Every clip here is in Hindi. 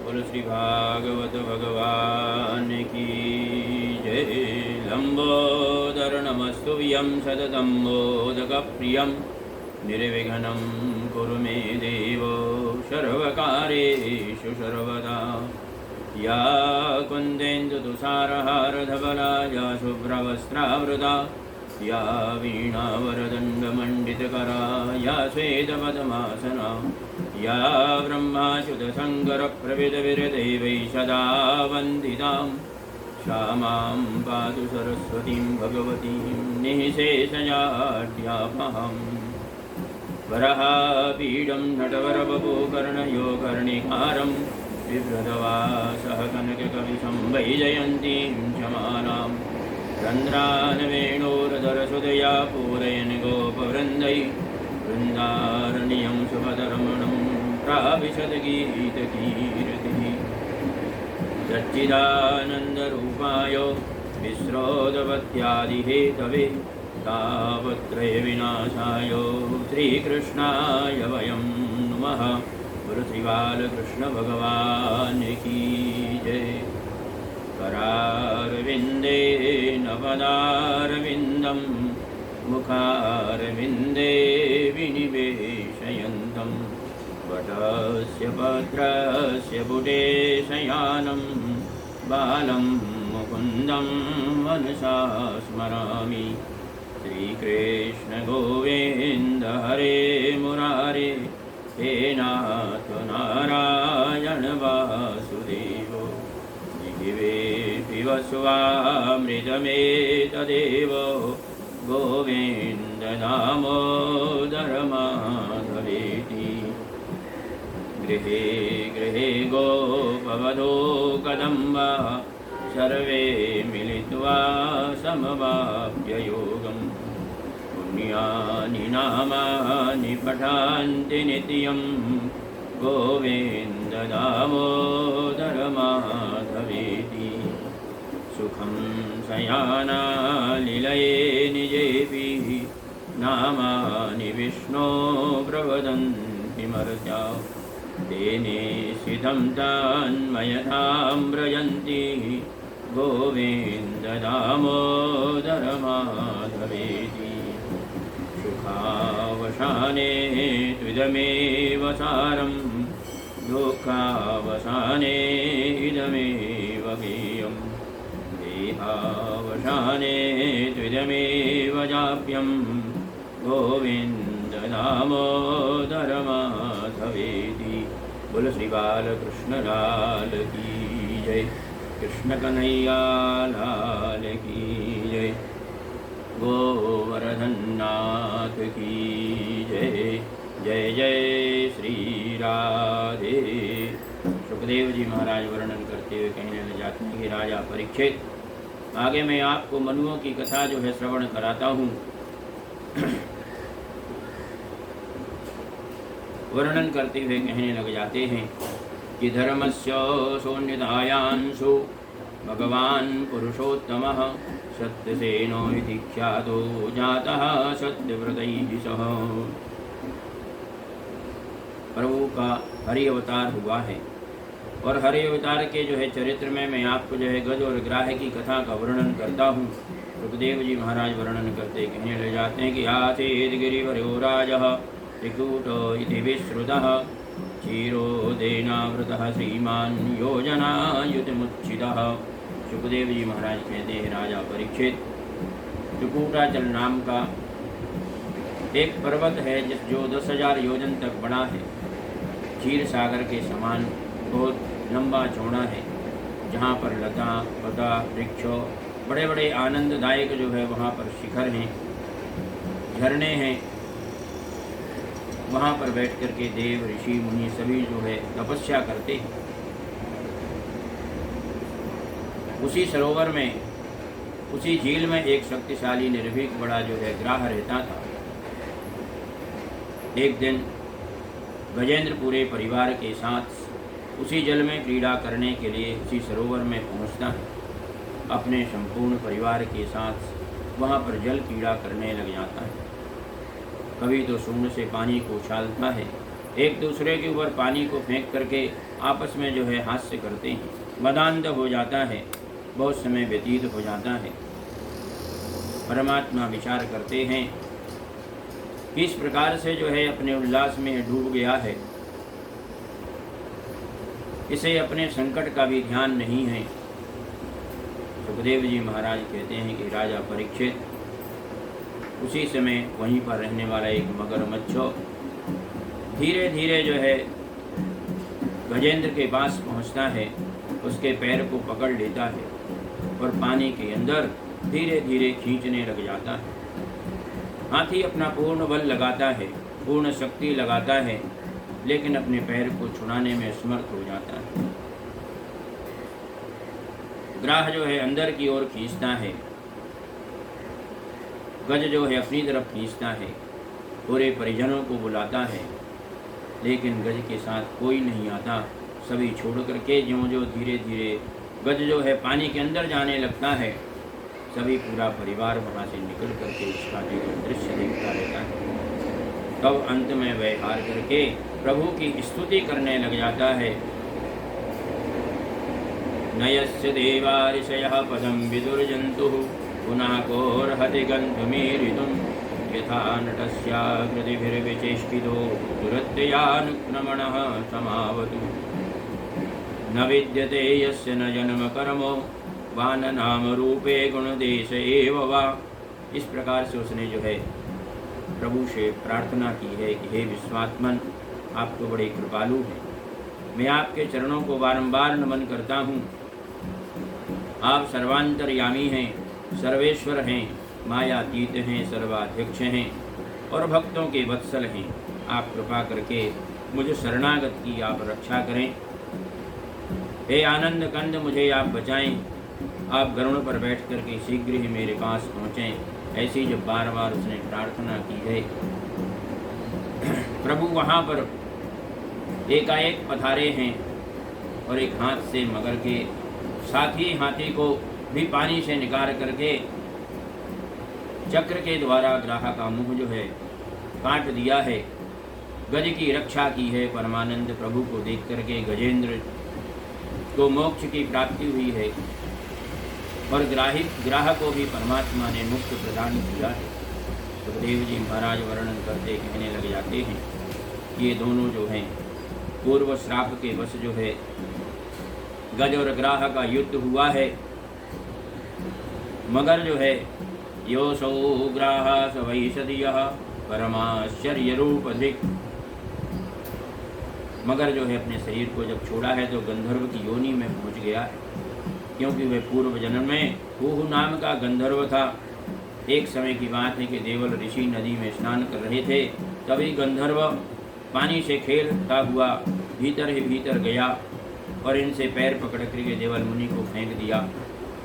बोलो श्री भागवत भगवान की जय। लंबोदर नमस्तुभ्यं सततं मोदकप्रियं निर्विघ्नं कुरु मे देव सर्वकार्येषु सर्वदा। या कुन्देन्दुतुषारहारधवला या शुभ्रवस्त्रावृता या वीणावरदण्डमण्डितकरा या श्वेतपद्मासना या ब्रह्माच्युतशङ्करप्रभृतिभिर्देवैः सदा वन्दितां सा मां पातु सरस्वतीं भगवतीं निःशेषजाड्यापहम्। वराहपीडं नटवरवपुः कर्णिकारं बिभ्रतवासः कनककविशं वैजयन्तीं शमालां रन्ध्रान् वेणोरधरसुदया पूरयन् गोपवृन्दैः वृन्दारण्यं सुभदरमणं प्राविशद्गीतकीर्तिः। सच्चिदानन्दरूपाय विस्रोदवत्यादिहेतवे तापत्रयविनाशाय श्रीकृष्णाय वयं नुमः। बोलो श्री बालकृष्ण भगवान की जय। करारविन्दे नवदारविन्दं मुखारविन्दे विनिवेशयन्तं वटस्य पत्रस्य पुटे शयानं बालं मुकुन्दं मनसा स्मरामि। श्रीकृष्ण गोविन्द हरे मुरारे हे नाथ नारायण वासुदेव। जिह्वे पिबस्वामृतमेतदेव गोविन्द दामोदर माधवेति। गृहे गृहे गोपवधो कदम्बा सर्वे मिलित्वा समवाप्य योगम्। पुण्यानि नामानि पठन्ति नित्यं गोविन्द दामोदर माधवेति। सुखं शयानालिलये निजेऽपि नामानि विष्णो प्रवदन्ति मर्त्या। तेने सिद्धं तन्मयतां व्रजन्ति गोविन्द दामोदर माधवेति। सुखावसाने त्विदमेव सारं दुःखावसाने इदमेव गेयं। देहावसाने त्विदमेव जाप्यं गोविन्द दामोदर माधवेति। बोलो श्री बालकृष्ण लाल की जय। कृष्ण कन्हैया लाल की जय। गोवर्धन नाथ की जय। जय जय श्री राधे। सुखदेव जी महाराज वर्णन करते हुए कहने लगे जाते हैं कि राजा परीक्षित, आगे मैं आपको मनुओं की कथा जो है श्रवण कराता हूँ। वर्णन करते हुए कहने लग जाते हैं कि धर्मस्य शून्यतायांशु भगवान् पुरुषोत्तमः सत्यसेनो इति ख्यातो जातः सत्यव्रतैः सह। प्रभु का हरि अवतार हुआ है और हरि अवतार के जो है चरित्र में मैं आपको जो है गज और ग्राह की कथा का वर्णन करता हूँ। सुखदेव जी महाराज वर्णन करते कहने लग जाते हैं कि आसीत् गिरिवरो राजः त्रिकूट इति विश्रुतः क्षीरोदेनावृतः श्रीमान् योजनायुतमुच्चितः। सुखदेव जी महाराज कहते हैं राजा परीक्षित, त्रिकूटाचल नाम का एक पर्वत है जो 10,000 योजन तक बड़ा है, क्षीर सागर के समान बहुत लंबा चौड़ा है, जहाँ पर लता पता वृक्ष बड़े बड़े आनंददायक जो है वहाँ पर शिखर हैं, झरने हैं। वहाँ पर बैठ कर के देव ऋषि मुनि सभी जो है तपस्या करते हैं। उसी सरोवर में, उसी झील में एक शक्तिशाली निर्भीक बड़ा जो है ग्राह रहता था। एक दिन गजेंद्र पूरे परिवार के साथ उसी जल में क्रीड़ा करने के लिए उसी सरोवर में पहुंचता है। अपने संपूर्ण परिवार के साथ वहाँ पर जल क्रीड़ा करने लग जाता है। कभी तो सूंड से पानी को उछालता है, एक दूसरे के ऊपर पानी को फेंक करके आपस में जो है हास्य करते हैं। मदान्ध हो जाता है, बहुत समय व्यतीत हो जाता है। परमात्मा विचार करते हैं कि इस प्रकार से जो है अपने उल्लास में डूब गया है, इसे अपने संकट का भी ध्यान नहीं है। सुखदेव जी महाराज कहते हैं कि राजा परीक्षित, उसी समय वहीं पर रहने वाला एक मगरमच्छ धीरे धीरे जो है गजेंद्र के पास पहुंचता है, उसके पैर को पकड़ लेता है और पानी के अंदर धीरे धीरे खींचने लग जाता है। हाथी अपना पूर्ण बल लगाता है, पूर्ण शक्ति लगाता है, लेकिन अपने पैर को छुड़ाने में असमर्थ हो जाता है। ग्राह जो है अंदर की ओर खींचता है, गज जो है अपनी तरफ खींचता है, पूरे परिजनों को बुलाता है, लेकिन गज के साथ कोई नहीं आता। सभी छोड़ करके ज्यों-ज्यों धीरे धीरे गज जो है पानी के अंदर जाने लगता है, सभी पूरा परिवार वहाँ से निकल करके उसका जो दृश्य देखता रहता है। तब अंत में वह हार करके प्रभु की स्तुति करने लग जाता है। नयस्य देवा ऋषयः पदं विदुर्जन्तुः पुनः कोऽर्हति गन्तुमीरितुं यथा नटस्याकृतिभिर्विचेष्टितो दुरत्ययानुक्रमणः समावतु न विद्यते यस्य न जन्म कर्मो वा न नाम रूपे गुणदेश एव वा। इस प्रकार से उसने जो है प्रभु से प्रार्थना की है कि हे विश्वात्मन, आप तो बड़े कृपालु हैं, मैं आपके चरणों को बारंबार नमन करता हूँ। आप सर्वांतर्यामी हैं, सर्वेश्वर हैं, मायातीत हैं, सर्वाध्यक्ष हैं और भक्तों के वत्सल हैं। आप कृपा करके मुझे शरणागत की आप रक्षा करें। हे आनंद कंद, मुझे आप बचाएं। आप गरुड़ पर बैठ करके शीघ्र ही मेरे पास पहुँचें। ऐसी जब बार बार उसने प्रार्थना की है, प्रभु वहाँ पर एकाएक पधारे हैं और एक हाथ से मगर के साथ ही हाथी को भी पानी से निकाल करके चक्र के द्वारा ग्राह का मुंह जो है काट दिया है। गज की रक्षा की है। परमानंद प्रभु को देख करके गजेंद्र को मोक्ष की प्राप्ति हुई है और ग्राह को भी परमात्मा ने मुक्त प्रदान किया है। सुखदेव जी महाराज वर्णन करते कहने लग जाते हैं, ये दोनों जो हैं पूर्व श्राप के वश जो है गज और ग्राह का युद्ध हुआ है। मगर जो है योसौ ग्राह सवैषदीयः परमाश्चर्य रूप अधिक, मगर जो है अपने शरीर को जब छोड़ा है तो गंधर्व की योनि में पहुंच गया है, क्योंकि वह पूर्व जन्म में कुहू नाम का गंधर्व था। एक समय की बात है कि देवल ऋषि नदी में स्नान कर रहे थे, तभी गंधर्व पानी से खेलता हुआ भीतर ही भीतर गया और इनसे पैर पकड़ करके देवल मुनि को फेंक दिया।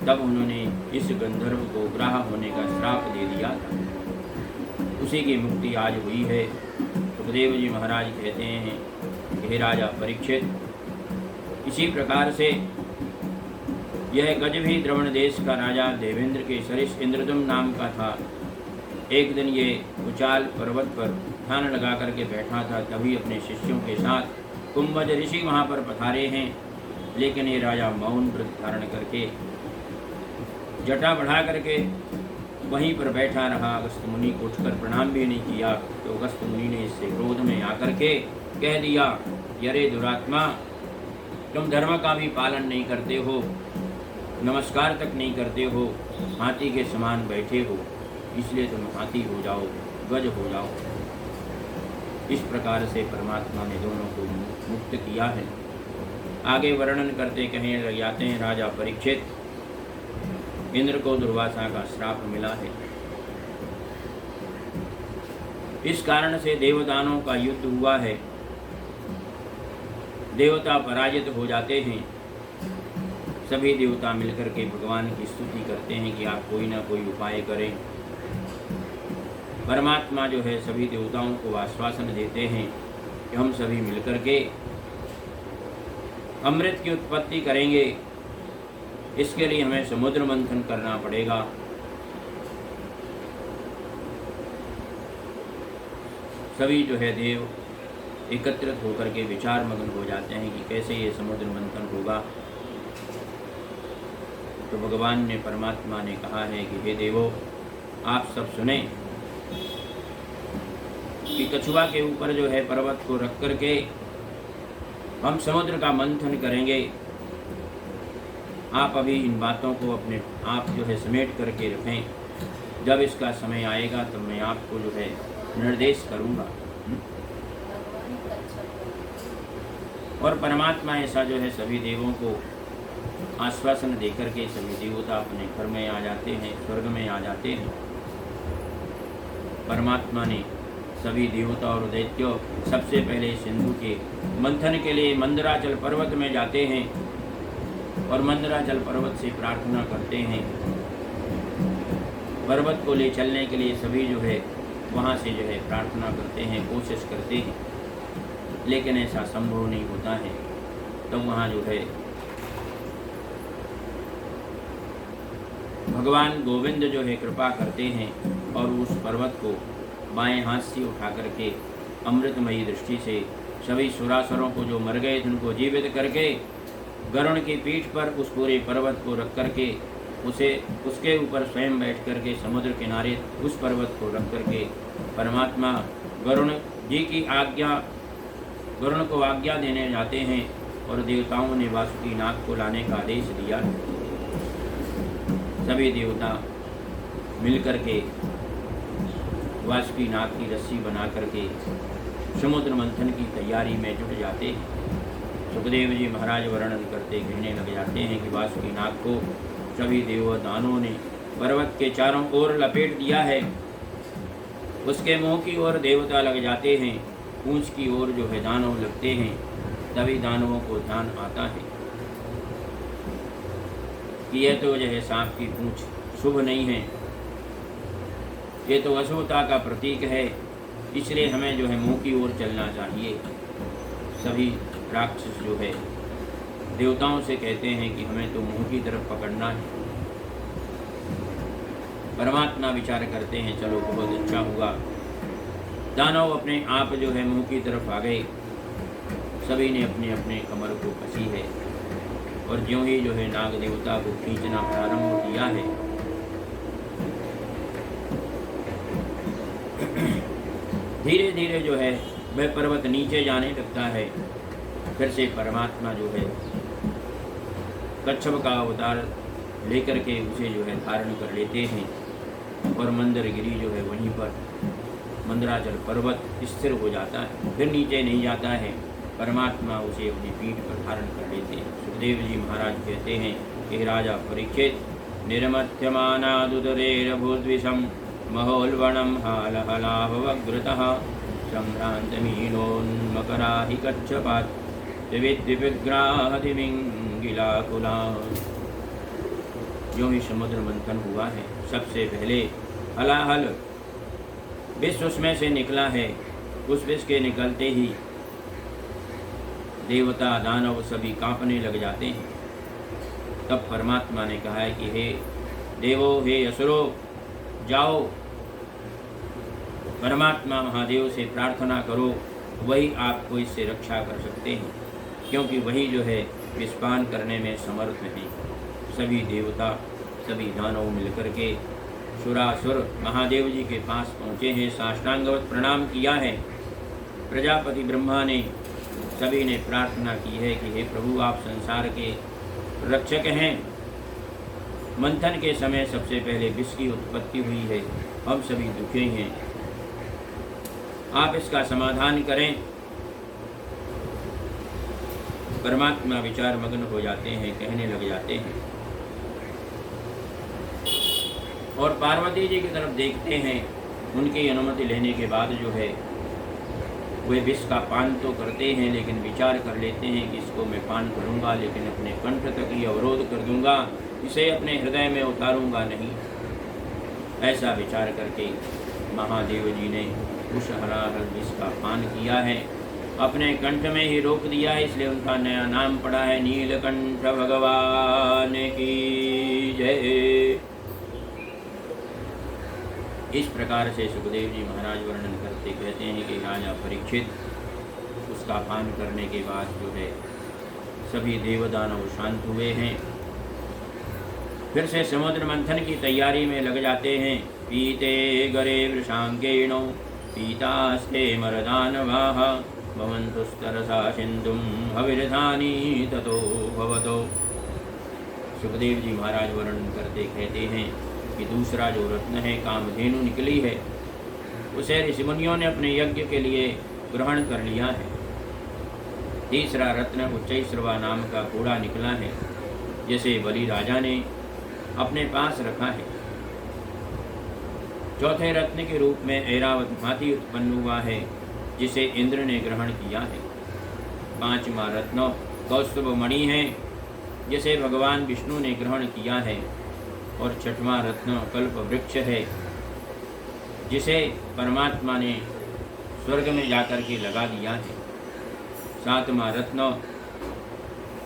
तब उन्होंने इस गंधर्व को ग्राह होने का श्राप दे दिया था। उसी की मुक्ति आज हुई है। सुखदेव जी महाराज कहते हैं कि हे राजा परीक्षित, इसी प्रकार से यह गज भी द्रवण देश का राजा देवेंद्र के सरिस इंद्रदुम्न नाम का था। एक दिन ये उचाल पर्वत पर ध्यान लगा करके बैठा था, तभी अपने शिष्यों के साथ कुंभज ऋषि वहाँ पर पधारे हैं। लेकिन ये राजा मौन व्रत धारण करके जटा बढ़ा करके वहीं पर बैठा रहा। अगस्त्य मुनि को उठकर प्रणाम भी नहीं किया, तो अगस्त्य मुनि ने इससे क्रोध में आकर के कह दिया, यरे दुरात्मा, तुम धर्म का भी पालन नहीं करते हो, नमस्कार तक नहीं करते हो, हाथी के समान बैठे हो, इसलिए तुम हाथी हो जाओ, गज हो जाओ। इस प्रकार से परमात्मा ने दोनों को मुक्त किया है। आगे वर्णन करते कहने लग जाते हैं, राजा परीक्षित, इंद्र को दुर्वासा का श्राप मिला है। इस कारण से देवदानों का युद्ध हुआ है। देवता पराजित हो जाते हैं। सभी देवता मिलकर के भगवान की स्तुति करते हैं कि आप कोई ना कोई उपाय करें। परमात्मा जो है सभी देवताओं को आश्वासन देते हैं कि हम सभी मिलकर के अमृत की उत्पत्ति करेंगे। इसके लिए हमें समुद्र मंथन करना पड़ेगा। सभी जो है देव एकत्रित होकर के विचार मग्न हो जाते हैं कि कैसे ये समुद्र मंथन होगा। तो भगवान ने, परमात्मा ने कहा है कि हे देवो, आप सब सुने कि कछुआ के ऊपर जो है पर्वत को रख करके हम समुद्र का मंथन करेंगे। आप अभी इन बातों को अपने आप जो है समेट करके रखें। जब इसका समय आएगा तब मैं आपको जो है निर्देश करूँगा। और परमात्मा ऐसा जो है सभी देवों को आश्वासन देकर के सभी देवता अपने घर में आ जाते हैं, स्वर्ग में आ जाते हैं। परमात्मा ने सभी देवता और दैत्य सबसे पहले सिंधु के मंथन के लिए मंदराचल पर्वत में जाते हैं और मंदराचल पर्वत से प्रार्थना करते हैं। पर्वत को ले चलने के लिए सभी जो है वहाँ से जो है प्रार्थना करते हैं, कोशिश करते हैं, लेकिन ऐसा संभव नहीं होता है। तो वहाँ जो है भगवान गोविंद जो है कृपा करते हैं और उस पर्वत को बाएं हाथ से उठा करके अमृतमयी दृष्टि से सभी सुरासुरों को जो मर गए थे उनको जीवित करके गरुड़ की पीठ पर उस पूरे पर्वत को रख करके उसके ऊपर स्वयं बैठ करके समुद्र किनारे उस पर्वत को रख करके परमात्मा गरुड़ जी की गरुड़ को आज्ञा देने जाते हैं और देवताओं ने वासुकी नाग को लाने का आदेश दिया। सभी देवता मिलकर के वासुकी नाग की रस्सी बना करके समुद्र मंथन की तैयारी में जुट जाते हैं। सुखदेव जी महाराज वर्णन करते कहने लग जाते हैं कि वासुकी नाग को सभी देवताओं ने पर्वत के चारों ओर लपेट दिया है। उसके मुंह की ओर देवता लग जाते हैं, पूंछ की ओर जो है दानव लगते हैं। तभी दानवों को ध्यान आता है कि यह तो जो है सांप की पूंछ शुभ नहीं है, ये तो अशुभता का प्रतीक है, इसलिए हमें जो है मुंह की ओर चलना चाहिए। सभी राक्षस जो है देवताओं से कहते हैं कि हमें तो मुंह की तरफ पकड़ना है। परमात्मा विचार करते हैं चलो बहुत अच्छा हुआ। दानव अपने आप जो है मुंह की तरफ आ गए। सभी ने अपने अपने कमर को कसी है और ज्यों ही जो है नाग देवता को खींचना प्रारंभ किया है, धीरे धीरे जो है वह पर्वत नीचे जाने लगता है। फिर से परमात्मा जो है कच्छप का अवतार लेकर के उसे जो है धारण कर लेते हैं और मंदरगिरी जो है वहीं पर मंदराचल पर्वत स्थिर हो जाता है, फिर नीचे नहीं जाता है। परमात्मा उसे अपनी पीठ पर धारण कर लेते हैं। सुखदेव जी महाराज कहते हैं कि राजा परीक्षित निर्मथ्यमानादुदरेरभूद्विषं महोल्वणं हालहलाभवग्रतः सम्भ्रान्तमीनोन्मकरा हि कच्छपात् विविग्राहतिमिंगिलाकुला। जो ही समुद्र मंथन हुआ है, सबसे पहले हलाहल विष उसमें से निकला है। उस विष के निकलते ही देवता दानव सभी कांपने लग जाते हैं। तब परमात्मा ने कहा है कि हे देवो, हे असुरो, जाओ परमात्मा महादेव से प्रार्थना करो, वही आपको इससे रक्षा कर सकते हैं, क्योंकि वही जो है विषपान करने में समर्थ हैं। सभी देवता सभी दानव मिलकर के सुरासुर महादेव जी के पास पहुँचे हैं, साष्टांगवत प्रणाम किया है। प्रजापति ब्रह्मा ने सभी ने प्रार्थना की है कि हे प्रभु, आप संसार के रक्षक हैं। मंथन के समय सबसे पहले विष की उत्पत्ति हुई है, हम सभी दुखी हैं, आप इसका समाधान करें। परमात्मा विचार मग्न हो जाते हैं, कहने लग जाते हैं और पार्वती जी की तरफ देखते हैं। उनकी अनुमति लेने के बाद जो है वे विष का पान तो करते हैं, लेकिन विचार कर लेते हैं कि इसको मैं पान करूंगा, लेकिन अपने कंठ तक ही अवरोध कर दूंगा, इसे अपने हृदय में उतारूंगा नहीं। ऐसा विचार करके महादेव जी ने उस हलाहल विष का पान किया है, अपने कंठ में ही रोक दिया है, इसलिए उनका नया नाम पड़ा है नीलकंठ भगवान की जय। इस प्रकार से सुखदेव जी महाराज वर्णन करते कहते हैं कि राजा परीक्षित उसका पान करने के बाद जो है सभी देवदानव शांत हुए हैं। फिर से समुद्र मंथन की तैयारी में लग जाते हैं। पीते गरे वृषांकेणो पीतास्ते मरदानवाः भवन्तुस्तरसा सिन्धुं हविर्धानी ततो भवतो। सुखदेव जी महाराज वर्णन करते कहते हैं कि दूसरा जो रत्न है कामधेनु निकली है, उसे ऋषिमुनियों ने अपने यज्ञ के लिए ग्रहण कर लिया है। तीसरा रत्न उच्चैश्रवा नाम का घोड़ा निकला है, जिसे बलि राजा ने अपने पास रखा है। चौथे रत्न के रूप में ऐरावत हाथी उत्पन्न हुआ है, जिसे इंद्र ने ग्रहण किया है। पांचवा रत्न कौस्तुभ मणि है, जिसे भगवान विष्णु ने ग्रहण किया है। और छठवां रत्न कल्प वृक्ष है, जिसे परमात्मा ने स्वर्ग में जाकर के लगा दिया है। सातवां रत्न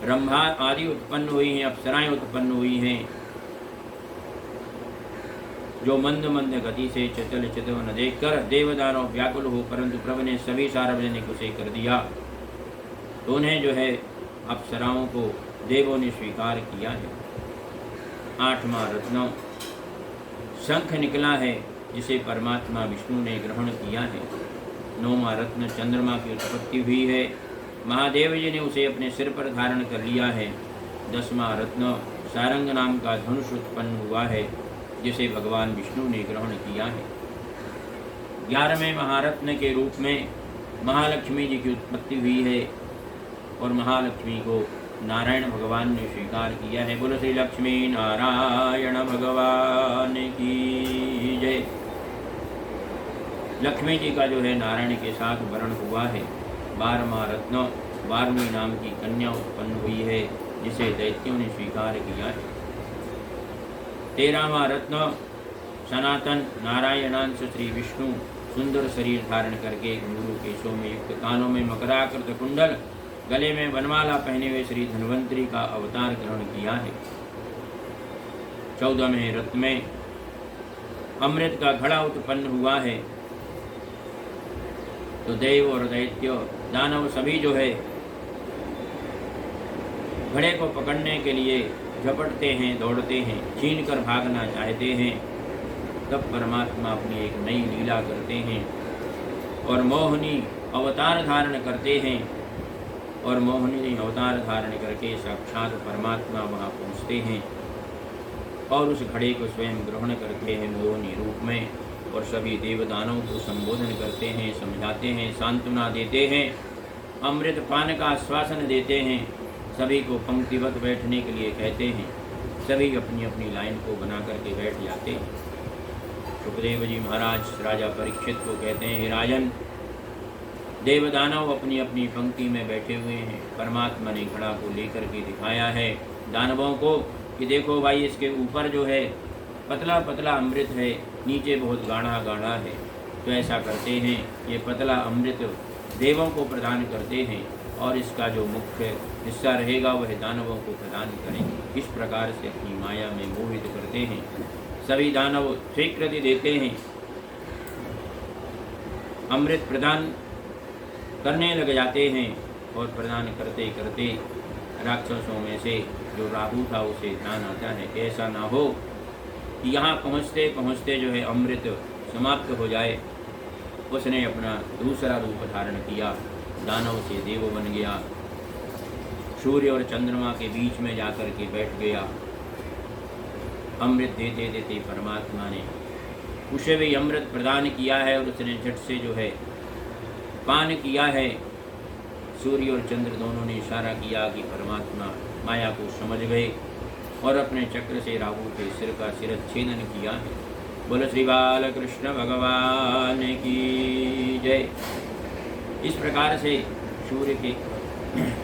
ब्रह्मा आदि उत्पन्न हुई हैं, अप्सराएं उत्पन्न हुई हैं, जो मंद मंद गति से चंचल चितवन देखकर देवदानव व्याकुल हो, परंतु प्रभु ने सभी सार्वजनिक उसे कर दिया। तो उन्हें जो है अप्सराओं को देवों ने स्वीकार किया है। आठवां रत्न शंख निकला है, जिसे परमात्मा विष्णु ने ग्रहण किया है। नौवां रत्न चंद्रमा की उत्पत्ति हुई है, महादेव जी ने उसे अपने सिर पर धारण कर लिया है। 10वां रत्न सारंग नाम का धनुष उत्पन्न हुआ है, जिसे भगवान विष्णु ने ग्रहण किया है। 11वें महारत्न के रूप में महालक्ष्मी जी की उत्पत्ति हुई है, और महालक्ष्मी को नारायण भगवान ने स्वीकार किया है। बोलो श्री लक्ष्मी नारायण भगवान की जय। लक्ष्मी जी का जो है नारायण के साथ वर्ण हुआ है। 12वां रत्न वार्मी नाम की कन्या उत्पन्न हुई है, जिसे दैत्यों ने स्वीकार किया है। 13वां रत्न सनातन नारायणांश श्री विष्णु सुंदर शरीर धारण करके घुंघरू केशों में युक्त, कानों में मकराकृत कुंडल, गले में वनमाला पहने हुए श्री धन्वंतरी का अवतार ग्रहण किया है। 14वें रत्न में अमृत का घड़ा उत्पन्न हुआ है। तो देव और दैत्य दानव सभी जो है घड़े को पकड़ने के लिए झपटते हैं, दौड़ते हैं, छीन कर भागना चाहते हैं। तब परमात्मा अपनी एक नई लीला करते हैं और मोहिनी अवतार धारण करते हैं, और मोहिनी अवतार धारण करके साक्षात परमात्मा वहाँ पहुँचते हैं और उस घड़े को स्वयं ग्रहण करते हैं मोहिनी रूप में, और सभी देवदानों को संबोधन करते हैं, समझाते हैं, सांत्वना देते हैं, अमृत पान का आश्वासन देते हैं, सभी को पंक्तिवत बैठने के लिए कहते हैं। सभी अपनी अपनी लाइन को बना करके बैठ जाते हैं। सुखदेव जी महाराज राजा परीक्षित को कहते हैं, हे राजन, देवदानव अपनी अपनी पंक्ति में बैठे हुए हैं। परमात्मा ने घड़ा को लेकर के दिखाया है दानवों को कि देखो भाई, इसके ऊपर जो है पतला पतला अमृत है, नीचे बहुत गाढ़ा गाढ़ा है। तो ऐसा करते हैं, ये पतला अमृत देवों को प्रदान करते हैं और इसका जो मुख्य हिस्सा रहेगा वह दानवों को प्रदान करेंगे। इस प्रकार से अपनी माया में मोहित करते हैं। सभी दानव स्वीकृति देते हैं, अमृत प्रदान करने लग जाते हैं, और प्रदान करते करते राक्षसों में से जो राहु था उसे ध्यान आता है कि ऐसा ना हो कि यहाँ पहुँचते पहुँचते जो है अमृत समाप्त हो जाए। उसने अपना दूसरा रूप धारण किया, दानव से देव बन गया, सूर्य और चंद्रमा के बीच में जाकर के बैठ गया। अमृत देते देते परमात्मा ने उसे भी अमृत प्रदान किया है, और उसने झट से जो है पान किया है। सूर्य और चंद्र दोनों ने इशारा किया कि परमात्मा माया को समझ गए, और अपने चक्र से राहु के सिर का शिरच्छेदन किया है। बोलो श्री बाल कृष्ण भगवान की जय। इस प्रकार से सूर्य के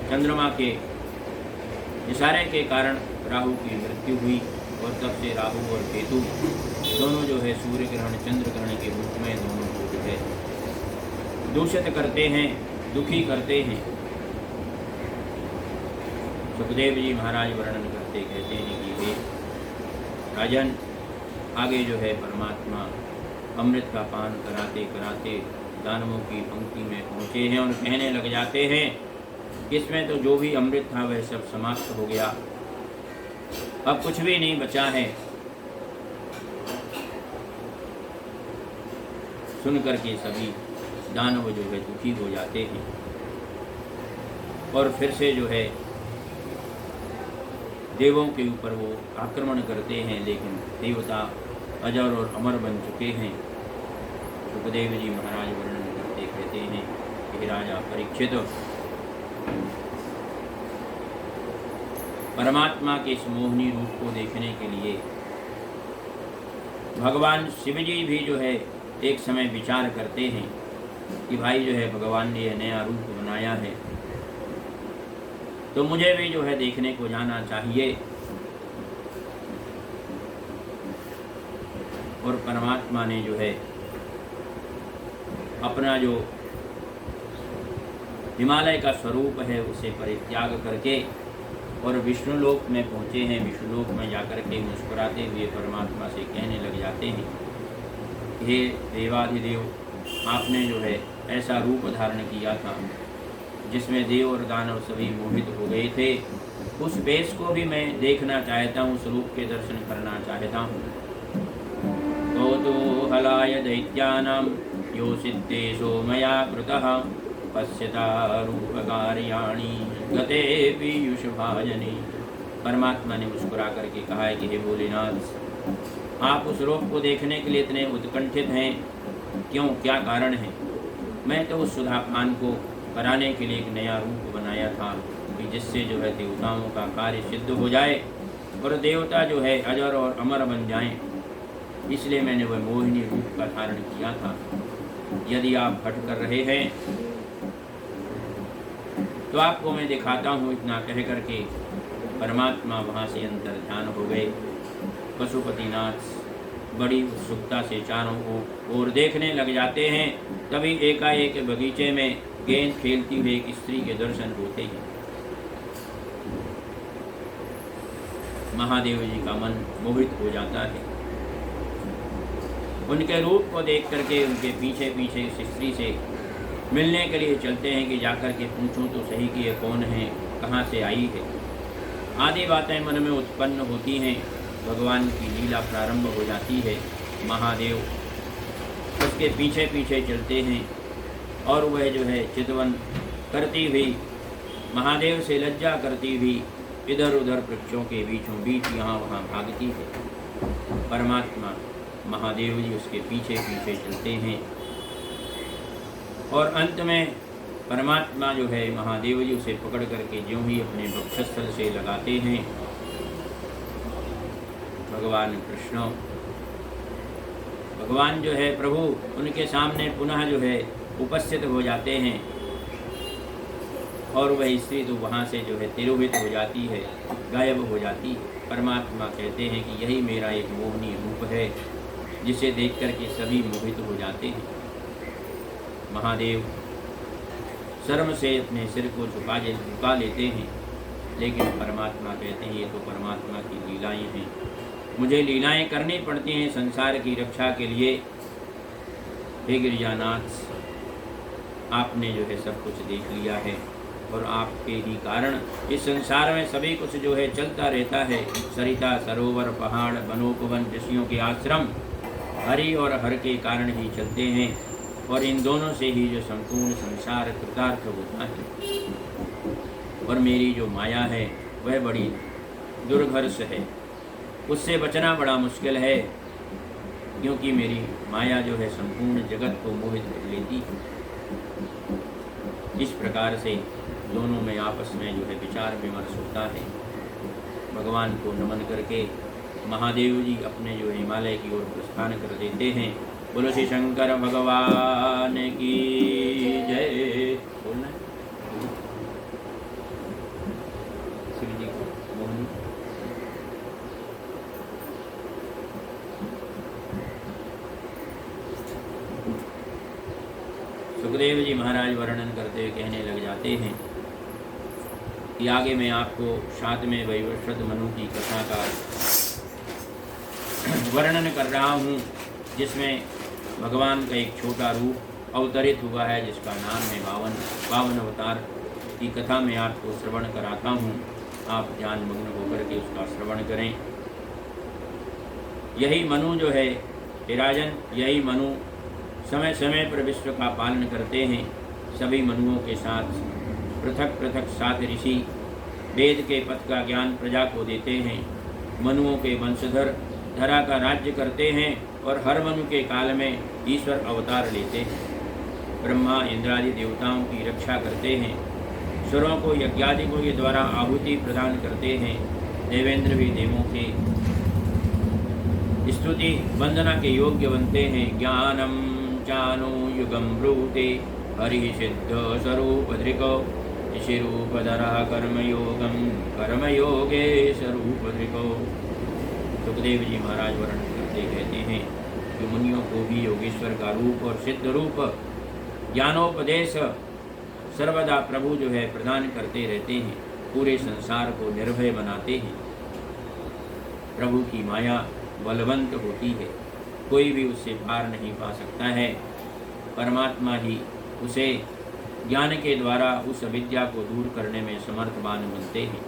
चंद्रमा के इशारे के कारण राहु की मृत्यु हुई, और तब से राहु और केतु दोनों जो है सूर्य ग्रहण चंद्र ग्रहण के रूप में दोनों को जो है दूषित करते हैं, दुखी करते हैं। सुखदेव जी महाराज वर्णन करते कहते हैं कि हे राजन, आगे जो है परमात्मा अमृत का पान कराते कराते दानवों की पंक्ति में पहुँचे हैं और कहने लग जाते हैं कि इसमें तो जो भी अमृत था वह सब समाप्त हो गया, अब कुछ भी नहीं बचा है। सुन करके सभी दानव जो है दुखी हो जाते हैं और फिर से जो है देवों के ऊपर वो आक्रमण करते हैं, लेकिन देवता अजर और अमर बन चुके हैं। सुखदेव जी महाराज वर्णन करते कहते हैं कि राजा परीक्षित, परमात्मा के इस मोहिनी रूप को देखने के लिए भगवान शिव जी भी जो है एक समय विचार करते हैं कि भाई जो है भगवान ने यह नया रूप बनाया है तो मुझे भी जो है देखने को जाना चाहिए। और परमात्मा ने जो है अपना जो हिमालय का स्वरूप है उसे परित्याग करके और विष्णुलोक में पहुँचे हैं। विष्णुलोक में जाकर के मुस्कुराते हुए परमात्मा से कहने लग जाते हैं, हे देवाधिदेव, आपने जो है ऐसा रूप धारण किया था जिसमें देव और दानव सभी मोहित हो गए थे। उस वेश को भी मैं देखना चाहता हूँ, उस रूप के दर्शन करना चाहता हूँ। तो हलाय दैत्यानां यो सिद्धेशो मया कृतः पश्यता रूपकार्याणि गते पीयूषभाजने। परमात्मा ने मुस्कुरा करके कहा है कि हे भोलेनाथ, आप उस रूप को देखने के लिए इतने उत्कंठित हैं क्यों, क्या कारण है? मैं तो उस सुधापान को कराने के लिए एक नया रूप बनाया था कि जिससे जो है देवताओं का कार्य सिद्ध हो जाए और देवता जो है अजर और अमर बन जाएं, इसलिए मैंने वह मोहिनी रूप का धारण किया था। यदि आप हट कर रहे हैं तो आपको मैं दिखाता हूँ। इतना कह करके परमात्मा वहाँ से अंतर ध्यान हो गए। पशुपतिनाथ बड़ी उत्सुकता से चारों ओर देखने लग जाते हैं। तभी एकाएक बगीचे में गेंद खेलती हुई एक स्त्री के दर्शन होते हैं। महादेव जी का मन मोहित हो जाता है। उनके रूप को देख करके उनके पीछे पीछे उस स्त्री से मिलने के लिए चलते हैं कि जाकर के पूछूं तो सही कि ये कौन है, कहाँ से आई है। आदि बातें मन में उत्पन्न होती हैं। भगवान की लीला प्रारंभ हो जाती है। महादेव उसके पीछे पीछे चलते हैं और वह जो है चितवन करती हुई, महादेव से लज्जा करती हुई इधर उधर वृक्षों के बीचों बीच यहाँ वहाँ भागती है। परमात्मा महादेव जी उसके पीछे पीछे चलते हैं और अंत में परमात्मा जो है महादेव जी उसे पकड़ करके ज्यों ही अपने वक्षस्थल से लगाते हैं, भगवान जो है प्रभु उनके सामने पुनः जो है उपस्थित हो जाते हैं और वह स्त्री तो वहाँ से जो है तिरोहित हो जाती है, गायब हो जाती है। परमात्मा कहते हैं कि यही मेरा एक मोहनी रूप है जिसे देख कर के सभी मोहित हो जाते हैं। महादेव शर्म से अपने सिर को झुका लेते हैं, लेकिन परमात्मा कहते हैं ये तो परमात्मा की लीलाएं हैं, मुझे लीलाएं करनी पड़ती हैं संसार की रक्षा के लिए। हे गिरिजानाथ, आपने जो है सब कुछ देख लिया है और आपके ही कारण इस संसार में सभी कुछ जो है चलता रहता है। सरिता, सरोवर, पहाड़, वनोपवन, ऋषियों के आश्रम हरि और हर के कारण ही चलते हैं और इन दोनों से ही जो संपूर्ण संसार कृतार्थ होता है। और मेरी जो माया है वह बड़ी दुर्घर्ष है, उससे बचना बड़ा मुश्किल है, क्योंकि मेरी माया जो है संपूर्ण जगत को मोहित कर लेती है। इस प्रकार से दोनों में आपस में जो है विचार विमर्श होता है। भगवान को नमन करके महादेव जी अपने जो हिमालय की ओर प्रस्थान कर देते हैं। बोलो श्री शंकर भगवान की जय। बोलना है शिव जी को मोहन। सुखदेव जी महाराज वर्णन करते हुए कहने लग जाते हैं कि आगे मैं आपको शातमें वैवस्वत मनु की कथा का वर्णन कर रहा हूँ, जिसमें भगवान का एक छोटा रूप अवतरित हुआ है, जिसका नाम है बावन अवतार की कथा मैं आपको श्रवण कराता हूँ। आप ध्यान मग्न होकर के उसका श्रवण करें। यही मनु जो है हे राजन, यही मनु समय समय पर विश्व का पालन करते हैं। सभी मनुओं के साथ पृथक पृथक 7 ऋषि वेद के पथ का ज्ञान प्रजा को देते हैं। मनुओं के वंशधर धरा का राज्य करते हैं और हर मनु के काल में ईश्वर अवतार लेते हैं। ब्रह्मा इंद्रादि देवताओं की रक्षा करते हैं। सुरों को यज्ञादिकों के द्वारा आहुति प्रदान करते हैं। देवेंद्र भी देवों के स्तुति वंदना के योग्य बनते हैं। ज्ञानम चानु युगम ब्रूते हरि सिद्ध स्वरूप धृको ऋषिरूपधरा कर्मयोगे स्वरूप धृको। सुखदेव जी महाराज वर्णन करते कहते हैं कि मुनियों को भी योगेश्वर का रूप और सिद्ध रूप ज्ञानोपदेश सर्वदा प्रभु जो है प्रदान करते रहते हैं। पूरे संसार को निर्भय बनाते हैं। प्रभु की माया बलवंत होती है, कोई भी उससे पार नहीं पा सकता है। परमात्मा ही उसे ज्ञान के द्वारा उस अविद्या को दूर करने में समर्थवान बनते हैं।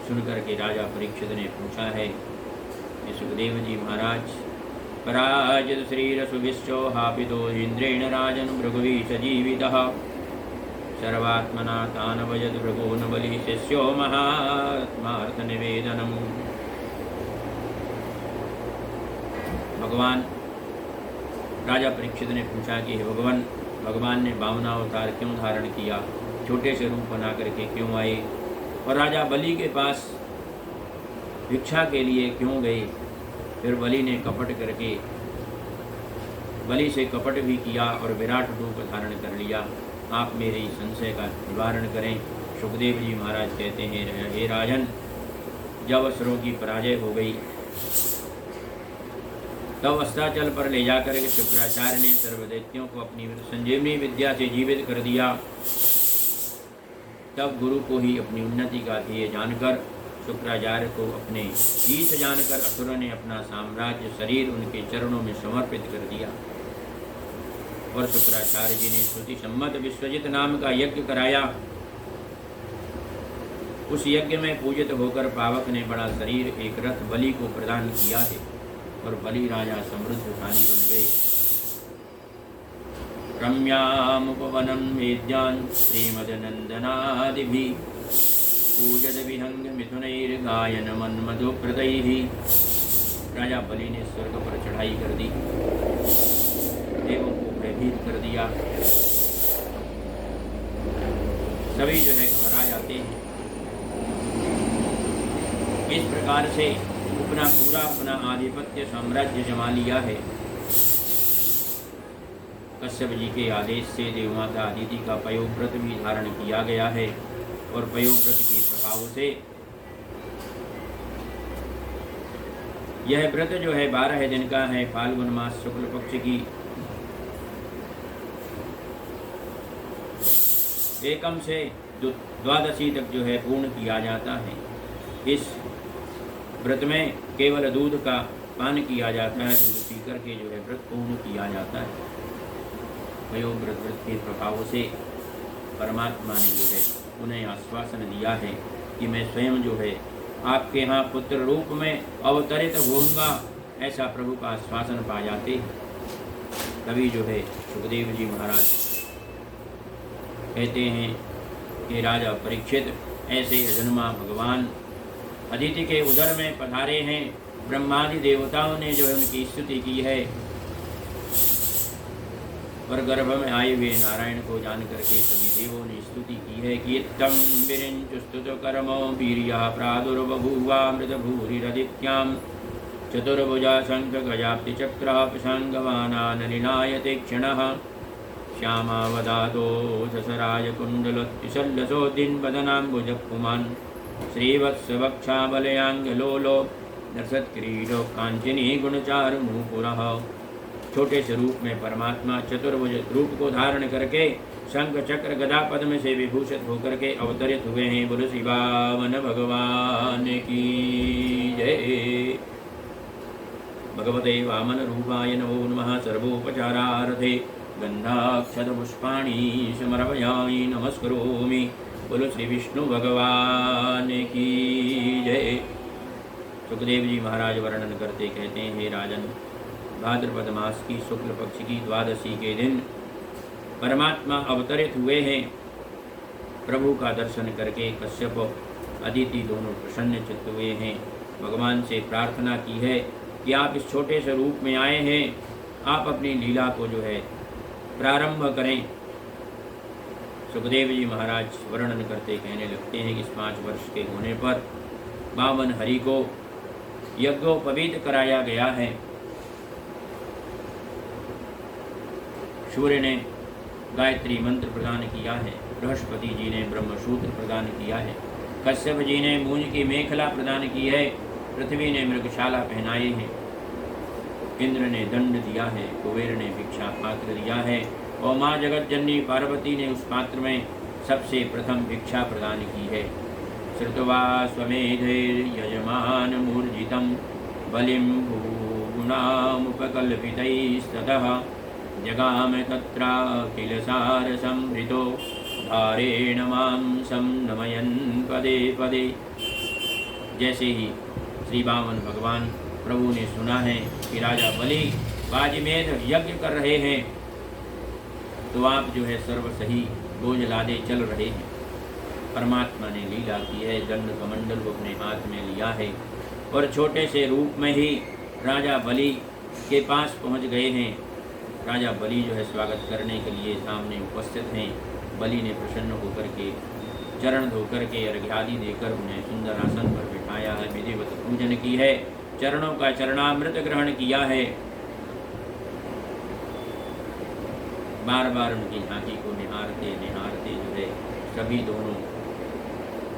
सुनकर के राजा परीक्षित ने पूछा है कि सुखदेव जी महाराज, पराजित श्रीरसुविश्चोहापितो इंद्रेण राजन भृगुवी सजीवितः सर्वात्मना तानवयद भृगो न बलि शिष्यो महात्मार्थ निवेदनम। भगवान राजा परीक्षित ने पूछा कि हे भगवान ने 52 अवतार क्यों धारण किया, छोटे से रूप बना करके क्यों आए, और राजा बलि के पास भिक्षा के लिए क्यों गए। फिर बलि ने कपट करके बलि से कपट भी किया और विराट रूप धारण कर लिया। आप मेरे इस संशय का निवारण करें। सुखदेव जी महाराज कहते हैं, हे राजन, जब असुरों की पराजय हो गई तब अस्ताचल पर ले जाकर के शुक्राचार्य ने सर्वदैत्यों को अपनी संजीवनी विद्या से जीवित कर दिया। तब गुरु को ही अपनी उन्नति का ध्येय जानकर शुक्राचार्य को अपने ईश जानकर असुरों ने अपना साम्राज्य शरीर उनके चरणों में समर्पित कर दिया। और शुक्राचार्य जी ने श्रुति सम्मत विश्वजित नाम का यज्ञ कराया। उस यज्ञ में पूजित होकर पावक ने बड़ा शरीर एक रथ बलि को प्रदान किया है और बलि राजा समृद्धशाली बन गए। रम्यामुपवनं वेद्यान् श्रीमदनन्दनादिभिः पूजद विहंग मिथुनैर्गायन मन्मधुप्रदैः। राजा बलि ने स्वर्ग पर चढ़ाई कर दी, देवों को भयभीत कर दिया। सभी जो है घबरा जाते हैं। इस प्रकार से पूरा आधिपत्य साम्राज्य जमा लिया है। कश्यप जी के आदेश से देवमाता अदिति का पयोव्रत भी धारण किया गया है और पयोव्रत के प्रभाव से यह व्रत जो है 12 दिन का है। फाल्गुन मास शुक्ल पक्ष की एकम से द्वादशी तक जो है पूर्ण किया जाता है। इस व्रत में केवल दूध का पान किया जाता है। दूध पी करके जो है व्रत पूर्ण किया जाता है। पयोव्रत व्रत के प्रभाव से परमात्मा ने जो है उन्हें आश्वासन दिया है कि मैं स्वयं जो है आपके यहाँ पुत्र रूप में अवतरित होऊंगा। ऐसा प्रभु का आश्वासन पा जाते तभी जो है सुखदेव जी महाराज कहते हैं कि राजा परीक्षित, ऐसे अजन्मा भगवान अदिति के उदर में पधारे हैं। ब्रह्मादि देवताओं ने जो है उनकी स्तुति की है और गर्भ में आए हुए नारायण को जान करके सभी देवों ने स्तुति की है कि तम विरिंचुस्तुत कर्मो वीर्या प्रादुर्बभूवामृत भूरिरदित्याम चतुर्भुजा शंख गजाप्ति चक्र पशांगवानानलिनायते क्षणः श्यामावदातो ससराय कुण्डलोत्तिशल्लसोद्दिन्वदनाम्बुजपुमान् श्रीवत्सवक्षाबलयांगलोलो नसत्क्रीडो कांचनी गुणचारुनूपुरः। छोटे से रूप में परमात्मा चतुर्भुज रूप को धारण करके शंख चक्र गदा पद्म से विभूषित होकर के अवतरित हुए हैं। बोलो शिवावन भगवान की जय। भगवते वामनरूपाय नमो नमः। सर्वोपचारार्थे गन्धाक्षतपुष्पाणि समर्पयामि नमस्करोमि। बोलो श्री विष्णु भगवान की जय। सुखदेव जी महाराज वर्णन करते कहते हैं, हे राजन, भाद्रपद मास की शुक्ल पक्ष की द्वादशी के दिन परमात्मा अवतरित हुए हैं। प्रभु का दर्शन करके कश्यप अदिति दोनों प्रसन्न चित्त हुए हैं। भगवान से प्रार्थना की है कि आप इस छोटे से रूप में आए हैं, आप अपनी लीला को जो है प्रारंभ करें। सुखदेव जी महाराज वर्णन करते कहने लगते हैं कि इस 5 वर्ष के होने पर बामन हरि को यज्ञोपवीत कराया गया है। सूर्य ने गायत्री मंत्र प्रदान किया है, बृहस्पति जी ने ब्रह्मसूत्र प्रदान किया है, कश्यप जी ने मूंज की मेखला प्रदान की है, पृथ्वी ने मृगशाला पहनाए हैं, इंद्र ने दंड दिया है, कुबेर ने भिक्षा पात्र दिया है और माँ जगत जननी पार्वती ने उस पात्र में सबसे प्रथम भिक्षा प्रदान की है। श्रुत्वा स्वमेधैर्यजमान मूर्जितं बलिं भूगुणामुपकल्पितैस्ततः जगाम तत्राखिल सार संभृतो धारेण मां संनमयन् पदे पदे। जैसे ही श्री वामन भगवान प्रभु ने सुना है कि राजा बलि बाजीमेध यज्ञ कर रहे हैं, तो आप जो है सर्व सही बोझ लादे चल रहे हैं। परमात्मा ने लीला की है, दंड कमंडल को अपने हाथ में लिया है और छोटे से रूप में ही राजा बलि के पास पहुंच गए हैं। राजा बलि जो है स्वागत करने के लिए सामने उपस्थित हैं। बलि ने प्रसन्न होकर के चरण धोकर के अर्घ्यादि देकर उन्हें सुंदर आसन पर बिठाया है, विधिवत पूजन की है, चरणों का चरणामृत ग्रहण किया है। बार बार उनकी झांकी को निहारते निहारते जो है सभी दोनों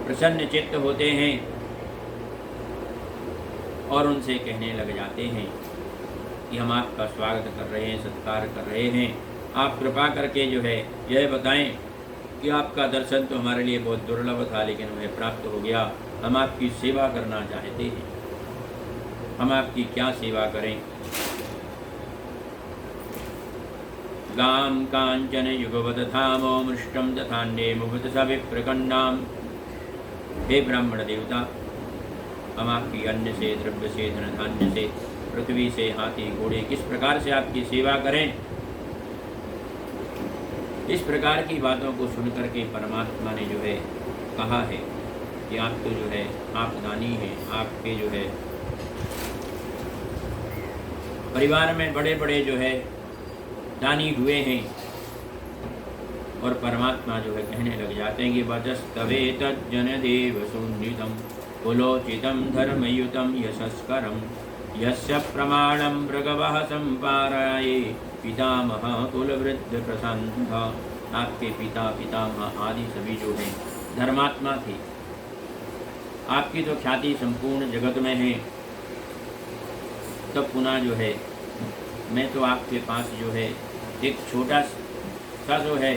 प्रसन्न चित्त होते हैं और उनसे कहने लग जाते हैं कि हम आपका स्वागत कर रहे हैं, सत्कार कर रहे हैं। आप कृपा करके जो है यह बताएं कि आपका दर्शन तो हमारे लिए बहुत दुर्लभ था, लेकिन हमें प्राप्त हो गया। हम आपकी सेवा करना चाहते हैं, हम आपकी क्या सेवा करें। गां कांचन युगवत थामो मृष्टम तथान्ये मुगत सविप्रकंडाम। हे ब्राह्मण देवता, हम आपकी अन्न से, द्रव्य से, धन धान्य से, पृथ्वी से, हाथी घोड़े किस प्रकार से आपकी सेवा करें। इस प्रकार की बातों को सुनकर के परमात्मा ने जो है कहा है कि आप तो जो है आप दानी हैं, आपके जो है परिवार में बड़े बड़े जो है दानी हुए हैं। और परमात्मा जो है कहने लग जाते हैं कि वचस्तवे तज्जन देव सुनितम कुलोचितम धर्मयुतम यशस्करम यस्य प्रमाणम भृगवः संपाराये पितामह कुलवृद्ध प्रशांत। आपके पिता पितामह आदि सभी जो हैं धर्मात्मा थे। आपकी तो ख्याति संपूर्ण जगत में है। तब पुनः जो है मैं तो आपके पास जो है एक छोटा सा जो है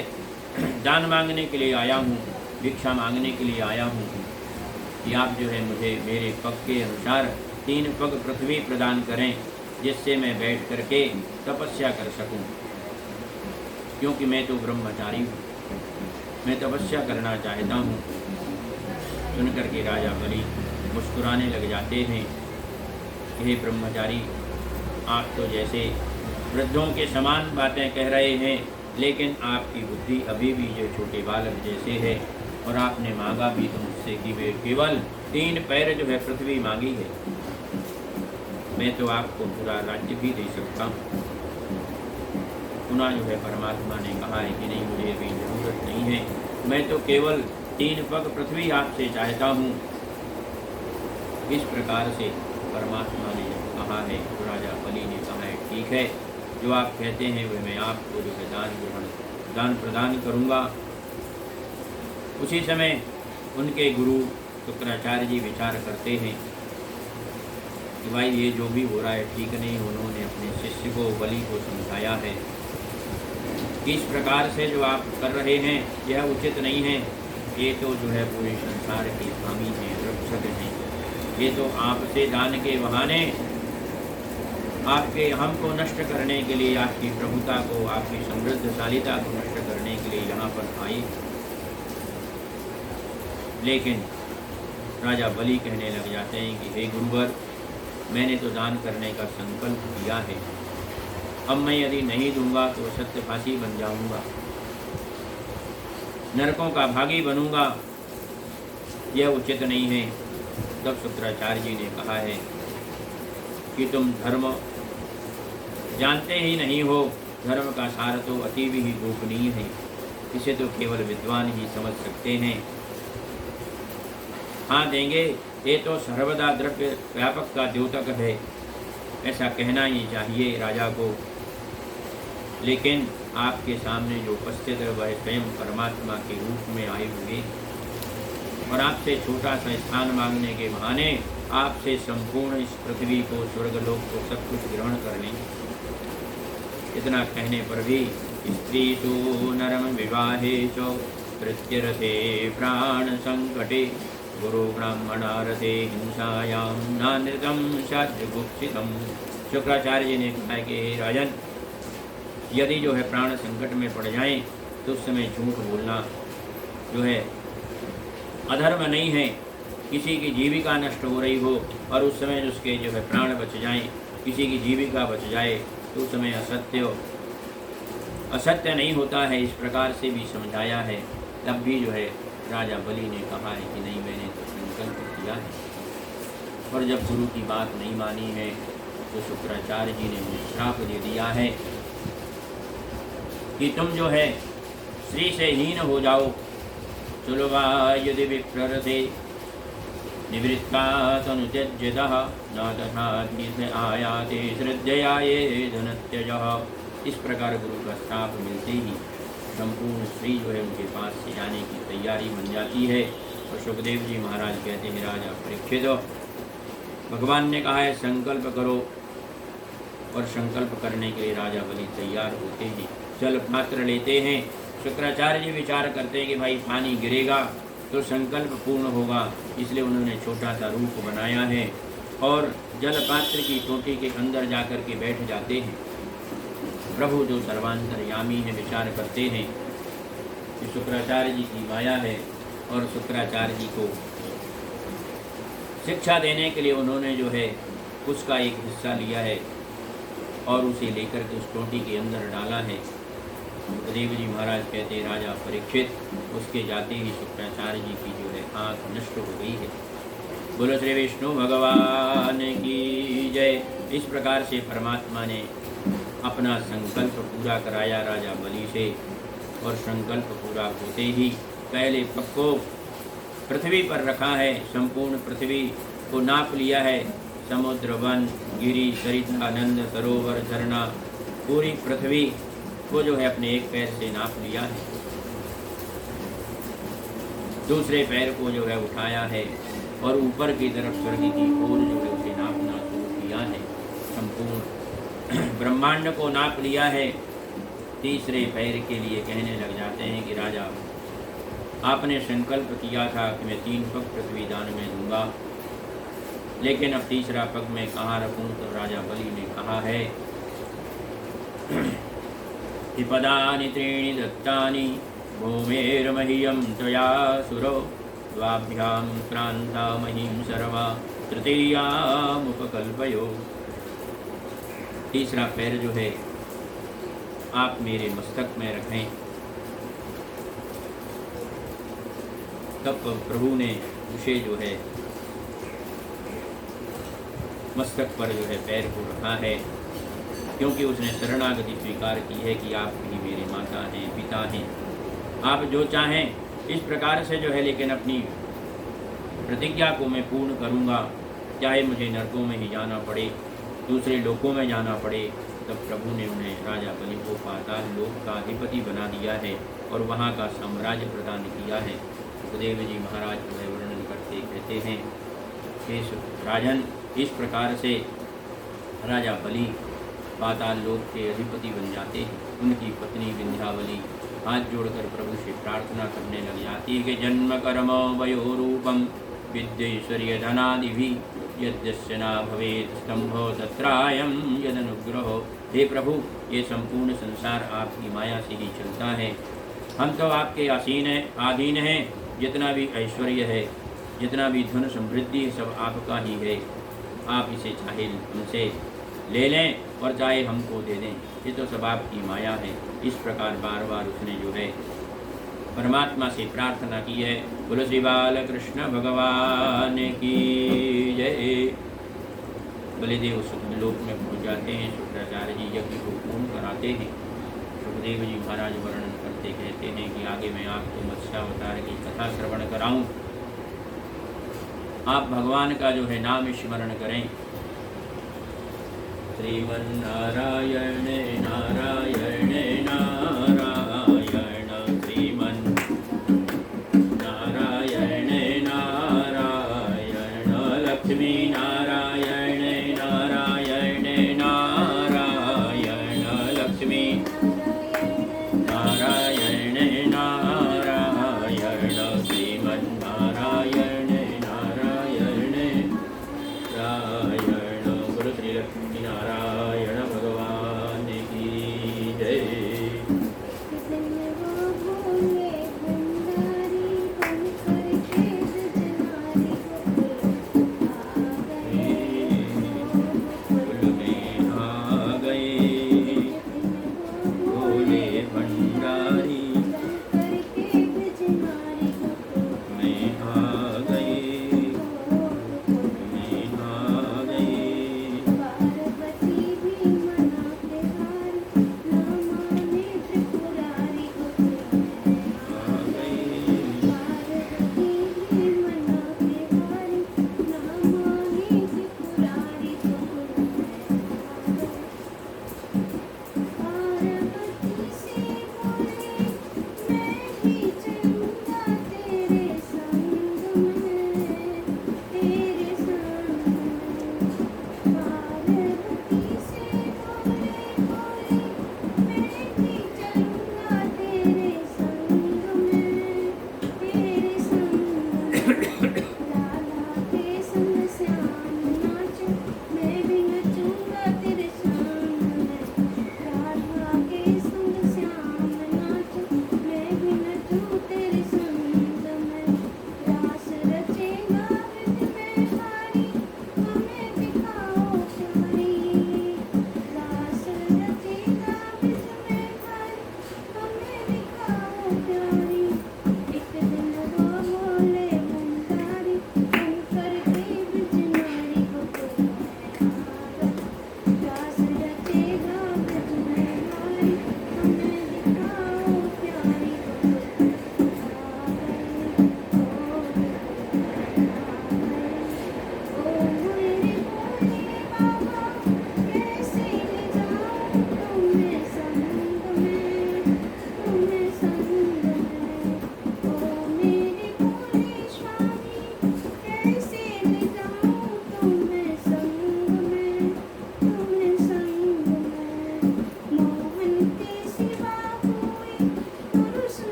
दान मांगने के लिए आया हूँ, भिक्षा मांगने के लिए आया हूँ कि आप जो है मुझे मेरे पग के अनुसार 3 पग पृथ्वी प्रदान करें, जिससे मैं बैठ करके तपस्या कर सकूं। क्योंकि मैं तो ब्रह्मचारी हूँ, मैं तपस्या करना चाहता हूँ। सुनकर के राजा बलि मुस्कुराने लग जाते हैं। हे ब्रह्मचारी, आप तो जैसे वृद्धों के समान बातें कह रहे हैं, लेकिन आपकी बुद्धि अभी भी जो छोटे बालक जैसे है। और आपने मांगा भी तो मुझसे कि वे केवल 3 पैर जो है पृथ्वी मांगी है। मैं तो आपको पूरा राज्य भी दे सकता हूँ। पुनः जो है परमात्मा ने कहा है कि नहीं, मुझे अभी जरूरत नहीं है, मैं तो केवल 3 पग पृथ्वी आपसे चाहता हूँ। इस प्रकार से परमात्मा ने जब कहा है तो राजा बलि ने कहा है ठीक है, जो आप कहते हैं वह मैं आपको जो है दान प्रदान करूँगा। उसी समय उनके गुरु शुक्राचार्य जी विचार करते हैं कि भाई ये जो भी हो रहा है ठीक नहीं। उन्होंने अपने शिष्य को बलि को समझाया है कि इस प्रकार से जो आप कर रहे हैं यह उचित नहीं है। ये तो जो है पूरे संसार के स्वामी हैं, रक्षक हैं। ये तो आपसे दान के बहाने आपके हमको नष्ट करने के लिए, आपकी प्रभुता को, आपकी समृद्धशालिता को नष्ट करने के लिए यहाँ पर आए। लेकिन राजा बलि कहने लग जाते हैं कि हे गुरुवर, मैंने तो दान करने का संकल्प किया है, अब मैं यदि नहीं दूंगा तो सत्यभाषी बन जाऊंगा, नरकों का भागी बनूंगा, यह उचित नहीं है। तब शुक्राचार्य जी ने कहा है कि तुम धर्म जानते ही नहीं हो, धर्म का सार तो अतीव ही गोपनीय है, इसे तो केवल विद्वान ही समझ सकते हैं। हाँ देंगे, ये तो सर्वदा द्रव्य व्यापक का द्योतक है, ऐसा कहना ही चाहिए राजा को। लेकिन आपके सामने जो उपस्थित है वह स्वयं परमात्मा के रूप में आए हुए, और आपसे छोटा सा स्थान मांगने के बहाने आपसे संपूर्ण इस पृथ्वी को, स्वर्गलोक को, सब कुछ ग्रहण कर लें। इतना कहने पर भी स्त्रीषु नरम विवाहेषु प्रत्यरथे प्राण संकटे गुरु ब्राह्मणारथे हिंसायां नानृतम शास्त्रगुप्सितम। शुक्राचार्य जी ने कहा कि राजन, यदि जो है प्राण संकट में पड़ जाएं तो उस समय झूठ बोलना जो है अधर्म नहीं है। किसी की जीविका नष्ट हो रही हो और उस समय उसके जो है प्राण बच जाएं, किसी की जीविका बच जाए तो उस समय असत्य नहीं होता है, इस प्रकार से भी समझाया है। तब भी जो है राजा बलि ने कहा है कि नहीं, मैंने तो संकल्प किया है। और जब गुरु की बात नहीं मानी है तो शुक्राचार्य जी ने उन्हें श्राप दे दिया है कि तुम जो है श्री से हीन हो जाओ। चुलवा यदि विप्ररथे निवृत्ता तनुत्यज्यतः न तथा तीर्थ आयाते श्रद्धया ये धनत्यजः। इस प्रकार गुरु का श्राप मिलते ही संपूर्ण स्त्री जो है उनके पास से जाने की तैयारी बन जाती है। और सुखदेव जी महाराज कहते हैं, राजा परीक्षित, भगवान ने कहा है संकल्प करो, और संकल्प करने के लिए राजा बलि तैयार होते हैं। जल पात्र लेते हैं। शुक्राचार्य जी विचार करते हैं कि भाई पानी गिरेगा तो संकल्प पूर्ण होगा, इसलिए उन्होंने छोटा सा रूप बनाया है और जल पात्र की टोटी के अंदर जाकर के बैठ जाते हैं। प्रभु जो सर्वांतरयामी है विचार करते हैं कि शुक्राचार्य जी की माया है, और शुक्राचार्य जी को शिक्षा देने के लिए उन्होंने जो है उसका एक हिस्सा लिया है और उसे लेकर के उस टोटी के अंदर डाला है। देव जी महाराज कहते हैं, राजा परीक्षित, उसके जाते ही शुक्राचार्य जी की जो है आँख नष्ट हो गई है। बोलो श्री विष्णु भगवान की जय। इस प्रकार से परमात्मा ने अपना संकल्प पूरा कराया राजा बलि से, और संकल्प पूरा होते ही पहले पग को पृथ्वी पर रखा है, संपूर्ण पृथ्वी को नाप लिया है। समुद्र, वन, गिरी, सरिता, नंद, सरोवर, झरना, पूरी पृथ्वी को जो है अपने एक पैर से नाप लिया है। दूसरे पैर को जो है उठाया है और ऊपर की तरफ स्वर्ग की ओर जो है उसे नापना शुरू किया है। संपूर्ण ब्रह्मांड को नाप लिया है। तीसरे पैर के लिए कहने लग जाते हैं कि राजा, आपने संकल्प किया था कि मैं 3 पग पृथ्वी दान में दूंगा, लेकिन अब तीसरा पग मैं कहाँ रखूं? तो राजा बलि ने कहा है कि पदानि त्रीणि दत्तानि भूमेर्मह्यं त्वया सुरो द्वाभ्यां क्रांता महीं सर्वा तृतीयामुपकल्पयो। तीसरा पैर जो है आप मेरे मस्तक में रखें। तब प्रभु ने उसे जो है मस्तक पर जो है पैर को रखा है, क्योंकि उसने शरणागति स्वीकार की है कि आप ही मेरे माता हैं, पिता हैं, आप जो चाहें इस प्रकार से जो है, लेकिन अपनी प्रतिज्ञा को मैं पूर्ण करूंगा, चाहे मुझे नरकों में ही जाना पड़े, दूसरे लोकों में जाना पड़े। तब प्रभु ने उन्हें राजा बलि को पाताल लोक का अधिपति बना दिया है और वहाँ का साम्राज्य प्रदान किया है। सुखदेव जी महाराज जो है वर्णन करते कहते हैं कि राजन, इस प्रकार से राजा बलि पाताल लोक के अधिपति बन जाते हैं। उनकी पत्नी विंध्यावली हाथ जोड़कर प्रभु से प्रार्थना करने लग जाती है कि जन्म कर्म वयो रूपम विद्येश्वर्य धनादि भी यद्यस्य न भवेत् स्तंभो तत्रायं यदनुग्रहो। हे प्रभु, ये संपूर्ण संसार आपकी माया से ही चलता है। हम तो आपके अधीन हैं। जितना भी ऐश्वर्य है, जितना भी धन समृद्धि है, सब आपका ही है। आप इसे चाहे हमसे ले लें और चाहे हमको दे दें, ये तो सब आपकी माया है। इस प्रकार बार बार उसने जो है परमात्मा से प्रार्थना की है। बोलो श्री बाल कृष्ण भगवान की जय। बलिदेव सुखलोक में पहुँच जाते हैं। शुक्राचार्य जी यज्ञ को पूर्ण कराते हैं। सुखदेव जी महाराज वर्णन करते कहते हैं कि आगे मैं आपको मत्स्यावतार की कथा श्रवण कराऊं। आप भगवान का जो है नाम स्मरण करें। श्रीमन्नारायण नारायण नारायण, श्रीमन् नारायण नारायण, लक्ष्मी नारायण नारायण नारायण, लक्ष्मी नारायण नारायण, श्रीमन्नारायण नारायण नारायण। बोलो श्री लक्ष्मी नारायण भगवान की जय।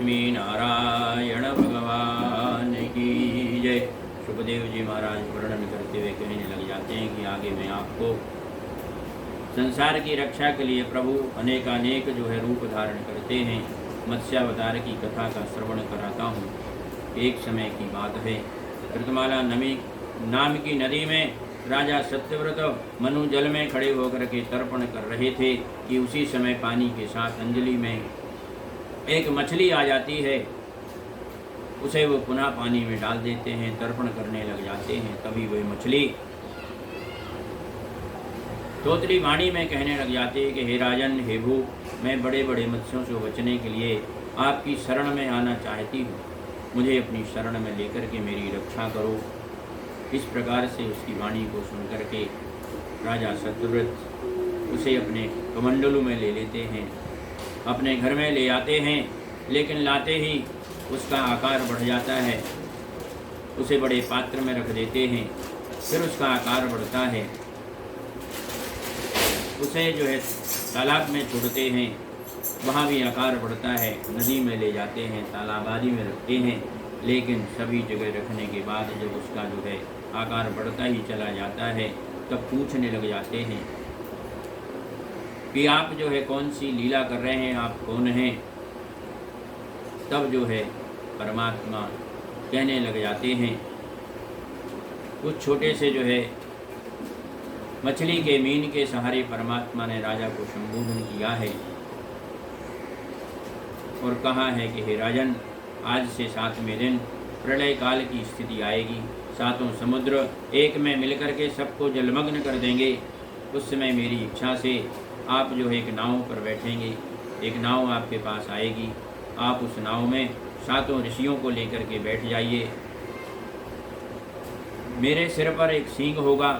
लक्ष्मी नारायण भगवान की जय। सुखदेव जी महाराज वर्णन करते हुए कहने लग जाते हैं कि आगे मैं आपको संसार की रक्षा के लिए प्रभु अनेकानेक जो है रूप धारण करते हैं, मत्स्यावतार की कथा का श्रवण कराता हूँ। एक समय की बात है, कृतमाला नाम की नदी में राजा सत्यव्रत मनु जल में खड़े होकर के तर्पण कर रहे थे कि उसी समय पानी के साथ अंजलि में एक मछली आ जाती है। उसे वो पुनः पानी में डाल देते हैं, तर्पण करने लग जाते हैं। तभी वह मछली तोतरी वाणी में कहने लग जाते हैं कि हे राजन, हे भू, मैं बड़े बड़े मत्स्यों से बचने के लिए आपकी शरण में आना चाहती हूँ, मुझे अपनी शरण में लेकर के मेरी रक्षा करो। इस प्रकार से उसकी वाणी को सुनकर के राजा सत्यव्रत उसे अपने कमंडलू में ले लेते हैं, अपने घर में ले आते हैं। लेकिन लाते ही उसका आकार बढ़ जाता है, उसे बड़े पात्र में रख देते हैं। फिर उसका आकार बढ़ता है, उसे जो है तालाब में छोड़ते हैं, वहाँ भी आकार बढ़ता है। नदी में ले जाते हैं, तालाब आदि में रखते हैं। लेकिन सभी जगह रखने के बाद जब उसका जो है आकार बढ़ता ही चला जाता है, तब पूछने लग जाते हैं कि आप जो है कौन सी लीला कर रहे हैं, आप कौन हैं। तब जो है परमात्मा कहने लग जाते हैं, कुछ छोटे से जो है मछली के मीन के सहारे परमात्मा ने राजा को संबोधन किया है और कहा है कि हे राजन, आज से 7वें दिन प्रलय काल की स्थिति आएगी। 7 समुद्र एक में मिलकर के सबको जलमग्न कर देंगे। उस समय मेरी इच्छा से आप जो है एक नाव पर बैठेंगे, एक नाव आपके पास आएगी। आप उस नाव में 7 ऋषियों को लेकर के बैठ जाइए। मेरे सिर पर एक सींग होगा,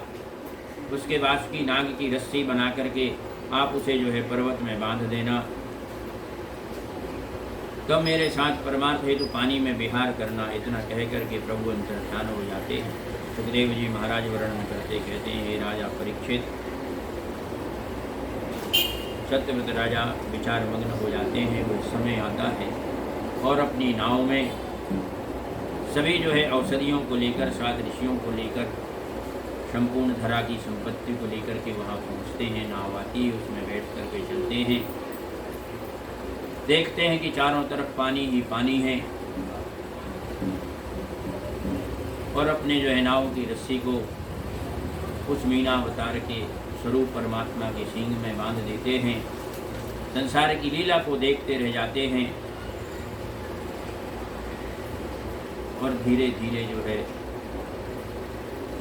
उसके वासुकी नाग की रस्सी बना करके आप उसे जो है पर्वत में बांध देना। तब मेरे साथ परमार्थ हेतु पानी में विहार करना। इतना कह करके प्रभु अंतर्ध्यान हो जाते हैं। सुखदेव जी महाराज वर्णन करते कहते हैं, हे राजा परीक्षित, सत्यव्रत राजा विचार मग्न हो जाते हैं। वो समय आता है और अपनी नाव में सभी जो है औषधियों को लेकर, 7 ऋषियों को लेकर, संपूर्ण धरा की संपत्ति को लेकर के वहाँ पहुँचते हैं। नाव आती है, उसमें बैठ कर के चलते हैं। देखते हैं कि चारों तरफ पानी ही पानी है और अपने जो है नाव की रस्सी को उस मीनावतार के स्वरूप परमात्मा के सींग में बांध देते हैं। संसार की लीला को देखते रह जाते हैं और धीरे धीरे जो है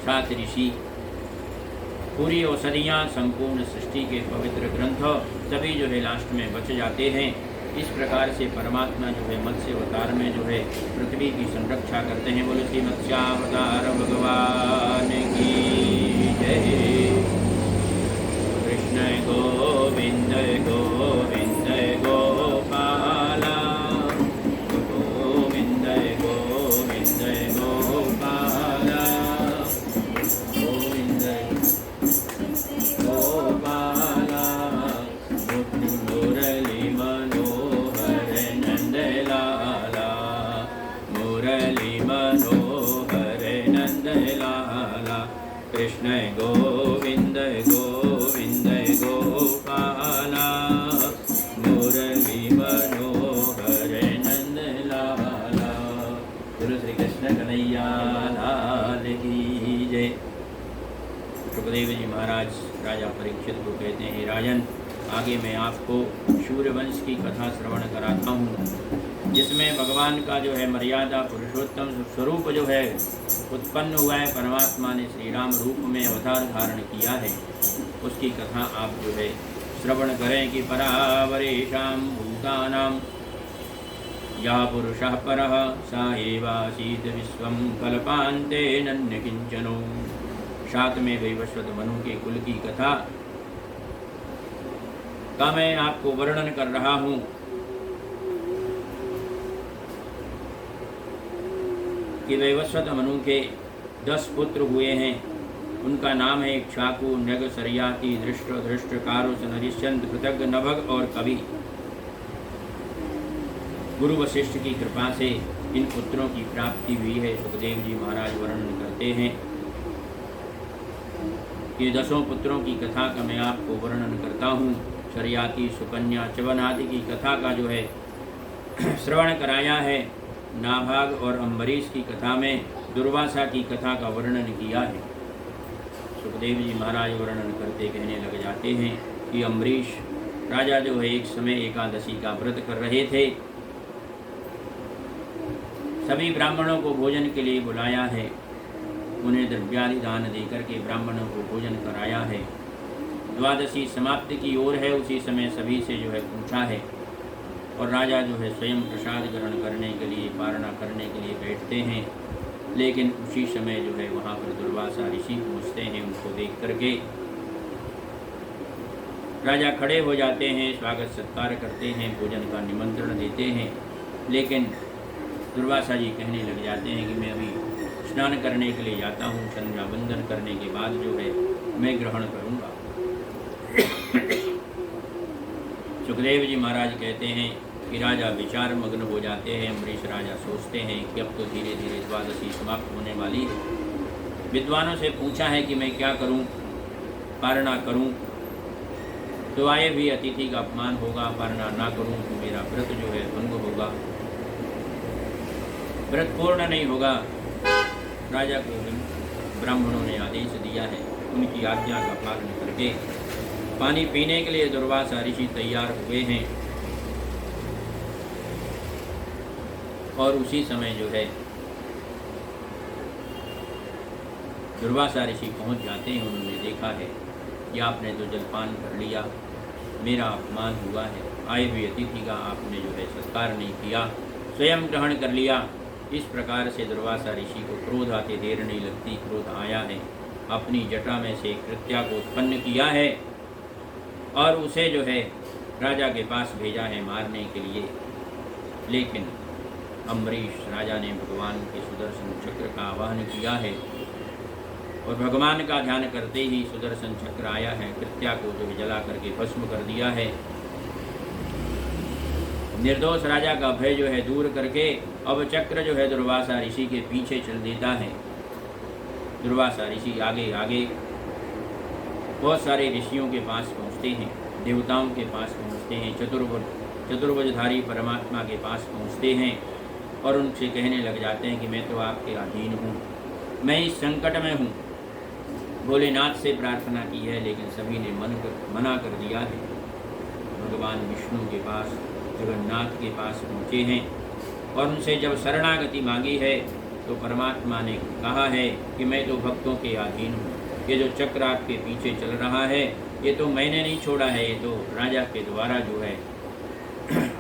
7 ऋषि, पूरी औषधियाँ, संपूर्ण सृष्टि के पवित्र ग्रंथ सभी जो है लास्ट में बच जाते हैं। इस प्रकार से परमात्मा जो है मत्स्य अवतार में जो है पृथ्वी की संरक्षा करते हैं। बोलो श्री मत्स्यावतार भगवान की जय। कृष्ण गोविंद गोविंद गोपाला, गोविंद गोविंद गोपाला, गोविंद गोपाला, मुरली मनोहर नंदलाला, मुरली मनोहर नंदलाला। कृष्ण गोविंद गोविंद गोपाला, मुरली मनोहर नंदलाला। गुरु श्री कृष्ण कन्हैया लाल की जय। सुखदेव जी महाराज राजा परीक्षित को कहते हैं, राजन, आगे मैं आपको सूर्यवंश की कथा श्रवण कराता हूँ, जिसमें भगवान का जो है मर्यादा पुरुषोत्तम स्वरूप जो है उत्पन्न हुआ है। परमात्मा ने श्री राम रूप में अवतार धारण किया है, उसकी कथा आप जो है श्रवण करें कि परावरेशाम भूतानां या पुरुषः परः स एवासीत् विश्वं कल्पान्ते नन्य किंचनो। 7वें वैवस्वत मनु के कुल की कथा का मैं आपको वर्णन कर रहा हूँ। कि वैवस्वत मनु के 10 पुत्र हुए हैं। उनका नाम है इक्ष्वाकु, नग, सरयाति, दृष्ट, धृष्ट, कारुष, नरिश्चंद, कृतज्ञ, नभग और कवि। गुरु वशिष्ठ की कृपा से इन पुत्रों की प्राप्ति हुई है। सुखदेव जी महाराज वर्णन करते हैं कि 10 पुत्रों की कथा का मैं आपको वर्णन करता हूँ। शर्याती, सुकन्या, च्यवन आदि की कथा का जो है श्रवण कराया है। नाभाग और अम्बरीश की कथा में दुर्वासा की कथा का वर्णन किया है। सुखदेव जी महाराज वर्णन करते कहने लग जाते हैं कि अम्बरीश राजा जो है एक समय एकादशी का व्रत कर रहे थे। सभी ब्राह्मणों को भोजन के लिए बुलाया है, उन्हें द्रव्यादि दान देकर के ब्राह्मणों को भोजन कराया है। द्वादशी समाप्ति की ओर है, उसी समय सभी से जो है पूछा है और राजा जो है स्वयं प्रसाद ग्रहण करने के लिए, पारणा करने के लिए बैठते हैं। लेकिन उसी समय जो है वहाँ पर दुर्वासा ऋषि पहुँचते हैं। उनको देख करके राजा खड़े हो जाते हैं, स्वागत सत्कार करते हैं, भोजन का निमंत्रण देते हैं। लेकिन दुर्वासा जी कहने लग जाते हैं कि मैं अभी स्नान करने के लिए जाता हूँ, संध्या वंदन करने के बाद जो है मैं ग्रहण करूँगा। सुखदेव जी महाराज कहते हैं कि राजा विचार मग्न हो जाते हैं। अम्बरीश राजा सोचते हैं कि अब तो धीरे धीरे द्वादशी समाप्त होने वाली है। विद्वानों से पूछा है कि मैं क्या करूं, पारणा करूं तो आए भी अतिथि का अपमान होगा, पारणा ना करूं तो मेरा व्रत जो है भंग होगा, व्रत पूर्ण नहीं होगा। राजा को ब्राह्मणों ने आदेश दिया है, उनकी आज्ञा का पालन करके पानी पीने के लिए दुर्वासा ऋषि तैयार हुए हैं। और उसी समय जो है दुर्वासा ऋषि पहुंच जाते हैं। उन्होंने देखा है कि आपने तो जलपान कर लिया, मेरा अपमान हुआ है, आए हुए अतिथि का आपने जो है सत्कार नहीं किया, स्वयं ग्रहण कर लिया। इस प्रकार से दुर्वासा ऋषि को क्रोध आते देर नहीं लगती। क्रोध आया है, अपनी जटा में से कृत्या को उत्पन्न किया है और उसे जो है राजा के पास भेजा है मारने के लिए। लेकिन अम्बरीश राजा ने भगवान के सुदर्शन चक्र का आवाहन किया है और भगवान का ध्यान करते ही सुदर्शन चक्र आया है, कृत्या को जो है जला करके भस्म कर दिया है। निर्दोष राजा का भय जो है दूर करके अब चक्र जो है दुर्वासा ऋषि के पीछे चल देता है। दुर्वासा ऋषि आगे आगे बहुत सारे ऋषियों के पास पहुँचते हैं, देवताओं के पास पहुँचते हैं, चतुर्भुजधारी परमात्मा के पास पहुँचते हैं और उनसे कहने लग जाते हैं कि मैं तो आपके अधीन हूँ, मैं इस संकट में हूँ। भोलेनाथ से प्रार्थना की है लेकिन सभी ने मना कर दिया है। भगवान विष्णु के पास, जगन्नाथ के पास पहुँचे हैं और उनसे जब शरणागति मांगी है तो परमात्मा ने कहा है कि मैं तो भक्तों के अधीन हूँ। ये जो चक्र आपके पीछे चल रहा है ये तो मैंने नहीं छोड़ा है, ये तो राजा के द्वारा जो है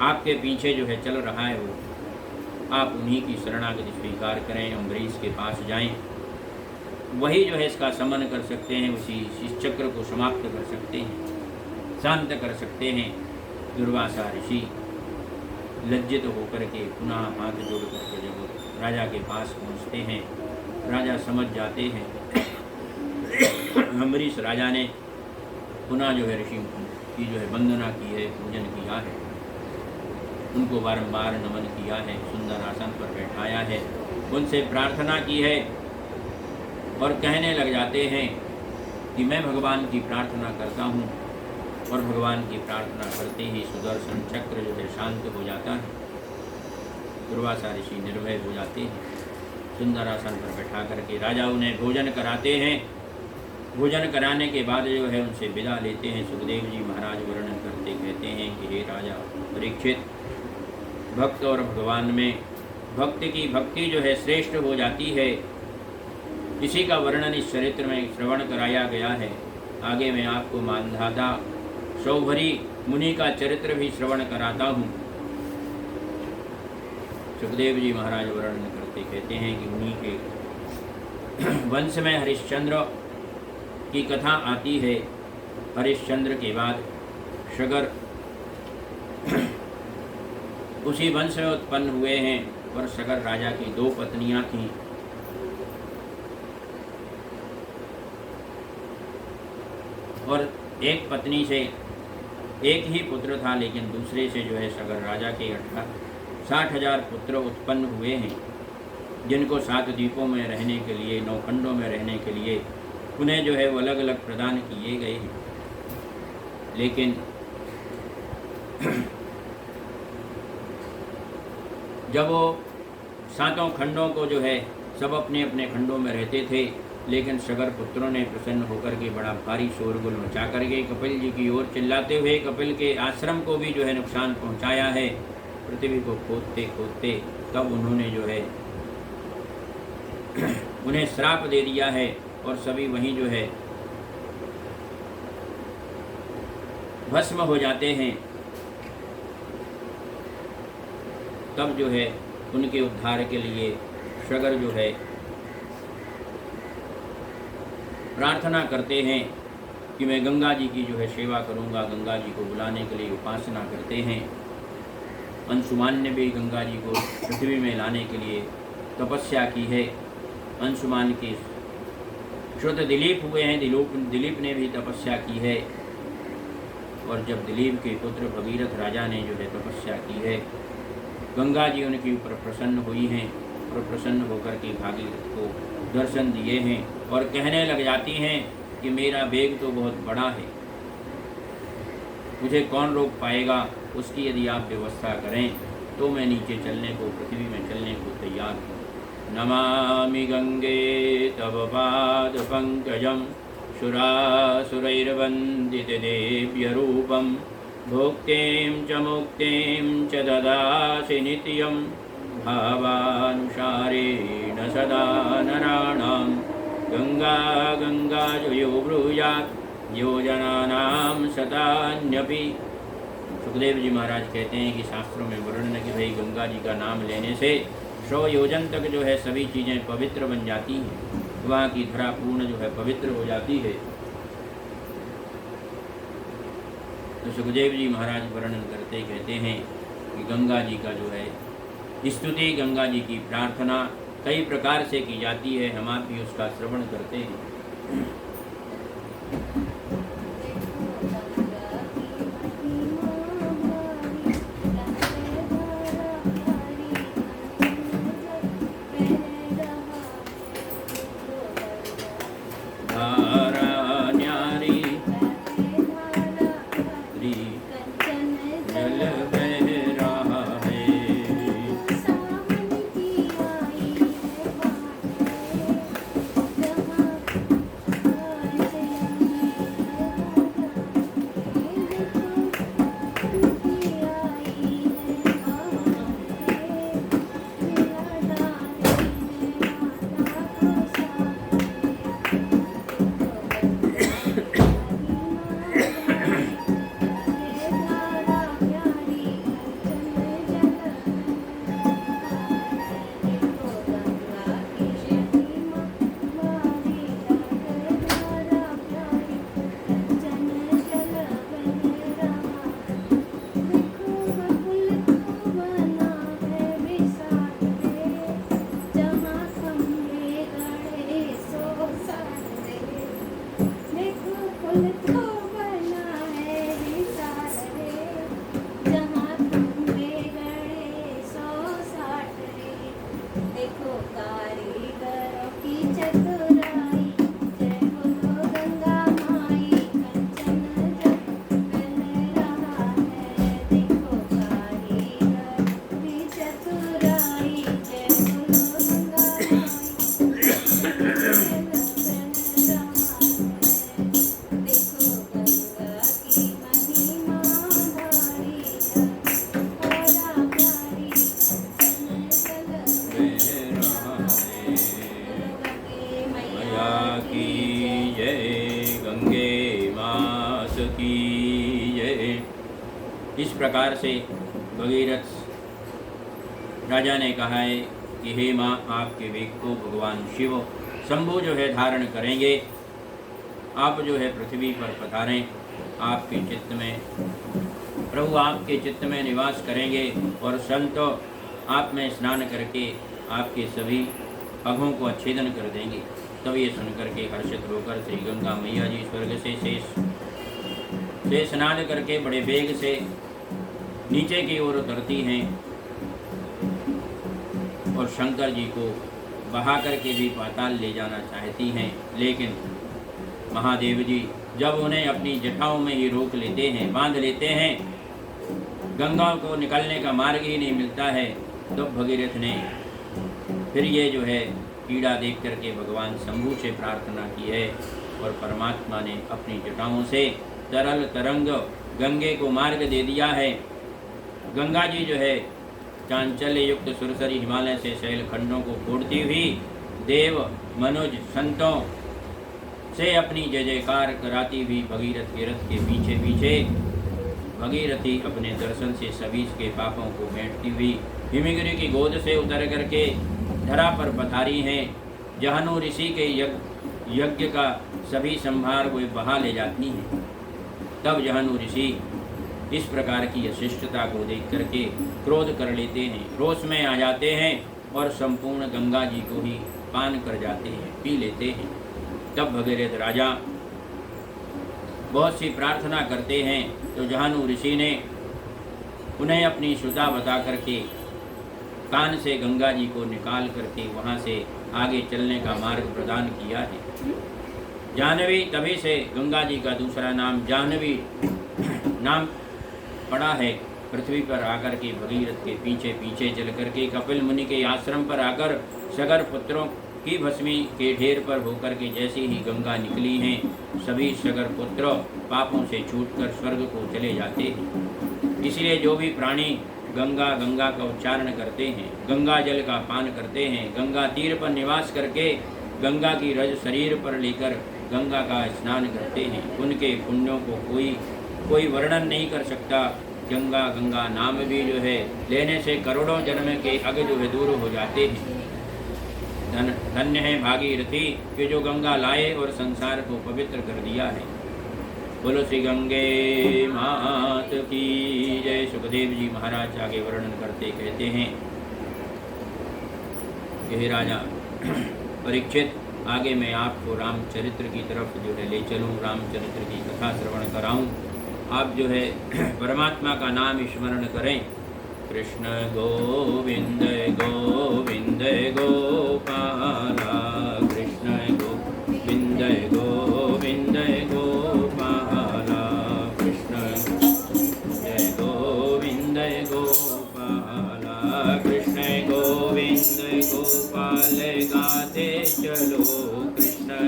आपके पीछे जो है चल रहा है, वो आप उन्हीं की शरणागति स्वीकार करें, अम्बरीश के पास जाएं, वही जो है इसका समन कर सकते हैं, उसी इस चक्र को समाप्त कर सकते हैं, शांत कर सकते हैं। दुर्वासा ऋषि लज्जित होकर के पुनः हाथ जोड़ करके जब राजा के पास पहुंचते हैं, राजा समझ जाते हैं अम्बरीश राजा ने पुनः जो है ऋषि की जो है वंदना की है, पूजन किया है, उनको बारंबार नमन किया है, सुंदर आसन पर बैठाया है, उनसे प्रार्थना की है और कहने लग जाते हैं कि मैं भगवान की प्रार्थना करता हूँ। और भगवान की प्रार्थना करते ही सुदर्शन चक्र जो है शांत हो जाता है। दुर्वासा ऋषि निर्भय हो जाते हैं। सुंदर आसन पर बैठा करके राजा उन्हें भोजन कराते हैं। भोजन कराने के बाद जो है उनसे विदा लेते हैं। सुखदेव जी महाराज वर्णन करते कहते हैं कि हे राजा परीक्षित, भक्त और भगवान में भक्त की भक्ति जो है श्रेष्ठ हो जाती है। इसी का वर्णन इस चरित्र में श्रवण कराया गया है। आगे मैं आपको मानधाता सौभरी मुनि का चरित्र भी श्रवण कराता हूँ। सुखदेव जी महाराज वर्णन करते कहते हैं कि उन्हीं के वंश में हरिश्चंद्र की कथा आती है। हरिश्चंद्र के बाद सगर उसी वंश में उत्पन्न हुए हैं और सगर राजा की 2 पत्नियां थीं। और एक पत्नी से एक ही पुत्र था, लेकिन दूसरे से जो है सगर राजा के 60,000 पुत्र उत्पन्न हुए हैं, जिनको 7 द्वीपों में रहने के लिए, 9 खंडों में रहने के लिए उन्हें जो है वो अलग अलग प्रदान किए गए हैं। लेकिन जब वो 7 खंडों को जो है सब अपने अपने खंडों में रहते थे, लेकिन सगर पुत्रों ने प्रसन्न होकर के बड़ा भारी शोरगुल मचा करके कपिल जी की ओर चिल्लाते हुए कपिल के आश्रम को भी जो है नुकसान पहुंचाया है। पृथ्वी को खोदते खोदते तब उन्होंने जो है उन्हें श्राप दे दिया है और सभी वहीं जो है भस्म हो जाते हैं। तब जो है उनके उद्धार के लिए सगर जो है प्रार्थना करते हैं कि मैं गंगा जी की जो है सेवा करूंगा। गंगा जी को बुलाने के लिए उपासना करते हैं। अंशुमान ने भी गंगा जी को पृथ्वी में लाने के लिए तपस्या की है। अंशुमान के श्रुत दिलीप हुए हैं, दिलीप ने भी तपस्या की है। और जब दिलीप के पुत्र भगीरथ राजा ने जो है तपस्या की है, गंगा जी उनके ऊपर प्रसन्न हुई हैं और प्रसन्न होकर के भागीरथ को दर्शन दिए हैं और कहने लग जाती हैं कि मेरा वेग तो बहुत बड़ा है, मुझे कौन रोक पाएगा। उसकी यदि आप व्यवस्था करें तो मैं नीचे चलने को, पृथ्वी में चलने को तैयार हूँ। नमामि गंगे तव पाद पंकजम सुरासुरैर्वन्दितदेव्य रूपम भोक्तिं च मुक्तिं च ददासि नित्यं भावानुसारेण सदा नराणां। गंगा गंगा जो ब्रूयात् योजनानां शतान्यपि। सुखदेव जी महाराज कहते हैं कि शास्त्रों में वर्णन है कि भाई गंगा जी का नाम लेने से 100 योजन तक जो है सभी चीज़ें पवित्र बन जाती हैं, वहाँ की धरा पूर्ण जो है पवित्र हो जाती है। तो सुखदेव जी महाराज वर्णन करते कहते हैं कि गंगा जी का जो है स्तुति, गंगा जी की प्रार्थना कई प्रकार से की जाती है। हम आप भी उसका श्रवण करते हैं। इस प्रकार से भगीरथ राजा ने कहा है कि हे माँ, आपके वेग को भगवान शिव शंभु जो है धारण करेंगे। आप जो है पृथ्वी पर पधारें, आपके चित्त में प्रभु आपके चित्त में निवास करेंगे और संत आप में स्नान करके आपके सभी अघों को अच्छेदन कर देंगे। तब ये सुनकर के हर्षित होकर श्री गंगा मैया जी स्वर्ग से स्नान करके बड़े वेग से नीचे की ओर उतरती हैं और शंकर जी को बहा करके भी पाताल ले जाना चाहती हैं, लेकिन महादेव जी जब उन्हें अपनी जटाओं में ही रोक लेते हैं, बांध लेते हैं, गंगा को निकलने का मार्ग ही नहीं मिलता है, तो भगीरथ ने फिर ये जो है पीड़ा देख करके भगवान शंभु से प्रार्थना की है और परमात्मा ने अपनी जटाओं से तरल तरंग गंगे को मार्ग दे दिया है। गंगा जी जो है चांचल्य युक्त सुरसरी हिमालय से शैल खंडों को फोड़ती हुई देव मनुज संतों से अपनी जय जयकार कराती हुई भगीरथ के रथ के पीछे पीछे भगीरथी अपने दर्शन से सभी के पापों को मेटती हुई हिमगिरी की गोद से उतर करके धरा पर पधारी हैं। जहनु ऋषि के यज्ञ का सभी संभार वे बहा ले जाती हैं। तब जहनु ऋषि इस प्रकार की अशिष्टता को देख करके क्रोध कर लेते हैं, रोष में आ जाते हैं और संपूर्ण गंगा जी को ही पान कर जाते हैं, पी लेते हैं। तब भगीरथ राजा बहुत सी प्रार्थना करते हैं, तो जहनु ऋषि ने उन्हें अपनी श्रुता बता करके कान से गंगा जी को निकाल करके वहाँ से आगे चलने का मार्ग प्रदान किया है। जाह्नवी तभी से गंगा जी का दूसरा नाम जाह्नवी नाम पड़ा है। पृथ्वी पर आकर के भगीरथ के पीछे पीछे चल करके कपिल मुनि के आश्रम पर आकर सगर पुत्रों की भस्मी के ढेर पर होकर के जैसे ही गंगा निकली हैं, सभी सगर पुत्र पापों से छूटकर स्वर्ग को चले जाते हैं। इसलिए जो भी प्राणी गंगा गंगा का उच्चारण करते हैं, गंगा जल का पान करते हैं, गंगा तीर पर निवास करके गंगा की रज शरीर पर लेकर गंगा का स्नान करते हैं, उनके पुण्यों को कोई वर्णन नहीं कर सकता। गंगा गंगा नाम भी जो है लेने से करोड़ों जन्म के अग जो है दूर हो जाते हैं। धन्य है भागीरथी कि जो गंगा लाए और संसार को पवित्र कर दिया है। बोलो श्री गंगे मात की जय। सुखदेव जी महाराज आगे वर्णन करते कहते हैं कि राजा परीक्षित, आगे मैं आपको रामचरित्र की तरफ जो है ले चलूँ, रामचरित्र की कथा श्रवण कराऊँ। आप जो है परमात्मा का नाम स्मरण करें। कृष्ण गोविंद गोविंद गोपाला, कृष्ण गोविंद गोविंद गोपाला, कृष्ण जय गोविंद गोपाला, कृष्ण गोविंद गोपाल गाते चलो, कृष्ण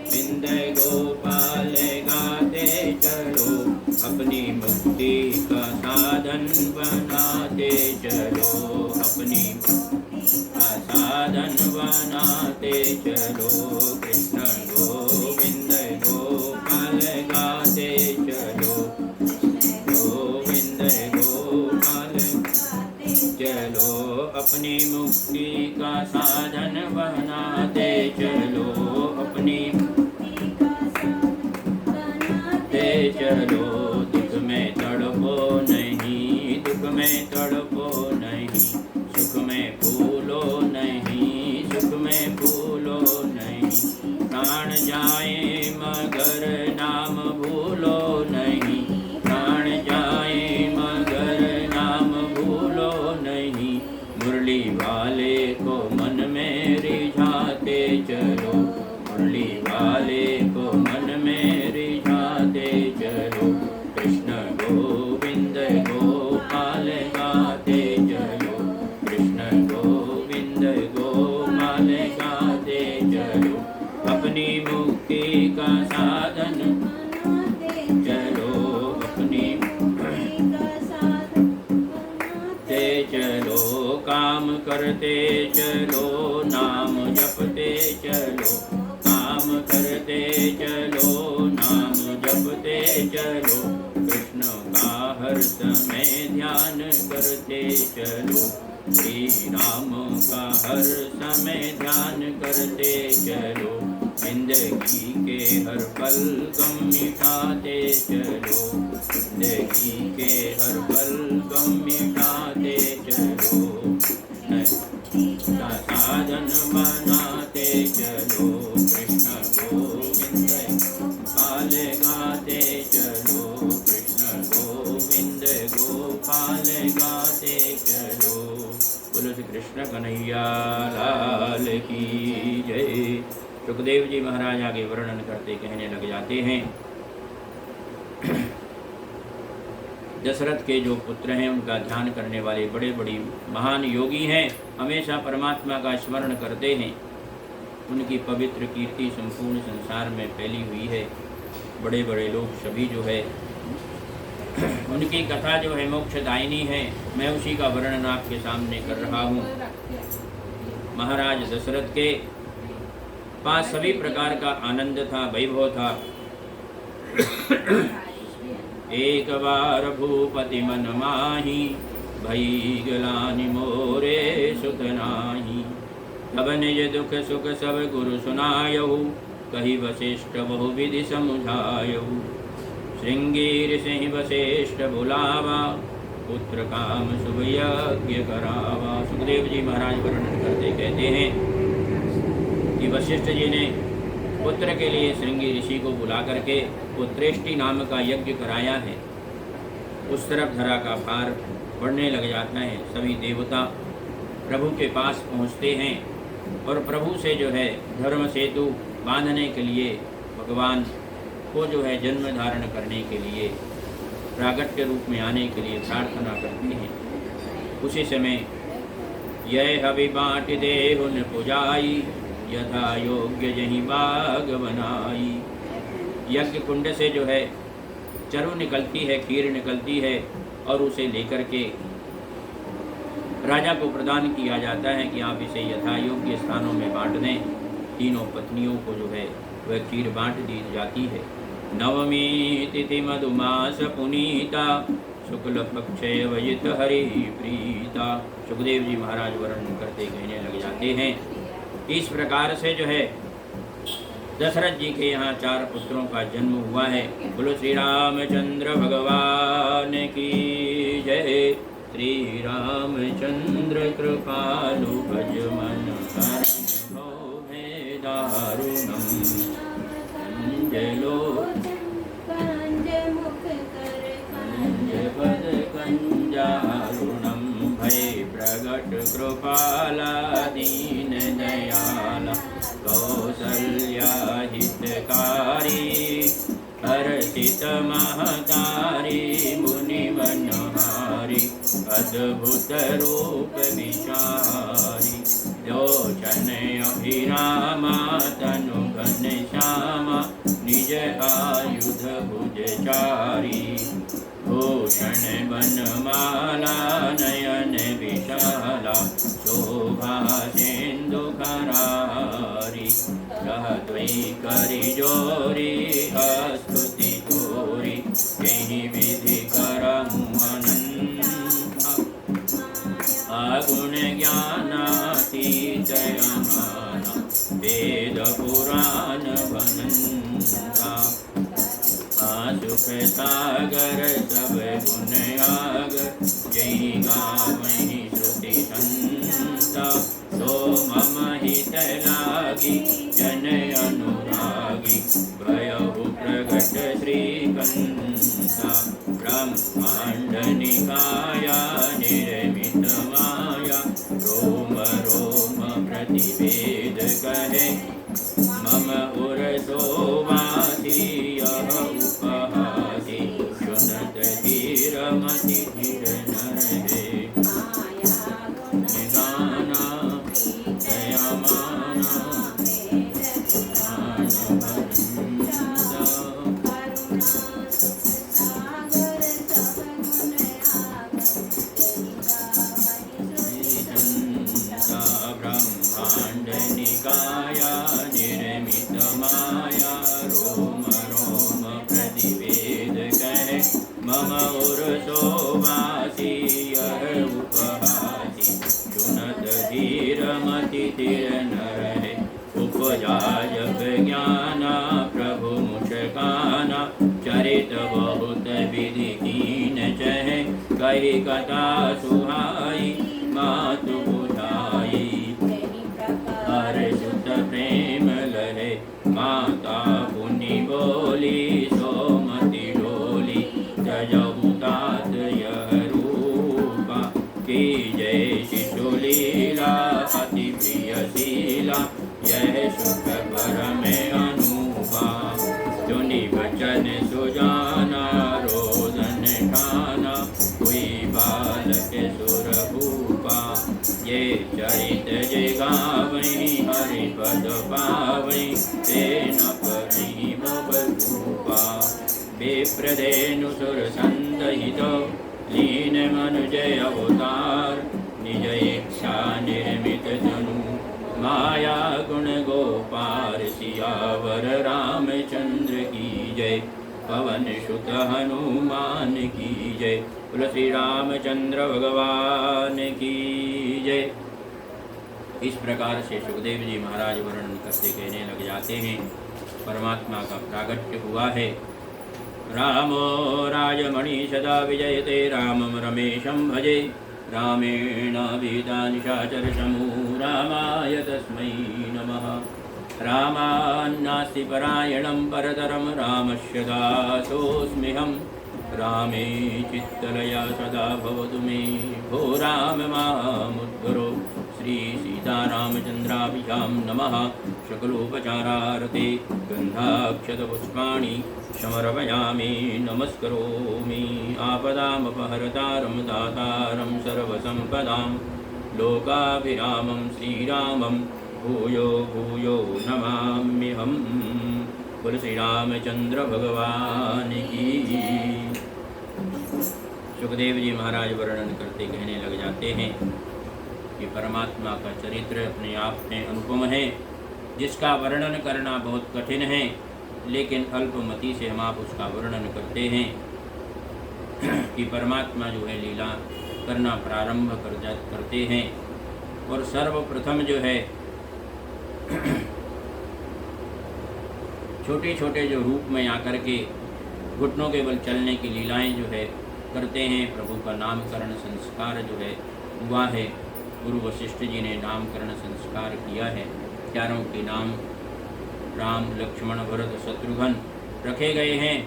गोविंद गोपाल गाते चलो, अपनी मुक्ति का साधन बनाते चलो, अपनी का साधन बनाते चलो, कृष्ण गोविंद गोपाल गाते चलो, गोविंद गोपाल चलो, अपनी मुक्ति का साधन बनाते चलो, अपनी चलो, दुख में तड़पो नहीं, दुख में तड़पो नहीं, सुख में भूलो नहीं, सुख में भूलो नहीं, प्राण जाए मगर नाम भूलो नहीं, प्राण जाए मगर नाम भूलो नहीं, मुरली वाले को मन में रिझाते चलो, मुरली वाले को मन में रिझाते चलो, कृष्ण गोविंद गोपाल गाते चलो, कृष्ण गोविंद गोपाल गाते चलो, अपनी मुक्ति का साधन चलो, अपनी चलो, काम करते चलो, नाम जपते चलो, काम करते चलो, नाम जपते चलो, कृष्ण का हर समय ध्यान करते चलो, श्री राम का हर समय ध्यान करते चलो, जिंदगी के हर पल गम मिटाते चलो, जिंदगी के हर पल गम मिटाते चलो, का साधन बनाते चलो, कृष्ण गोविंद गोपाल गाते चलो, कृष्ण गोविंद गोपाल गाते चलो। बोलो श्री कृष्ण कृष्ण कन्हैया लाल की जय। सुखदेव जी महाराज आगे वर्णन करते कहने लग जाते हैं, दशरथ के जो पुत्र हैं उनका ध्यान करने वाले बड़े बड़े महान योगी हैं, हमेशा परमात्मा का स्मरण करते हैं। उनकी पवित्र कीर्ति संपूर्ण संसार में फैली हुई है। बड़े बड़े लोग सभी जो है उनकी कथा जो है मोक्षदायिनी है। मैं उसी का वर्णन आपके सामने कर रहा हूँ। महाराज दशरथ के पास सभी प्रकार का आनंद था, वैभव था। एक बार भूपति मन माही, भई गलानि मोरे सुत नाही। तब निज दुख सुख सब गुरु सुनायहु, कही वशिष्ठ बहु विधि समुझायहु। श्रृंगीर सिंह वशिष्ठ बुलावा, पुत्र काम शुभ यज्ञ करावा। सुखदेव जी महाराज वर्णन करते कहते हैं कि वशिष्ठ जी ने पुत्र के लिए श्रृंगी ऋषि को बुला करके पुत्रेष्टि नाम का यज्ञ कराया है। उस तरफ धरा का भार बढ़ने लग जाता है। सभी देवता प्रभु के पास पहुँचते हैं और प्रभु से जो है धर्म सेतु बांधने के लिए, भगवान को जो है जन्म धारण करने के लिए, प्रागट्य के रूप में आने के लिए प्रार्थना करते हैं। उसी समय यह हवि बाँट देहुन पुजाई, यथा योग्य जही बाग बनाई। यज्ञ कुंड से जो है चरु निकलती है, खीर निकलती है और उसे लेकर के राजा को प्रदान किया जाता है कि आप इसे यथा योग्य स्थानों में बांट दें। तीनों पत्नियों को जो है वह खीर बांट दी जाती है। नवमी तिथि मधुमास पुनीता, शुक्ल पक्षे वजित हरि प्रीता। सुखदेव जी महाराज वर्णन करते कहने लग जाते हैं, इस प्रकार से जो है दशरथ जी के यहाँ 4 पुत्रों का जन्म हुआ है। बोलो श्री रामचंद्र भगवान की जय। श्री रामचंद्र कृपालु भज मन हर दारुणम। जलो पद कंजारुणम, भय प्रगट कृपाला दीन दयाला। कौसल्या हितकारी, हर्षित महतारी, मुनि मनहारी। अद्भुत रूप विचारी, लोचन अभिरामा, तनु घनश्यामा। निज आयुध भुजचारी, भूषण बनमाला, नयन विशाला। शोभा सिंधु करारी, द्वै करि जोरी, स्तुति तोरी। यही विधि करहु अनंता, अगुण ज्ञानातीत अमाना। वेद पुराण बनंता, सुख सागर सब गुण आगर। जय गावहि श्रुति संता, सो मम हित लागी, जन अनुरागी। भयहु प्रगट श्रीकंता, ब्रह्मांड निकाया निर्मित माया। रोम रोम प्रतिवेद कहे, मम उर शोभासी। यह उपहासी, सुनत धीर मति धीर न रहे। निदाना दयामाना, ब्रह्मांड निकाया निर्मित माया। रोम रोम प्रतिवेद कहे, मम उर शोभासी। यह उपहासी, सुनत धीर मति धीर न रहे। उपजा जब ज्ञाना, प्रभु मुझकाना। चरित बहुत विधि कीन चहे, कही कथा सुहाई। मातु बुझाई, हर्षुत प्रेम लहे। माता पुनि बोली, सोमति डोली। जजहु तात यह रूपा, की जय शिशु लीला। लीला अति प्रियशीला, यह सुख परम अनूपा। सुनि वचन सुजाना रोदन ठाना, कोई बालक सुर भूपा। ये चरित जे गावई हरि पद पावई, ते न परि बभूपा। विप्रधेनु सुर संत हित, लीन मनुजय अवतार। निज इच्छा निर्मित तनु, माया गुण गोपार। सियावर रामचंद्र की जय, पवन सुत हनुमान की जय। बोलो श्री रामचंद्र भगवान की जय। इस प्रकार से सुखदेव जी महाराज वर्णन करते कहने लग जाते हैं, परमात्मा का प्रागट्य हुआ है। रामो राजमणि सदा विजयते, रामं रमेशं भजे। रामेणाभिता निशाचर समूह, रामाय तस्मै नमः। रामान्नास्ति परायणं परतरं, रामस्य दासोऽस्म्यहम्। रामे चित्तलया सदा भवतु मे, भो राम मामुद्धरो। श्री सीतारामचन्द्राभ्यां नमः। सकलोपचारार्थे गन्धाक्षतपुष्पाणि समर्पयामि, नमस्करोमि। आपदामपहर्तारं दातारं सर्वसम्पदां, लोकाभिरामं श्रीरामं भूयो भूयो नमाम्यहम्। बोल श्री रामचंद्र भगवान की। सुखदेव जी महाराज वर्णन करते कहने लग जाते हैं कि परमात्मा का चरित्र अपने आप में अनुपम है, जिसका वर्णन करना बहुत कठिन है, लेकिन अल्पमति से हम आप उसका वर्णन करते हैं कि परमात्मा जो है लीला करना प्रारंभ करते हैं। और सर्वप्रथम जो है छोटे छोटे जो रूप में आकर के घुटनों के बल चलने की लीलाएं जो है करते हैं। प्रभु का नामकरण संस्कार जो है हुआ है। गुरु वशिष्ठ जी ने नामकरण संस्कार किया है। चारों के नाम राम लक्ष्मण भरत शत्रुघ्न रखे गए हैं।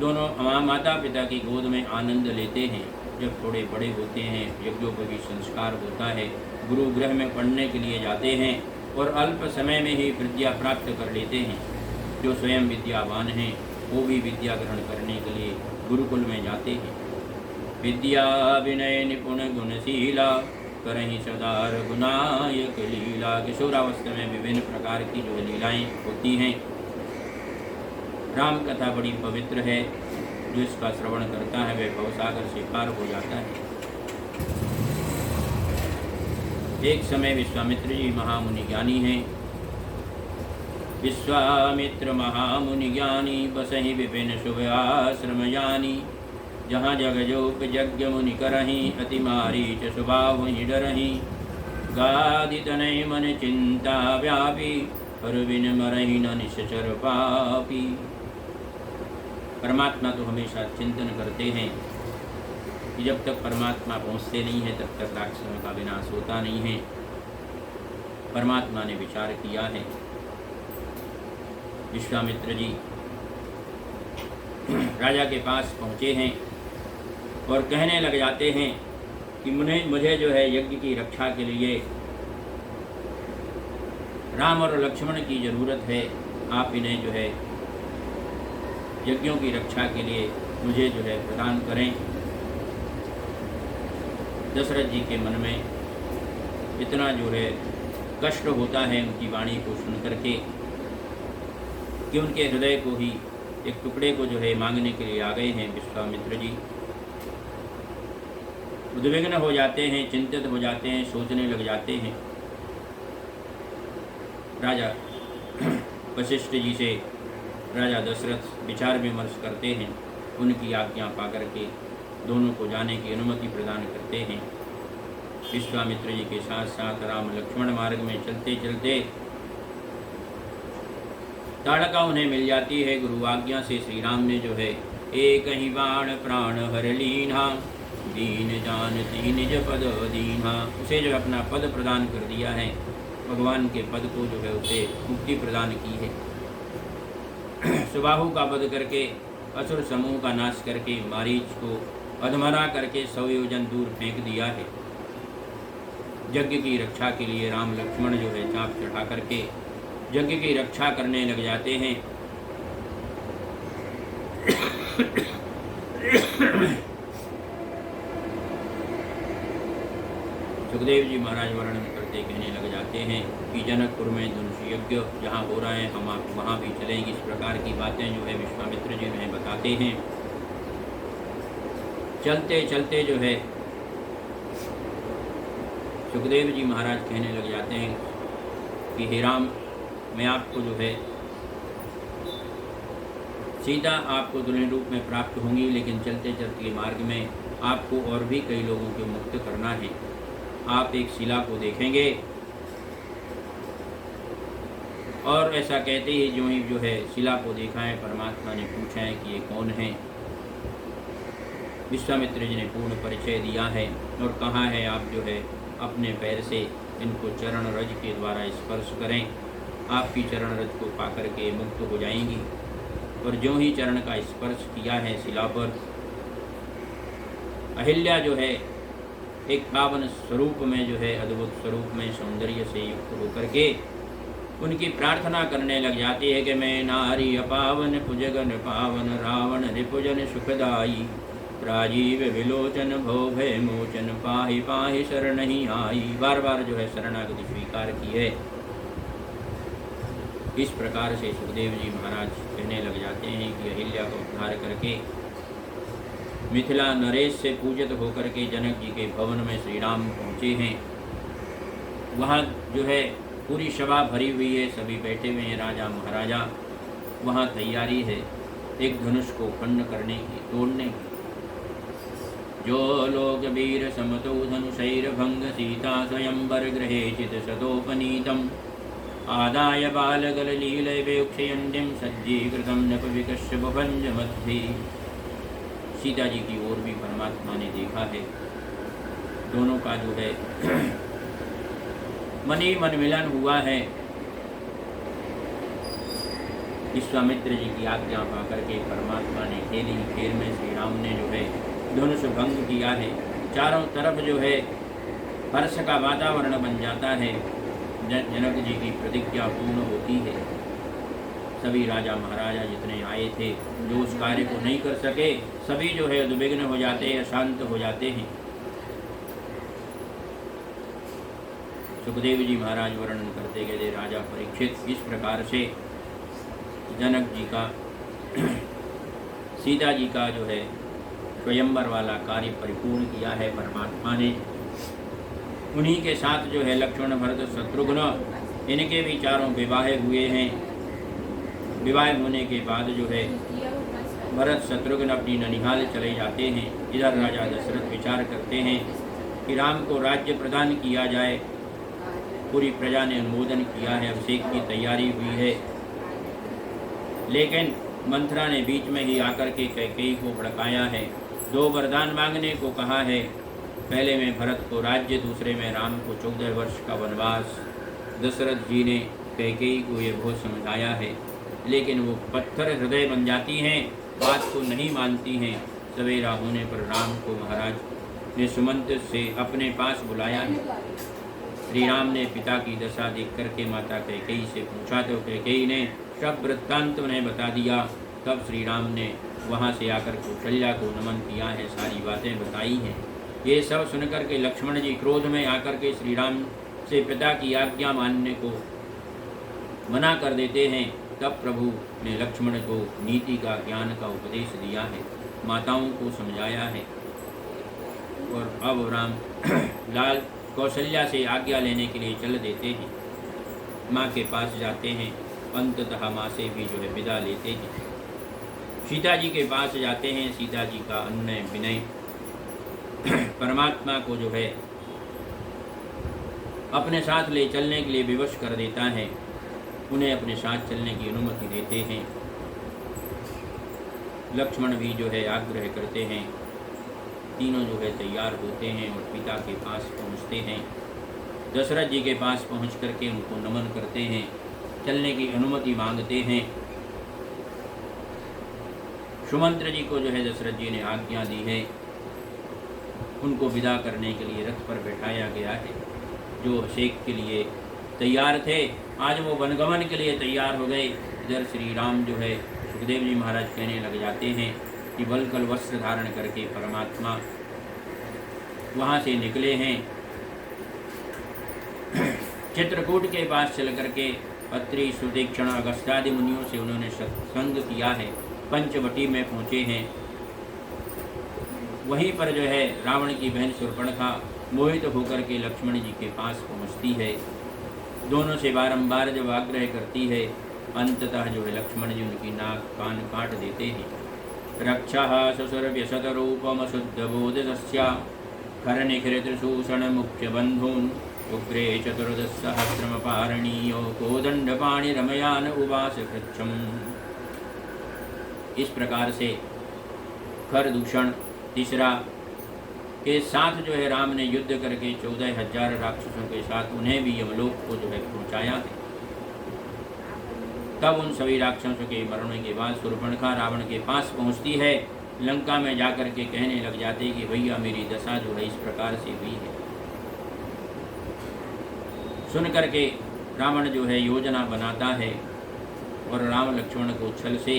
दोनों माता पिता की गोद में आनंद लेते हैं। जब थोड़े बड़े होते हैं, यज्ञोपवी संस्कार होता है, गुरु गृह में पढ़ने के लिए जाते हैं और अल्प समय में ही विद्या प्राप्त कर लेते हैं। जो स्वयं विद्यावान हैं वो भी विद्या ग्रहण करने के लिए गुरुकुल में जाते हैं। विद्या विनय निपुण गुणशीला, करहि सदा रघुनायक लीला। किशोरावस्था में विभिन्न प्रकार की जो लीलाएं होती हैं। राम कथा बड़ी पवित्र है। जो इसका श्रवण करता है वह भवसागर से पार हो जाता है। एक समय विश्वामित्र जी महामुनि ज्ञानी हैं। विश्वामित्र महामुनि ज्ञानी, बसहि विपिन शुभ आश्रम जानी। जहाँ जग जोप यज्ञ मुनि करहीं, अति मारीच स्वभाव ही डरहीं। गादि तनय मन चिंता व्यापी, हर बिन मरहि न निश्चर पापी। परमात्मा तो हमेशा चिंतन करते हैं कि जब तक परमात्मा पहुँचते नहीं है तब तक राक्षसों का विनाश होता नहीं है। परमात्मा ने विचार किया है। विश्वामित्र जी राजा के पास पहुँचे हैं और कहने लग जाते हैं कि मुझे जो है यज्ञ की रक्षा के लिए राम और लक्ष्मण की ज़रूरत है। आप इन्हें जो है यज्ञों की रक्षा के लिए मुझे जो है प्रदान करें। दशरथ जी के मन में इतना जो है कष्ट होता है उनकी वाणी को सुन करके कि उनके हृदय को ही एक टुकड़े को जो है मांगने के लिए आ गए हैं। विश्वामित्र जी उद्विग्न हो जाते हैं, चिंतित हो जाते हैं, सोचने लग जाते हैं। राजा वशिष्ठ जी से राजा दशरथ विचार विमर्श करते हैं। उनकी आज्ञा पाकर के दोनों को जाने की अनुमति प्रदान करते हैं। विश्वामित्र जी के साथ साथ राम लक्ष्मण मार्ग में चलते चलते ताड़का उन्हें मिल जाती है। गुरु आज्ञा से श्री राम ने जो है एक ही बाण प्राण हर लीना, दीन जानती निज पद दीना। उसे जो अपना पद प्रदान कर दिया है। भगवान के पद को जो है उसे मुक्ति प्रदान की है। सुबाहु का वध करके असुर समूह का नाश करके मारीच को अधमरा करके 100 योजन दूर फेंक दिया है। यज्ञ की रक्षा के लिए राम लक्ष्मण जो है चाप चढ़ा करके यज्ञ की रक्षा करने लग जाते हैं। सुखदेव जी महाराज वर्णन करते कहने लग जाते हैं कि जनकपुर में धनुष यज्ञ जहाँ हो रहा है हम आप वहाँ भी चलेंगे। इस प्रकार की बातें जो है विश्वामित्र जी उन्हें बताते हैं। चलते चलते जो है सुखदेव जी महाराज कहने लग जाते हैं कि हे राम, मैं आपको जो है सीता आपको दुल्हन रूप में प्राप्त होंगी, लेकिन चलते चलते मार्ग में आपको और भी कई लोगों को मुक्त करना है। आप एक शिला को देखेंगे और ऐसा कहते ही जो ही जो है शिला को देखा है, परमात्मा ने पूछा है कि ये कौन है। विश्वामित्र जी ने पूर्ण परिचय दिया है और कहा है आप जो है अपने पैर से इनको चरण रज के द्वारा स्पर्श करें, आपकी चरण रज को पाकर के मुक्त हो जाएंगी। और जो ही चरण का स्पर्श किया है शिला पर, अहिल्या जो है एक पावन स्वरूप में जो है अद्भुत स्वरूप में सौंदर्य से युक्त होकर के उनकी प्रार्थना करने लग जाती है कि मैं नारी अपावन पुजगन पावन रावण रिपुजन सुखदाई राजीव विलोचन भव भय मोचन पाहि पाहि शरण ही आई। बार बार जो है शरणागति स्वीकार की है। इस प्रकार से सुखदेव जी महाराज कहने लग जाते हैं कि अहिल्या को उद्धार करके मिथिला नरेश से पूजित होकर के जनक जी के भवन में श्री राम पहुँचे हैं। वहाँ जो है पूरी सभा भरी हुई है, सभी बैठे हुए हैं राजा महाराजा। वहाँ तैयारी है एक धनुष को खंड करने की, तोड़ने की। जो लोग वीर समतो धनुषैर भंग सीता स्वयंवर गृहे चित सतोपनीतम आदाय बालगल लीलय वेक्षयन्तीं सज्जीकृतं नप विकस्य भुभंज मध्ये। सीता जी की ओर भी परमात्मा ने देखा है। दोनों का जो है मनी मन मिलन हुआ है। विश्वामित्र जी की आज्ञा पा करके परमात्मा ने खेली खेल में श्री राम ने जो है धनुष भंग किया है। चारों तरफ जो है हर्ष का वातावरण बन जाता है। जनक जी की प्रतिज्ञा पूर्ण होती है। सभी राजा महाराजा जितने आए थे जो उस कार्य को नहीं कर सके, सभी जो है उद्विग्न हो जाते हैं, अशांत हो जाते हैं। सुखदेव जी महाराज वर्णन करते गए राजा परीक्षित इस प्रकार से जनक जी का सीता जी का जो है स्वयंवर वाला कार्य परिपूर्ण किया है परमात्मा ने। उन्हीं के साथ जो है लक्ष्मण भरत शत्रुघ्न इनके भी चारों विवाह हुए हैं। विवाह होने के बाद जो है भरत शत्रुघ्न अपनी ननिहाल चले जाते हैं। इधर राजा दशरथ विचार करते हैं कि राम को राज्य प्रदान किया जाए। पूरी प्रजा ने अनुमोदन किया है, अभिषेक की तैयारी हुई है, लेकिन मंथरा ने बीच में ही आकर के कैकेयी को भड़काया है। 2 वरदान मांगने को कहा है। पहले में भरत को राज्य, दूसरे में राम को 14 वर्ष का वनवास। दशरथ जी ने कैकेयी को ये बहुत समझाया है, लेकिन वो पत्थर हृदय बन जाती हैं, बात को नहीं मानती हैं। सवेरा होने पर राम को महाराज ने सुमंत से अपने पास बुलाया है। श्री राम ने पिता की दशा देख करके माता कैकेयी से पूछा तो कैकेयी ने सब वृत्तांत उन्हें बता दिया। तब श्री राम ने वहाँ से आकर कौशल्या को नमन किया है, सारी बातें बताई हैं। ये सब सुनकर के लक्ष्मण जी क्रोध में आकर के श्री राम से पिता की आज्ञा मानने को मना कर देते हैं। तब प्रभु ने लक्ष्मण को नीति का, ज्ञान का उपदेश दिया है, माताओं को समझाया है। और अब राम लाल कौशल्या से आज्ञा लेने के लिए चल देते हैं। माँ के पास जाते हैं, अंततः माँ से भी जो है विदा लेते हैं। सीता जी के पास जाते हैं। सीता जी का अन्य विनय परमात्मा को जो है अपने साथ ले चलने के लिए विवश कर देता है। उन्हें अपने साथ चलने की अनुमति देते हैं। लक्ष्मण भी जो है आग्रह करते हैं। तीनों जो है तैयार होते हैं और पिता के पास पहुंचते हैं। दशरथ जी के पास पहुंच करके उनको नमन करते हैं, चलने की अनुमति मांगते हैं। सुमंत्र जी को जो है दशरथ जी ने आज्ञा दी है। उनको विदा करने के लिए रथ पर बैठाया गया है। जो अभिषेक के लिए तैयार थे, आज वो वनगमन के लिए तैयार हो गए। इधर श्री राम जो है सुखदेव जी महाराज कहने लग जाते हैं कि वल्कल वस्त्र धारण करके परमात्मा वहाँ से निकले हैं। चित्रकूट के पास चल करके अत्रि, सुतीक्षण, अगस्त्यादि मुनियों से उन्होंने सत्संग किया है। पंचवटी में पहुँचे हैं। वहीं पर जो है रावण की बहन शूर्पणखा मोहित होकर के लक्ष्मण जी के पास पहुँचती है। दोनों से बारंबार जब आग्रह करती है, अंततः जो है लक्ष्मण जी उनकी नाक कान काट देते हैं। रक्षा ससुर व्यसत रूपम शुद्ध बोधस्या खर निखृतूषण मुख्य बंधून उग्रे चतुर्दश सहस्रम पारणीयो कोदंड पाणि रमयान उवास कृच्छम। इस प्रकार से खर दूषण तीसरा के साथ जो है राम ने युद्ध करके 14,000 राक्षसों के साथ उन्हें भी यमलोक को जो है पहुँचाया है। तब उन सभी राक्षसों के मरने के बाद शूर्पणखा रावण के पास पहुँचती है। लंका में जाकर के कहने लग जाते कि भैया मेरी दशा जो है इस प्रकार से हुई है। सुन करके रावण जो है योजना बनाता है और राम लक्ष्मण को छल से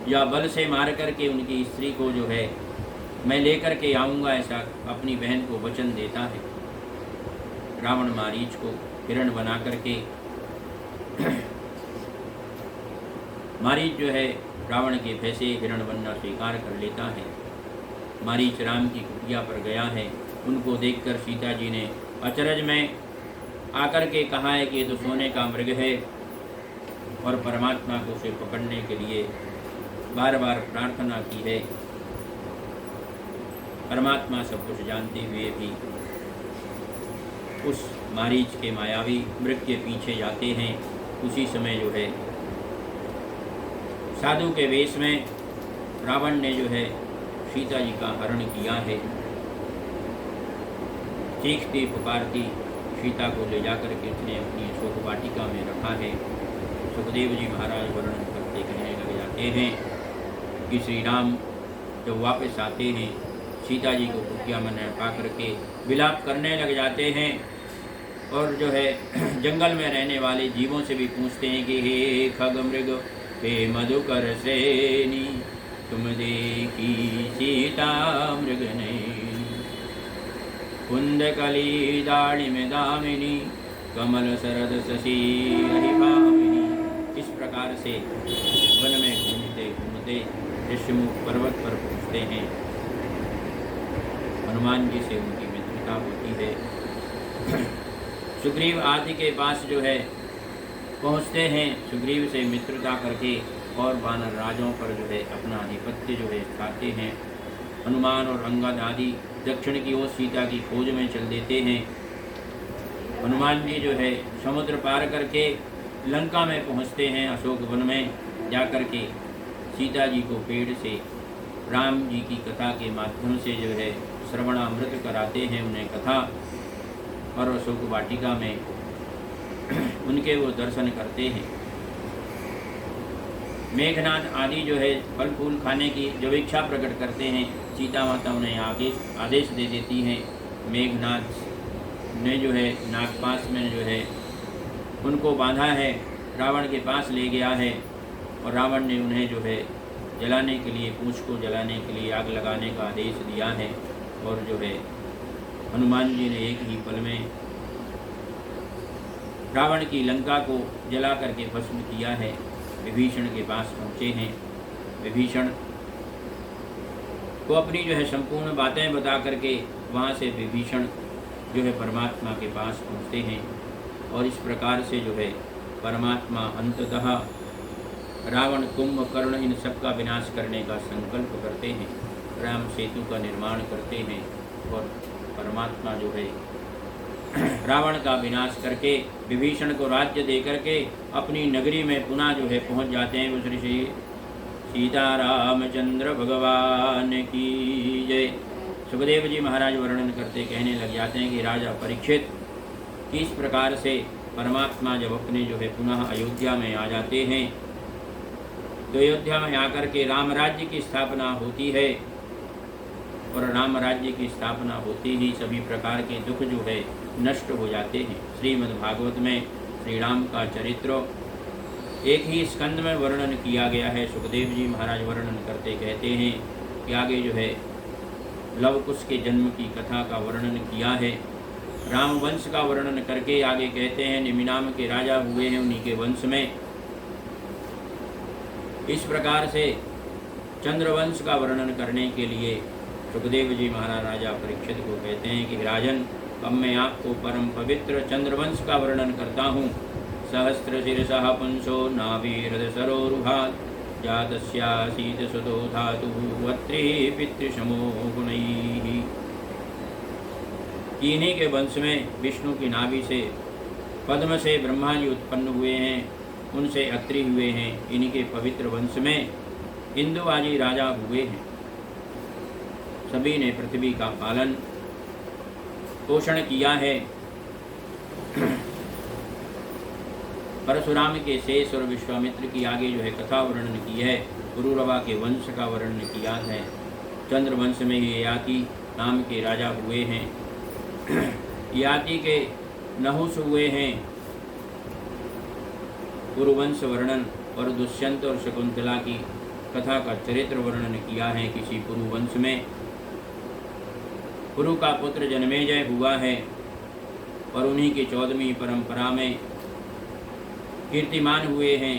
या बल से मार करके उनकी स्त्री को जो है मैं लेकर के आऊँगा, ऐसा अपनी बहन को वचन देता है। रावण मारीच को हिरण बना करके मारीच जो है रावण के भय से हिरण बनना स्वीकार कर लेता है। मारीच राम की कुटिया पर गया है। उनको देखकर सीता जी ने अचरज में आकर के कहा है कि ये तो सोने का मृग है, और परमात्मा को उसे पकड़ने के लिए बार बार प्रार्थना की है। परमात्मा सब कुछ जानते हुए भी उस मारीच के मायावी मृग के पीछे जाते हैं। उसी समय जो है साधु के वेश में रावण ने जो है सीता जी का हरण किया है। चीखती पुकारती सीता को ले जाकर के उसने अपनी शोक वाटिका में रखा है। सुखदेव जी महाराज वर्णन करते कहने लग जाते हैं कि श्री राम जब वापस आते हैं, सीता जी को कुटिया में पा करके विलाप करने लग जाते हैं, और जो है जंगल में रहने वाले जीवों से भी पूछते हैं कि हे खग मृग, हे मधुकर श्रेणी, तुम देखी सीता मृग नैनी, कुंद कली दाड़ी में दामिनी, कमल शरद शशि भामिनी। इस प्रकार से वन में घूमते घूमते ऋषिमुख पर्वत पर पहुँचते हैं। हनुमान जी से उनकी मित्रता होती है। सुग्रीव आदि के पास जो है पहुँचते हैं। सुग्रीव से मित्रता करके और वानर राजों पर जो है अपना आधिपत्य जो है स्थाते हैं। हनुमान और अंगद आदि दक्षिण की ओर सीता की खोज में चल देते हैं। हनुमान जी जो है समुद्र पार करके लंका में पहुँचते हैं। अशोक वन में जाकर के सीता जी को पेड़ से राम जी की कथा के माध्यम से जो है श्रवणामृत कराते हैं उन्हें कथा, और अशोक वाटिका में उनके वो दर्शन करते हैं। मेघनाथ आदि जो है फल फूल खाने की जब इच्छा प्रकट करते हैं, सीता माता उन्हें आदेश दे देती हैं। मेघनाथ ने जो है नागपाश में जो है उनको बांधा है, रावण के पास ले गया है, और रावण ने उन्हें जो है जलाने के लिए, पूंछ को जलाने के लिए आग लगाने का आदेश दिया है। और जो है हनुमान जी ने एक ही पल में रावण की लंका को जला करके भस्म किया है। विभीषण के पास पहुँचे हैं। विभीषण को अपनी जो है संपूर्ण बातें बता करके वहाँ से विभीषण जो है परमात्मा के पास पहुँचते हैं, और इस प्रकार से जो है परमात्मा अंततः रावण, कुंभकर्ण इन सब का विनाश करने का संकल्प करते हैं। राम सेतु का निर्माण करते हैं, और परमात्मा जो है रावण का विनाश करके विभीषण को राज्य दे करके अपनी नगरी में पुनः जो है पहुंच जाते हैं। श्री श्री सीतारामचंद्र भगवान की जय। सुखदेव जी महाराज वर्णन करते कहने लग जाते हैं कि राजा परीक्षित किस प्रकार से परमात्मा जब अपने जो है पुनः अयोध्या में आ जाते हैं, तो अयोध्या में आकर के राम राज्य की स्थापना होती है, और राम राज्य की स्थापना होते ही सभी प्रकार के दुख जो है नष्ट हो जाते हैं। श्रीमद् भागवत में श्री राम का चरित्र एक ही स्कंद में वर्णन किया गया है। सुखदेव जी महाराज वर्णन करते कहते हैं कि आगे जो है लवकुश के जन्म की कथा का वर्णन किया है, राम वंश का वर्णन करके आगे कहते हैं निमि नाम के राजा हुए हैं उन्हीं के वंश में। इस प्रकार से चंद्रवंश का वर्णन करने के लिए सुखदेव जी महाराज राजा परीक्षित को कहते हैं कि राजन, अब मैं आपको परम पवित्र चंद्रवंश का वर्णन करता हूँ। सहस्र शिरसः पुंसो नाभिहृद सरोरुहात् जातस्यासीत सुतो धातुः वत्रे पितृशमो गुणैः। इन्हीं के वंश में विष्णु की नाभि से पद्म से ब्रह्मा जी उत्पन्न हुए हैं, उनसे अत्रि हुए हैं। इन्हीं के पवित्र वंश में इंदु आदि राजा हुए हैं। सभी ने पृथ्वी का पालन पोषण किया है। परशुराम के शेष और विश्वामित्र की आगे जो है कथा वर्णन की है। पुरुरवा के वंश का वर्णन किया है। चंद्रवंश में ये याति नाम के राजा हुए हैं। याति के नहुस हुए हैं। पुरुवंश वर्णन और दुष्यंत और शकुंतला की कथा का चरित्र वर्णन किया है। किसी पुरुवंश में पुरु का पुत्र जन्मेजय हुआ है और उन्हीं की 14वीं परंपरा में कीर्तिमान हुए हैं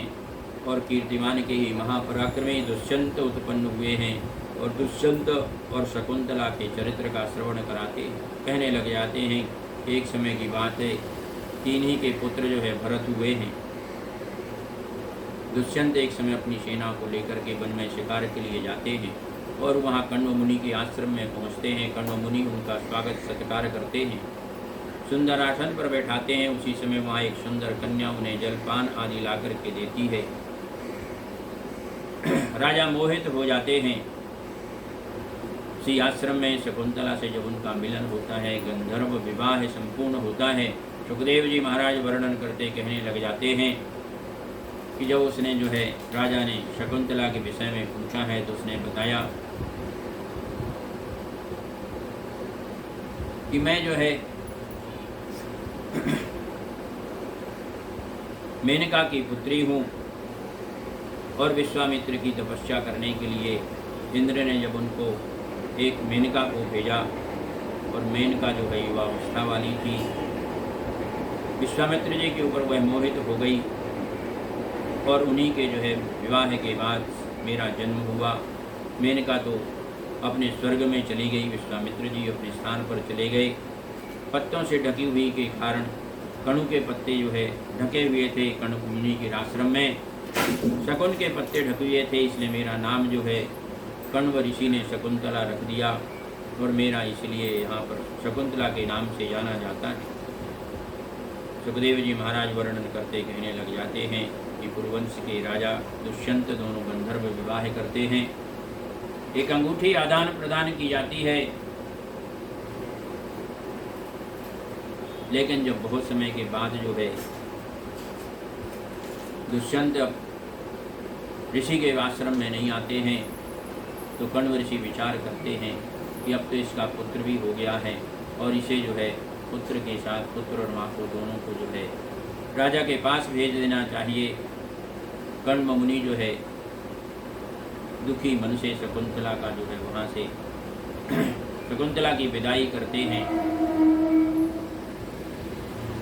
और कीर्तिमान के ही महापराक्रमी दुष्यंत उत्पन्न हुए हैं। और दुष्यंत और शकुंतला के चरित्र का श्रवण कराते कहने लग जाते हैं। एक समय की बात है, तीन ही के पुत्र जो है भरत हुए हैं। दुष्यंत एक समय अपनी सेना को लेकर के वन में शिकार के लिए जाते हैं और वहाँ कण्व मुनि के आश्रम में पहुँचते हैं। कण्व मुनि उनका स्वागत सत्कार करते हैं, सुंदर आसन पर बैठाते हैं। उसी समय वहाँ एक सुंदर कन्या उन्हें जलपान आदि ला करके देती है। राजा मोहित हो जाते हैं। इसी आश्रम में शकुंतला से जब उनका मिलन होता है, गंधर्व विवाह संपूर्ण होता है। सुखदेव जी महाराज वर्णन करते कहने लग जाते हैं कि जब उसने जो है राजा ने शकुंतला के विषय में पूछा है तो उसने बताया कि मैं जो है मेनका की पुत्री हूँ और विश्वामित्र की तपस्या करने के लिए इंद्र ने जब उनको एक मेनका को भेजा और मेनका जो है युवावस्था वाली थी, विश्वामित्र जी के ऊपर वह मोहित हो गई और उन्हीं के जो है विवाह के बाद मेरा जन्म हुआ। मेनका तो अपने स्वर्ग में चली गई, विश्वामित्र जी अपने स्थान पर चले गए। पत्तों से ढकी हुई के कारण कणु के पत्ते जो है ढके हुए थे कणु मुनि के आश्रम में। शकुन के पत्ते ढके हुए थे, इसलिए मेरा नाम जो है कण्व ऋषि ने शकुंतला रख दिया और मेरा इसलिए यहाँ पर शकुंतला के नाम से जाना जाता है। सुखदेव जी महाराज वर्णन करते कहने लग जाते हैं कि पुरुवंश के राजा दुष्यंत दोनों गंधर्व विवाह करते हैं। एक अंगूठी आदान प्रदान की जाती है, लेकिन जब बहुत समय के बाद जो है दुष्यंत ऋषि के आश्रम में नहीं आते हैं तो कण्व ऋषि विचार करते हैं कि अब तो इसका पुत्र भी हो गया है और इसे जो है पुत्र के साथ पुत्र और माँ को दोनों को जो है राजा के पास भेज देना चाहिए। कण्व मुनि जो है दुखी मन से शकुंतला का जो है वहाँ से शकुंतला की विदाई करते हैं।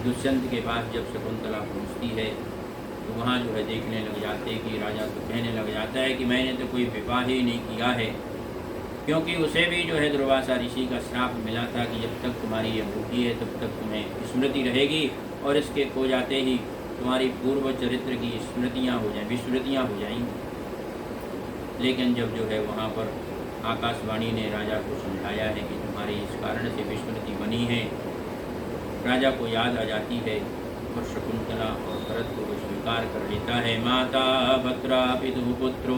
दुष्यंत के पास जब शकुंतला पहुँचती है तो वहाँ जो है देखने लग जाते हैं कि राजा तो कहने लग जाता है कि मैंने तो कोई विवाह ही नहीं किया है, क्योंकि उसे भी जो है दुर्वासा ऋषि का श्राप मिला था कि जब तक तुम्हारी ये अंगूठी है तब तक तुम्हें स्मृति रहेगी और इसके खो जाते ही तुम्हारी पूर्व चरित्र की स्मृतियाँ हो जाएं, विस्मृतियाँ हो जाएंगी। लेकिन जब जो है वहाँ पर आकाशवाणी ने राजा को समझाया है कि तुम्हारी इस कारण से विस्मृति बनी है, राजा को याद आ जाती है और शकुंतला और भरत को स्वीकार कर लेता है। माता भद्रा पितुः पुत्रो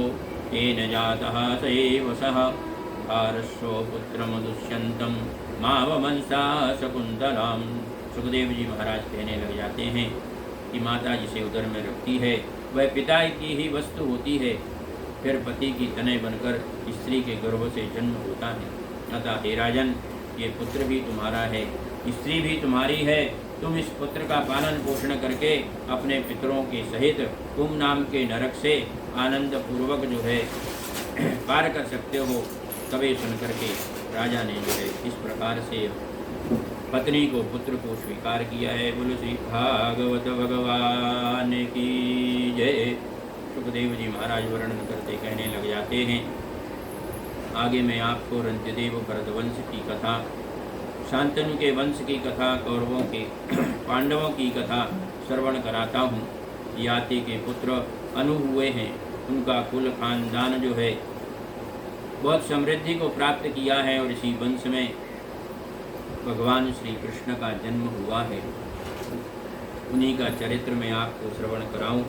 येन जातः स एव सः भारस्व पुत्रम दुष्यंतम मावमंसा शकुंतलाम। सुखदेव जी महाराज कहने लग जाते हैं कि माता जिसे उदर में रखती है वह पिता की ही वस्तु होती है, फिर पति की तनय बनकर स्त्री के गर्भ से जन्म होता है। अतः हे राजन, ये पुत्र भी तुम्हारा है स्त्री भी तुम्हारी है। तुम इस पुत्र का पालन पोषण करके अपने पितरों के सहित कुम नाम के नरक से आनंद पूर्वक जो है पार कर सकते हो। तभी सुन करके राजा ने जो है इस प्रकार से पत्नी को पुत्र को स्वीकार किया है। बोलो श्री भागवत भगवान की जय। सुखदेव जी महाराज वर्णन करते कहने लग जाते हैं। आगे मैं आपको रंत्यदेव भरतवंश की कथा, शांतनु के वंश की कथा, कौरवों के पांडवों की कथा श्रवण कराता हूँ। याति के पुत्र अनु हुए हैं, उनका कुल खानदान जो है बहुत समृद्धि को प्राप्त किया है और इसी वंश में भगवान श्री कृष्ण का जन्म हुआ है। उन्हीं का चरित्र मैं आपको श्रवण कराऊं।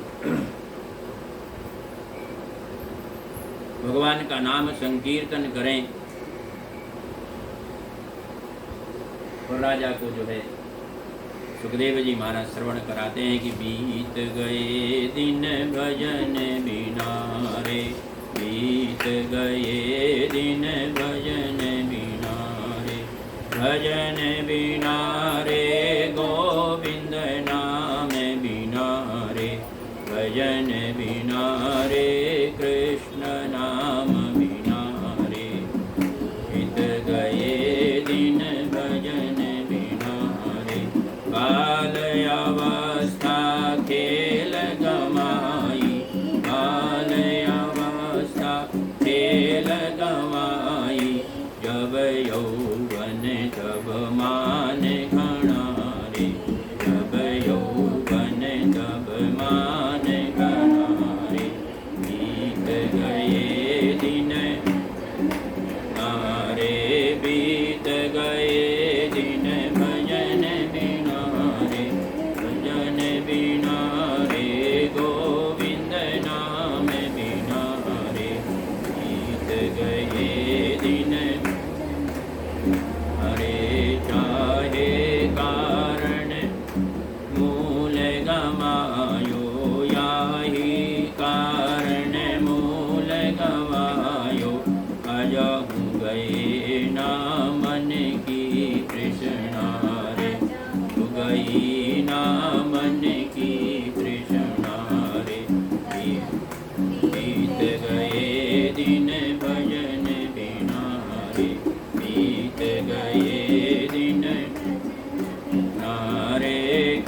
भगवान का नाम संकीर्तन करें और राजा को जो है सुखदेव जी महाराज श्रवण कराते हैं कि बीत गए दिन भजन बिना रे, बीत गए दिन भजन बिना रे, भजन बिना रे, गोविंद नाम बिना रे, भजन बिना रे, कृष्ण नाम बिना रे, बीत गए दिन भजन बिना रे, बाल अवस्था खेल गमाई, बाल अवस्था खेल गमाई, जब यौवन तब मान घना रे, जब यौवन तब मान घना रे, बीत गए दिन नारे, बीत गए दिन भजन बिना रे, भजन बिना रे, गोविंद नाम बिना रे, बीत गए दिन हरे, चाहे कारण मूल गमायो, याही कारण मूल गवायो, अजहु गए ना मन की तृष्णा रे, गई ना मन की तृष्णा रे, बीत गए दिन भजन बिना रे, बीत गए दिन नारे,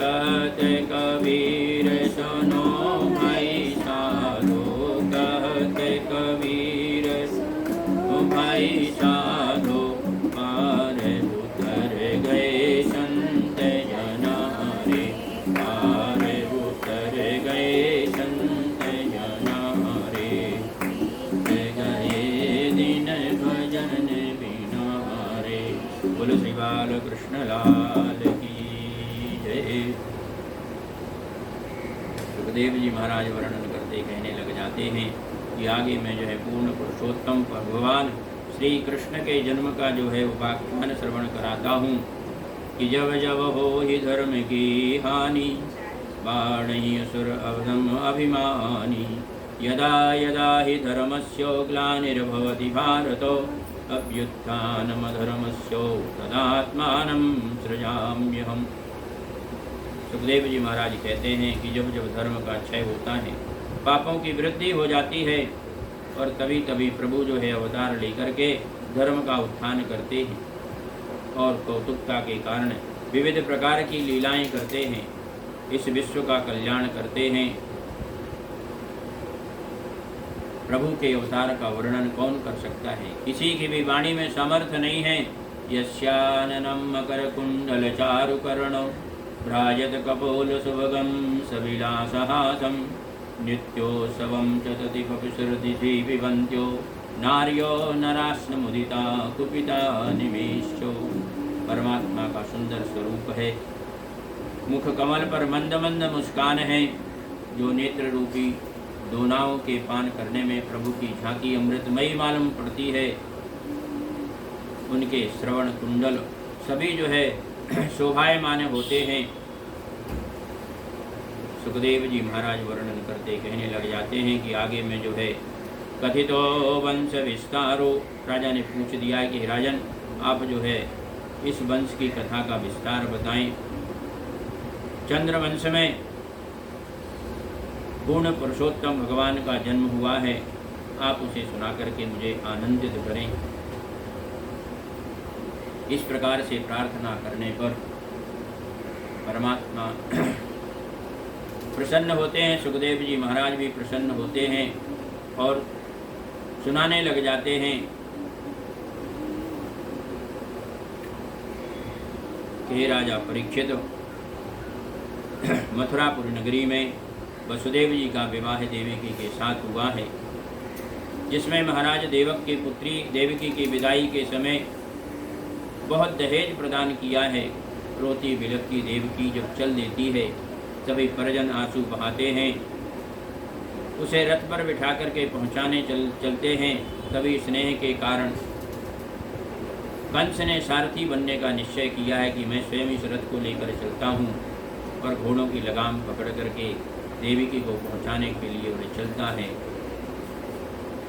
कहत कबीर सुनो भाई साधो, कहत कबीर भाई साधो, पार उतर गए संत जना रे, पार उतर गए संत जना रे, गए दिन भजन बिना रे। बोलो श्री बाल कृष्ण लाल की जय। सुखदेव जी महाराज वर्णन करते कहने लग जाते हैं कि आगे मैं जो है पूर्ण पुरुषोत्तम भगवान श्री कृष्ण के जन्म का जो है उपाख्यान श्रवण कराता हूँ कि जब जब हो ही धर्म की हानि, बाणहि असुर अवधम अभिमानी, यदा यदा हि धर्मस्य ग्लानिर्भवति भारत, अभ्युत्थानमधर्मस्य तदात्मानं सृजाम्यहम्। सुखदेव जी महाराज कहते हैं कि जब जब धर्म का क्षय होता है, पापों की वृद्धि हो जाती है, और तभी तभी प्रभु जो है अवतार लेकर के धर्म का उत्थान करते हैं और कौतुकता के कारण विविध प्रकार की लीलाएं करते हैं, इस विश्व का कल्याण करते हैं। प्रभु के अवतार का वर्णन कौन कर सकता है? किसी की भी वाणी में सामर्थ्य नहीं है। यस्याननं मकर कुंडल चारु कर्णो, भ्राजत कपोल सुभगम सविलासहासम, नित्योत्सवं चतति पपिसुरदिशि पिबन्त्यो, नार्यो नरास्न मुदिता कुपिता निमेषो। परमात्मा का सुंदर स्वरूप है। मुख कमल पर मंद मंद मुस्कान है, जो नेत्र रूपी दोनाओं के पान करने में प्रभु की झांकी अमृतमयी मालूम पड़ती है। उनके श्रवण कुंडल सभी जो है शोभायमान होते हैं। सुखदेव जी महाराज वर्णन करते कहने लग जाते हैं कि आगे में जो है कथितो वंश विस्तारो, राजा ने पूछ दिया कि राजन आप जो है इस वंश की कथा का विस्तार बताएं। चंद्रवंश में पूर्ण पुरुषोत्तम भगवान का जन्म हुआ है, आप उसे सुना करके मुझे आनंदित करें। इस प्रकार से प्रार्थना करने पर परमात्मा प्रसन्न होते हैं। सुखदेव जी महाराज भी प्रसन्न होते हैं और सुनाने लग जाते हैं कि हे राजा परीक्षित, मथुरापुर नगरी में वसुदेव जी का विवाह देवकी के साथ हुआ है, जिसमें महाराज देवक की पुत्री देवकी की विदाई के समय बहुत दहेज प्रदान किया है। रोती बिलखती देवकी जब चल देती है, सभी परिजन आंसू बहाते हैं, उसे रथ पर बिठा करके पहुंचाने चलते हैं। तभी स्नेह के कारण कंस ने सारथी बनने का निश्चय किया है कि मैं स्वयं इस रथ को लेकर चलता हूँ, और घोड़ों की लगाम पकड़ करके देवकी को पहुंचाने के लिए वह चलता है।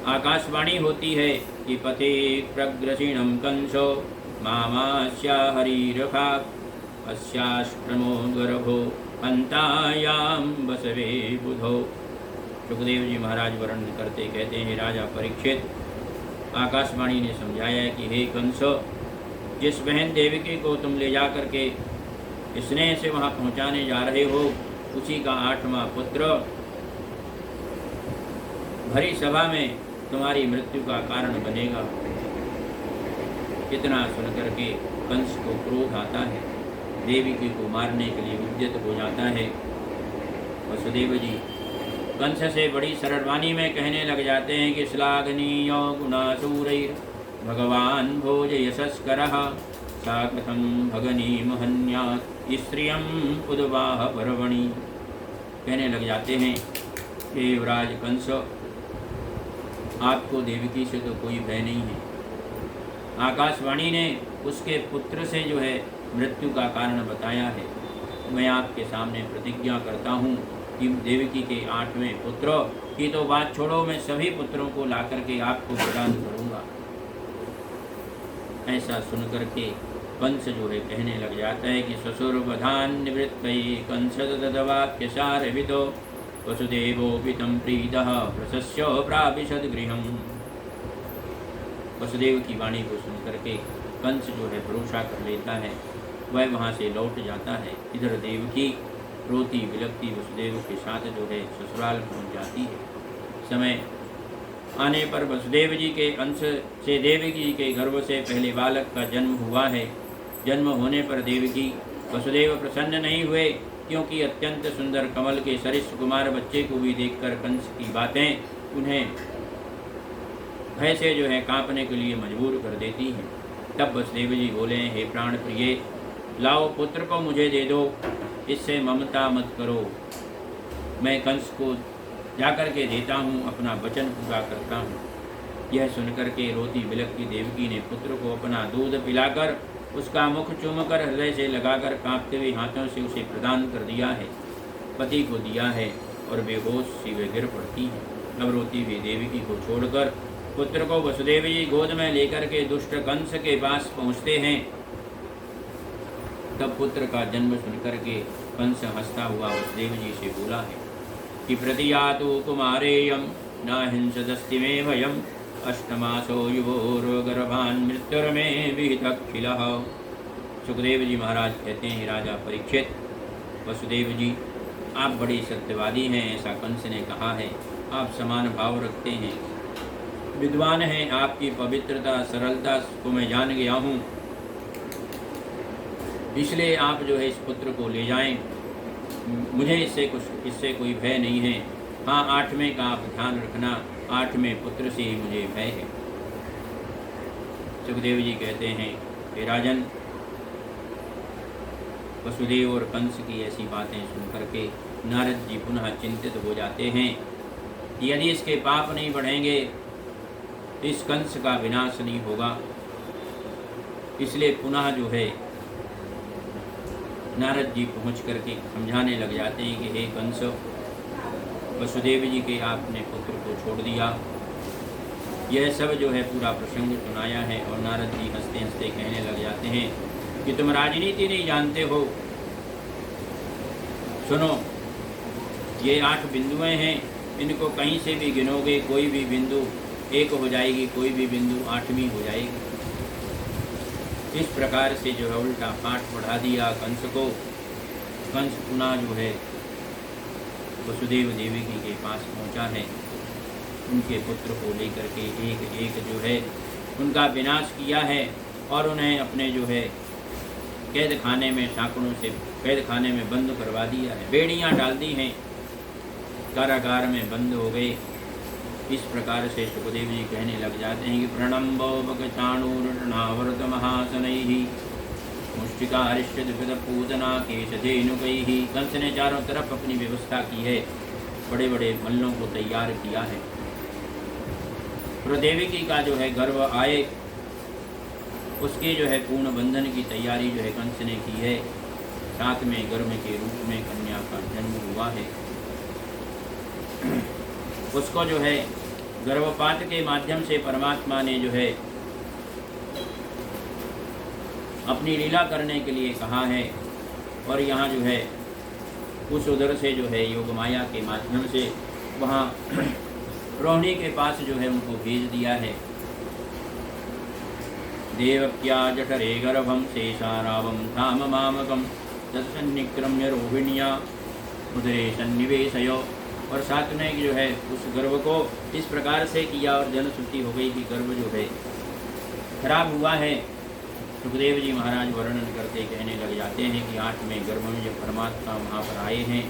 आकाशवाणी होती है कि पथे प्रग्रसिणम कंसो मामास्या हरिरखा अस्याश्रमो गर्भो अंतायाम बसवे बुधो। सुखदेव जी महाराज वर्णन करते कहते हैं, राजा परीक्षित, आकाशवाणी ने समझाया है कि हे कंस, जिस बहन देवकी को तुम ले जा करके स्नेह से वहाँ पहुँचाने जा रहे हो, उसी का 8वां पुत्र भरी सभा में तुम्हारी मृत्यु का कारण बनेगा। इतना सुन करके कंस को क्रोध आता है, देवकी को मारने के लिए उद्यत हो जाता है। वसुदेव जी कंस से बड़ी सरल वाणी में कहने लग जाते हैं कि श्लाघनीयो गुणासूरैर् भगवान भोज यशस्करः सा कथं भगनी महन्यात् स्त्रियं उद्वाह पर्वणि। कहने लग जाते हैं, हे युवराज कंस, आपको देवकी से तो कोई भय नहीं है। आकाशवाणी ने उसके पुत्र से जो है मृत्यु का कारण बताया है। मैं आपके सामने प्रतिज्ञा करता हूँ कि देवकी के 8वें पुत्र की तो बात छोड़ो, मैं सभी पुत्रों को ला करके आपको प्रदान करूँगा। ऐसा सुन करके कंस जो है कहने लग जाता है कि ससुरवधान निवृत्तये कंस तदवाक्य सारविदो वसुदेवोऽपि तं प्रीतः प्रशस्य प्राविशद गृहम्। वसुदेव की वाणी को सुन करके कंस जो है भरोसा कर लेता है, वह वहाँ से लौट जाता है। इधर देवकी रोती बिलखती वसुदेव के साथ जो है ससुराल पहुँच जाती है। समय आने पर वसुदेव जी के अंश से देवकी के गर्भ से पहले बालक का जन्म हुआ है। जन्म होने पर देवकी वसुदेव प्रसन्न नहीं हुए, क्योंकि अत्यंत सुंदर कमल के सरिष कुमार बच्चे को भी देखकर कंस की बातें उन्हें भय से जो है कांपने के लिए मजबूर कर देती हैं। तब वसुदेव जी बोले, हे प्राण प्रिय, लाओ पुत्र को मुझे दे दो, इससे ममता मत करो। मैं कंस को जाकर के देता हूँ, अपना वचन पूरा करता हूँ। यह सुनकर के रोती बिलखती देवकी ने पुत्र को अपना दूध पिलाकर उसका मुख चूमकर हृदय से लगाकर कांपते हुए हाथों से उसे प्रदान कर दिया है। पति को दिया है और बेहोश सी वे गिर पड़ती है। अब रोती हुई देवकी को छोड़कर पुत्र को वसुदेव जी गोद में लेकर के दुष्ट कंस के पास पहुँचते हैं। तब पुत्र का जन्म सुनकर के कंस हंसता हुआ वसुदेव जी से बोला है कि प्रतियातु कुमारेयम न हिंसदस्ति मे भयम अष्टमासो युवोर्गर्भान् मृत्युर्मे विहितखिलः। सुखदेव जी महाराज कहते हैं, राजा परीक्षित, वसुदेव जी आप बड़ी सत्यवादी हैं, ऐसा कंस ने कहा है। आप समान भाव रखते हैं, विद्वान हैं, आपकी पवित्रता सरलता को मैं जान गया हूँ, इसलिए आप जो है इस पुत्र को ले जाएं। मुझे इससे कोई भय नहीं है। हाँ, 8वें का आप ध्यान रखना, 8वें पुत्र से ही मुझे भय है। सुखदेव जी कहते हैं, हे राजन, वसुदेव और कंस की ऐसी बातें सुन करके नारद जी पुनः चिंतित हो जाते हैं कि यदि इसके पाप नहीं बढ़ेंगे, इस कंस का विनाश नहीं होगा। इसलिए पुनः जो है नारद जी पहुँच करके समझाने लग जाते हैं कि हे कंस, वसुदेव जी के आपने पुत्र को छोड़ दिया। यह सब जो है पूरा प्रसंग सुनाया है और नारद जी हंसते हंसते कहने लग जाते हैं कि तुम राजनीति नहीं जानते हो। सुनो, ये 8 बिंदुएं हैं, इनको कहीं से भी गिनोगे कोई भी बिंदु 1 हो जाएगी, कोई भी बिंदु 8वीं हो जाएगी। इस प्रकार से जो है उल्टा पाठ पढ़ा दिया कंस को। कंस पुनः जो है वसुदेव देवकी के पास पहुंचा है, उनके पुत्र को लेकर के एक एक जो है उनका विनाश किया है और उन्हें अपने जो है कैद खाने में शाकड़ों से कैद खाने में बंद करवा दिया है, बेड़ियां डाल दी हैं, कारागार में बंद हो गए। इस प्रकार से सुखदेव जी कहने लग जाते हैं कि प्रणम्बो बकचाणूर्णावर्त महासनैः मुष्टिकारिष्यद्विद पूतना केशधेनुकैः। कंस ने चारों तरफ अपनी व्यवस्था की है, बड़े बड़े मल्लों को तैयार किया है। देवकी का जो है गर्भ आए, उसके जो है पूर्ण बंधन की तैयारी जो है कंस ने की है। साथ में गर्भ के रूप में कन्या का जन्म हुआ है। उसको जो है गर्भपात के माध्यम से परमात्मा ने जो है अपनी लीला करने के लिए कहा है, और यहाँ जो है उस उधर से जो है योग माया के माध्यम से वहाँ रोहिणी के पास जो है उनको भेज दिया है। देवक्या जठरे गर्भम शेषारावम धाम मामकम तत्सन्निक्रम्य रोहिण्या उदरे सन्निवेशयो। और साथ में जो है उस गर्भ को इस प्रकार से किया और जनश्रुति हो गई कि गर्भ जो है खराब हुआ है। सुखदेव जी महाराज वर्णन करते कहने लग जाते हैं कि 8वें गर्भ में जब परमात्मा वहाँ पर आए हैं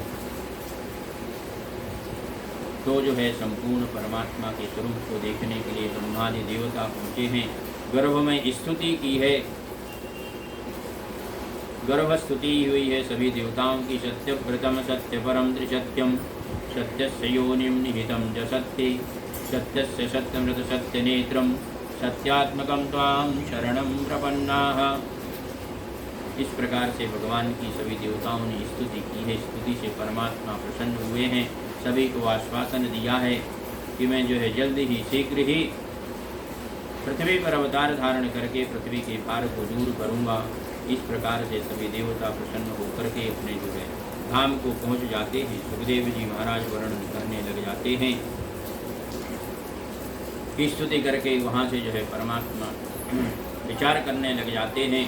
तो जो है संपूर्ण परमात्मा के स्वरूप को देखने के लिए ब्रह्मादि देवता पहुँचे हैं। गर्भ में स्तुति की है, गर्भ स्तुति हुई है सभी देवताओं की। सत्यव्रतम सत्यपरम त्रिसत्यम सत्यस्य योनिम निहितम च सत्ये सत्यस्य सत्यमृत सत्यनेत्रम सत्यात्मकम त्वां शरणं प्रपन्नाः। इस प्रकार से भगवान की सभी देवताओं ने स्तुति की है। स्तुति से परमात्मा प्रसन्न हुए हैं, सभी को आश्वासन दिया है कि मैं जो है जल्द ही शीघ्र ही पृथ्वी पर अवतार धारण करके पृथ्वी के भार को दूर करूँगा। इस प्रकार से सभी देवता प्रसन्न होकर के अपने जो है धाम को पहुँच जाते हैं। सुखदेव जी महाराज वर्णन करने लग जाते हैं कि स्तुति करके वहाँ से जो है परमात्मा विचार करने लग जाते हैं।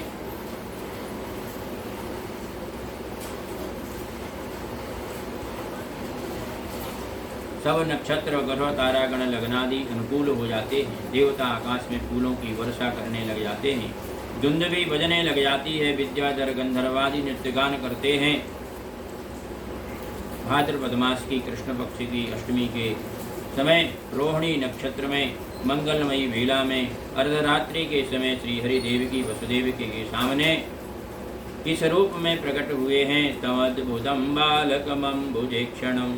सब नक्षत्र ग्रह तारागण लग्नादि अनुकूल हो जाते हैं। देवता आकाश में फूलों की वर्षा करने लग जाते हैं। धुंध भी बजने लग जाती है। विद्याधर गंधर्वादि नृत्यगान करते हैं। भाद्रपद मास की कृष्ण पक्ष की अष्टमी के समय रोहिणी नक्षत्र में मंगलमयी वेला में अर्धरात्रि के समय श्री हरिदेव की वसुदेव के सामने इस रूप में प्रकट हुए हैं। तमद्भुतं बालकमम्बुजेक्षणं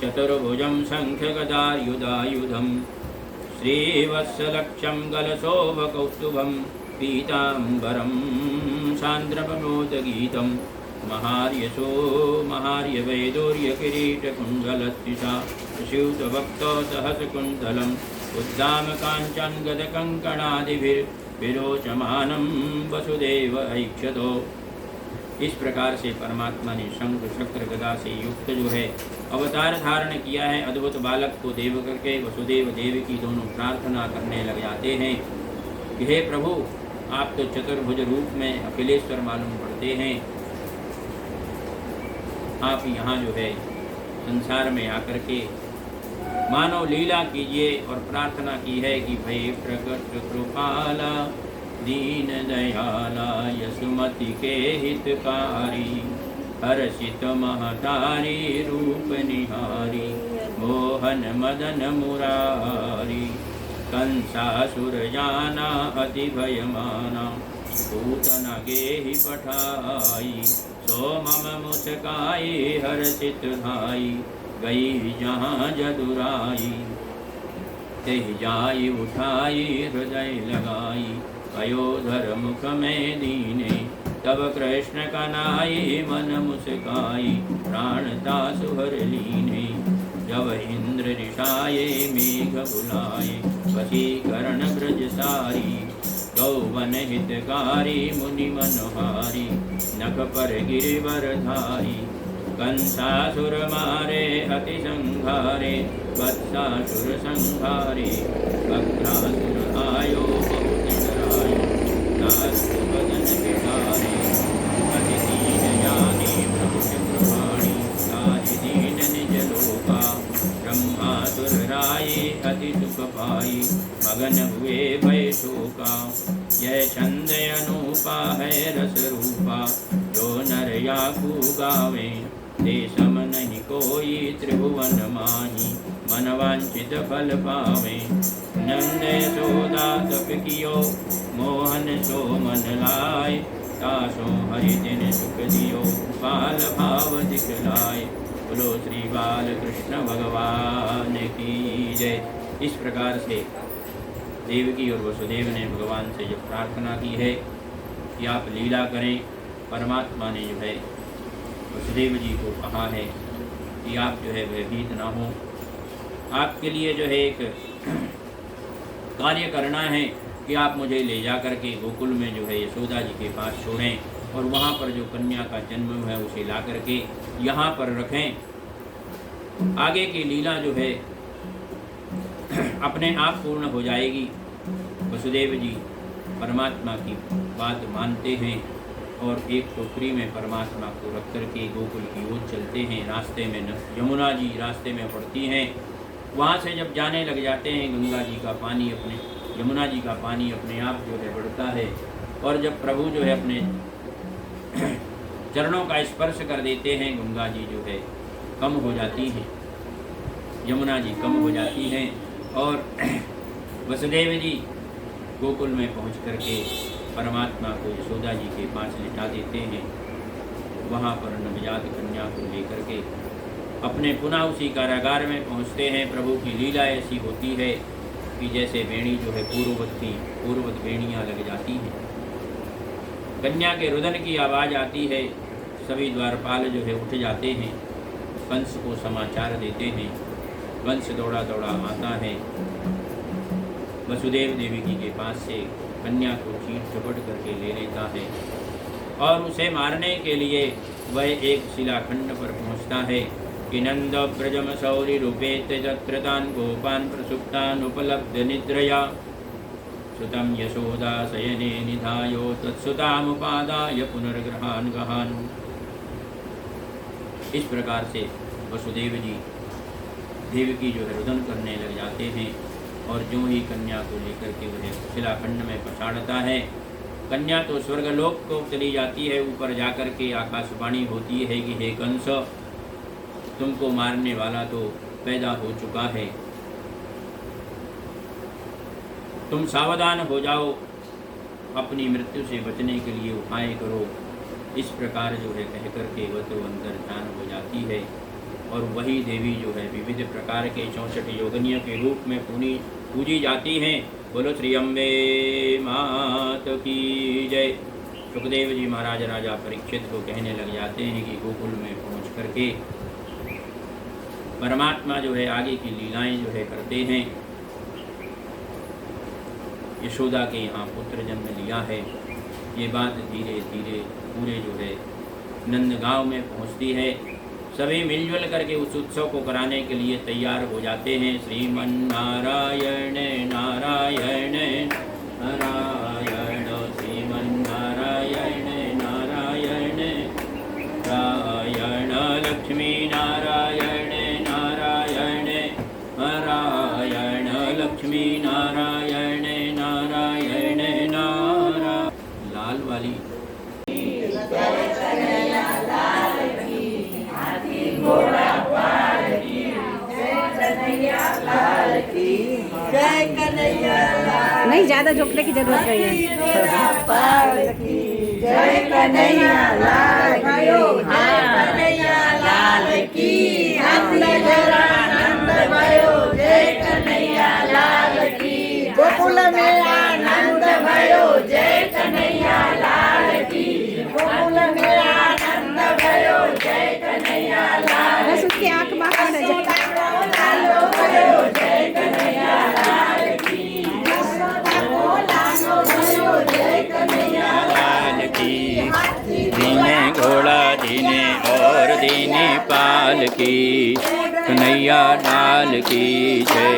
चतुर्भुजं शंखगदायुधायुधं श्रीवत्सलक्षं गलशोभकौस्तुभं पीताम्बरं सान्द्रप्रमोदगीतं महार्यशो महार्यवैदूर्यकिरीटकुण्डलत्विषा स्यूतभक्तसहस्रकुण्डलम् उद्दामकाञ्चनगदकङ्कणादिभिर्विरोचमानं वसुदेव ऐक्षतो। इस प्रकार से परमात्मा ने शंख चक्र गदा से युक्त जो है अवतार धारण किया है। अद्भुत बालक को देव करके वसुदेव देव की दोनों प्रार्थना करने लग जाते हैं कि हे प्रभु, आप तो चतुर्भुज रूप में अखिलेश्वर मालूम पड़ते हैं। आप यहाँ जो है संसार में आकर के मानव लीला कीजिए। और प्रार्थना की है कि भय प्रकट कृपाला दीन दयाला यशुमति के हितकारी हर्षित महतारी रूप निहारी मोहन मदन मुरारी कंसासुर जाना अति भयमाना पूतना गेहि पठाई सो मम मुस्काई हर्षित धाई गई जहाँ जदुराई तेहि जाई उठाई हृदय लगाई अयोधर मुख में दीने तब कृष्ण कनाई मन मुस्काई प्राणता सुहर लीने जब इंद्र ऋषाये मेघ बुलाए वशीकरण ब्रज सारी गौवन हितकारी मुनि मनोहारी, नख पर गिरिवरधारी। कंसासुर मारे अति संहारे, वत्सासुर संहारे। भक्तासुर आयो बहुत डरायो, दारुक बदन बिहारी। अति दीन जानी प्रभु चक्रवाणी, ताहि दीन निज लोका। ब्रह्मासुर राये अति सुख पाई, मगन हुए भय शोका। यह छंद अनूपा है रस रूपा, जो नर याकू गावे। ते सम नहीं कोई त्रिभुवन माही, मन वांछित फल पावे। नंद यशोदा तप कियो, मोहन सो मन लाय। तासो हरि दिन सुख दियो, बाल भाव दिखलाय। बोलो श्री बाल कृष्ण भगवान की जय। इस प्रकार से देवकी और वसुदेव ने भगवान से जब प्रार्थना की है कि आप लीला करें, परमात्मा ने जो है वसुदेव जी को कहा है कि आप जो है भयभीत ना हो। आपके लिए जो है एक कार्य करना है कि आप मुझे ले जा कर के गोकुल में जो है यशोदा जी के पास छोड़ें, और वहाँ पर जो कन्या का जन्म है उसे ला करके यहाँ पर रखें। आगे की लीला जो है अपने आप पूर्ण हो जाएगी। वसुदेव जी परमात्मा की बात मानते हैं और एक टोकरी में परमात्मा को रख करके गोकुल की ओर चलते हैं। रास्ते में यमुना जी रास्ते में पड़ती हैं। वहाँ से जब जाने लग जाते हैं, गंगा जी का पानी अपने यमुना जी का पानी अपने आप जो है बढ़ता है, और जब प्रभु जो है अपने चरणों का स्पर्श कर देते हैं, गंगा जी जो है कम हो जाती हैं, यमुना जी कम हो जाती हैं, और वसुदेव जी गोकुल में पहुँच करके परमात्मा को यशोदा जी के पास लिटा देते हैं। वहाँ पर नवजात कन्या को लेकर के अपने पुनः उसी कारागार में पहुँचते हैं। प्रभु की लीला ऐसी होती है कि जैसे बेणी जो है पूर्ववत बेणियाँ लग जाती हैं। कन्या के रुदन की आवाज़ आती है, सभी द्वारपाल जो है उठ जाते हैं, कंस को समाचार देते हैं। कंस दौड़ा दौड़ा आता है, वसुदेव देवी जी के पास से कन्या को चीर झपट करके ले लेता है, और उसे मारने के लिए वह एक शिलाखंड पर पहुंचता है कि नंद ब्रजम शौरी रूपेत जत्रतान गोपान प्रसुप्तान उपलब्ध निद्रया सुतम यशोदा शयने निधायो तत्सुतामुपादाय पुनर्ग्रहान गहान। इस प्रकार से वसुदेव जी देवकी जो है रुदन करने लग जाते हैं, और जो ही कन्या को लेकर के वह शिलाखंड में पछाड़ता है। कन्या तो स्वर्गलोक को चली जाती है। ऊपर जाकर के आकाशवाणी होती है कि हे कंस, तुमको मारने वाला तो पैदा हो चुका है, तुम सावधान हो जाओ, अपनी मृत्यु से बचने के लिए उपाय करो। इस प्रकार जो है कह करके वह तो अंदर ध्यान हो जाती है, और वही देवी जो है विविध प्रकार के 64 योगिनियों के रूप में पूजी जाती हैं। बोलो श्री अम्बे मात की जय। सुखदेव जी महाराज राजा परीक्षित को कहने लग जाते हैं कि गोकुल में पहुंच करके परमात्मा जो है आगे की लीलाएं जो है करते हैं। यशोदा के यहाँ पुत्र जन्म लिया है, ये बात धीरे धीरे पूरे जो है नंदगांव में पहुँचती है। सभी मिलजुल करके उस उत्सव को कराने के लिए तैयार हो जाते हैं। श्रीमन्नारायण नारायण नारायण, श्रीमन्नारायण नारायण नारायण, लक्ष्मी नारायण नारायण नारायण, लक्ष्मी नारायण नारायण नारायण। लाल वाली नहीं, ज्यादा झोंकने की जरूरत नहीं है। जय कन्हैया लाल की, आनंद भयो। जय कन्हैया लाल की, गोकुल में आनंद भयो। जय कन्हैया लाल की, गोकुल में आनंद भयो। जय कन्हैया लाल, बस उसकी आँख माँ का नजर। जय कन्हैया लाल की, यशोदा को लालो भयो। दीनी पाल की कन्हैया लाल की जय।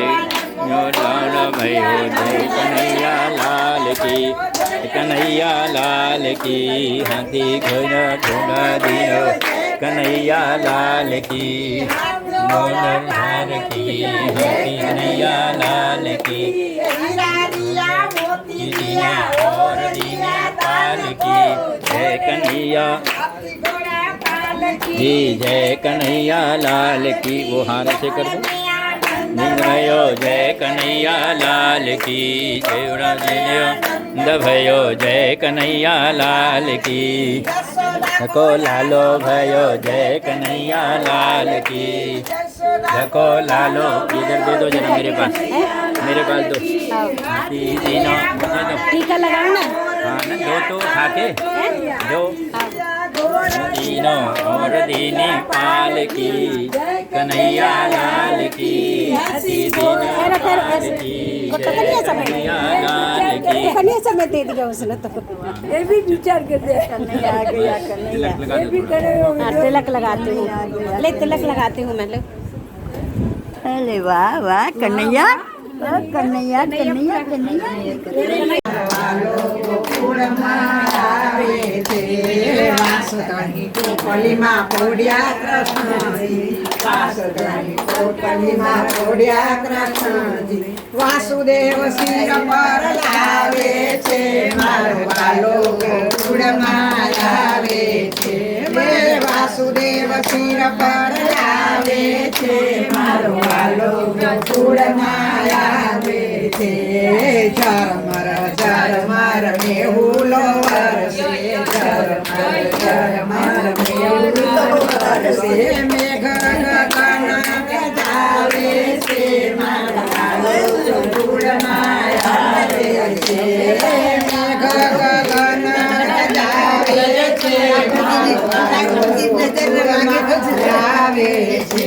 जो लाल भयो जय कन्हैया लाल की कन्हैया लाल की। हाथी घोड़ा घोड़ा दियो कन्हैया लाल की मोहन हार की। हाथी कन्हैया लाल की दिया और दीना पाल की जय कन्हैया जी जय कन्हैया लाल की। वो हार से कर दो भयो जय कन्हैया लाल की जय। उड़ा भयो जय कन्हैया लाल की धको लालो भयो जय कन्हैया लाल की धको लालो। इधर दे दो जरा मेरे पास दो तीनों मुझे दो। टीका लगाओ ना। हाँ ना दो तो खा के दो तीनों और दीनी पाल की कन्हैया लाल की कन्हैया लाल की। कन्हैया समय दे दिया उसने तो। ये भी विचार कर दे कन्हैया आ गया कन्हैया ये भी करे हाँ, तिलक लगाती हूँ। ले तिलक लगाती हूँ मैं। अरे वाह वाह कन्हैया कन्हैया कन्हैया कन्हैया। વાસુદેવની કોપલીમાં પોડ્યા કૃષ્ણજી વાસુદેવની કોપલીમાં પોડ્યા કૃષ્ણજી વાસુદેવ શિર પર લાવે છે મારો વાલો ગોકુળમાં આવે છે રે વાસુદેવ શિર પર લાવે છે મારો વાલો ગોકુળમાં આવે છે ઝરમર ઝરમર મેહુલો વરસે ઝરમર મેહુલો વરસે મેઘ ગગન ગજાવે છે મારા વાલો ગોકુળમાં આવે છે મેઘ ગગન ગજાવે છે આવે છે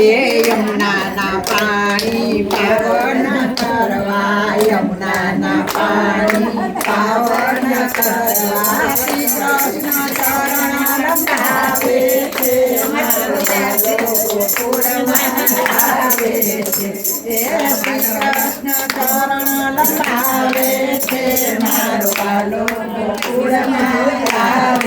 એ યમુનાના પાણી પાવન કરવા યમુનાના પાણી પાવન કરવા શ્રી કૃષ્ણ ચરણ રંગાવે છે મારો વાલો ગોકુળમાં આવે છે એ શ્રી કૃષ્ણ ચરણ લંબાવે છે મારો વાલો ગોકુળમાં આવે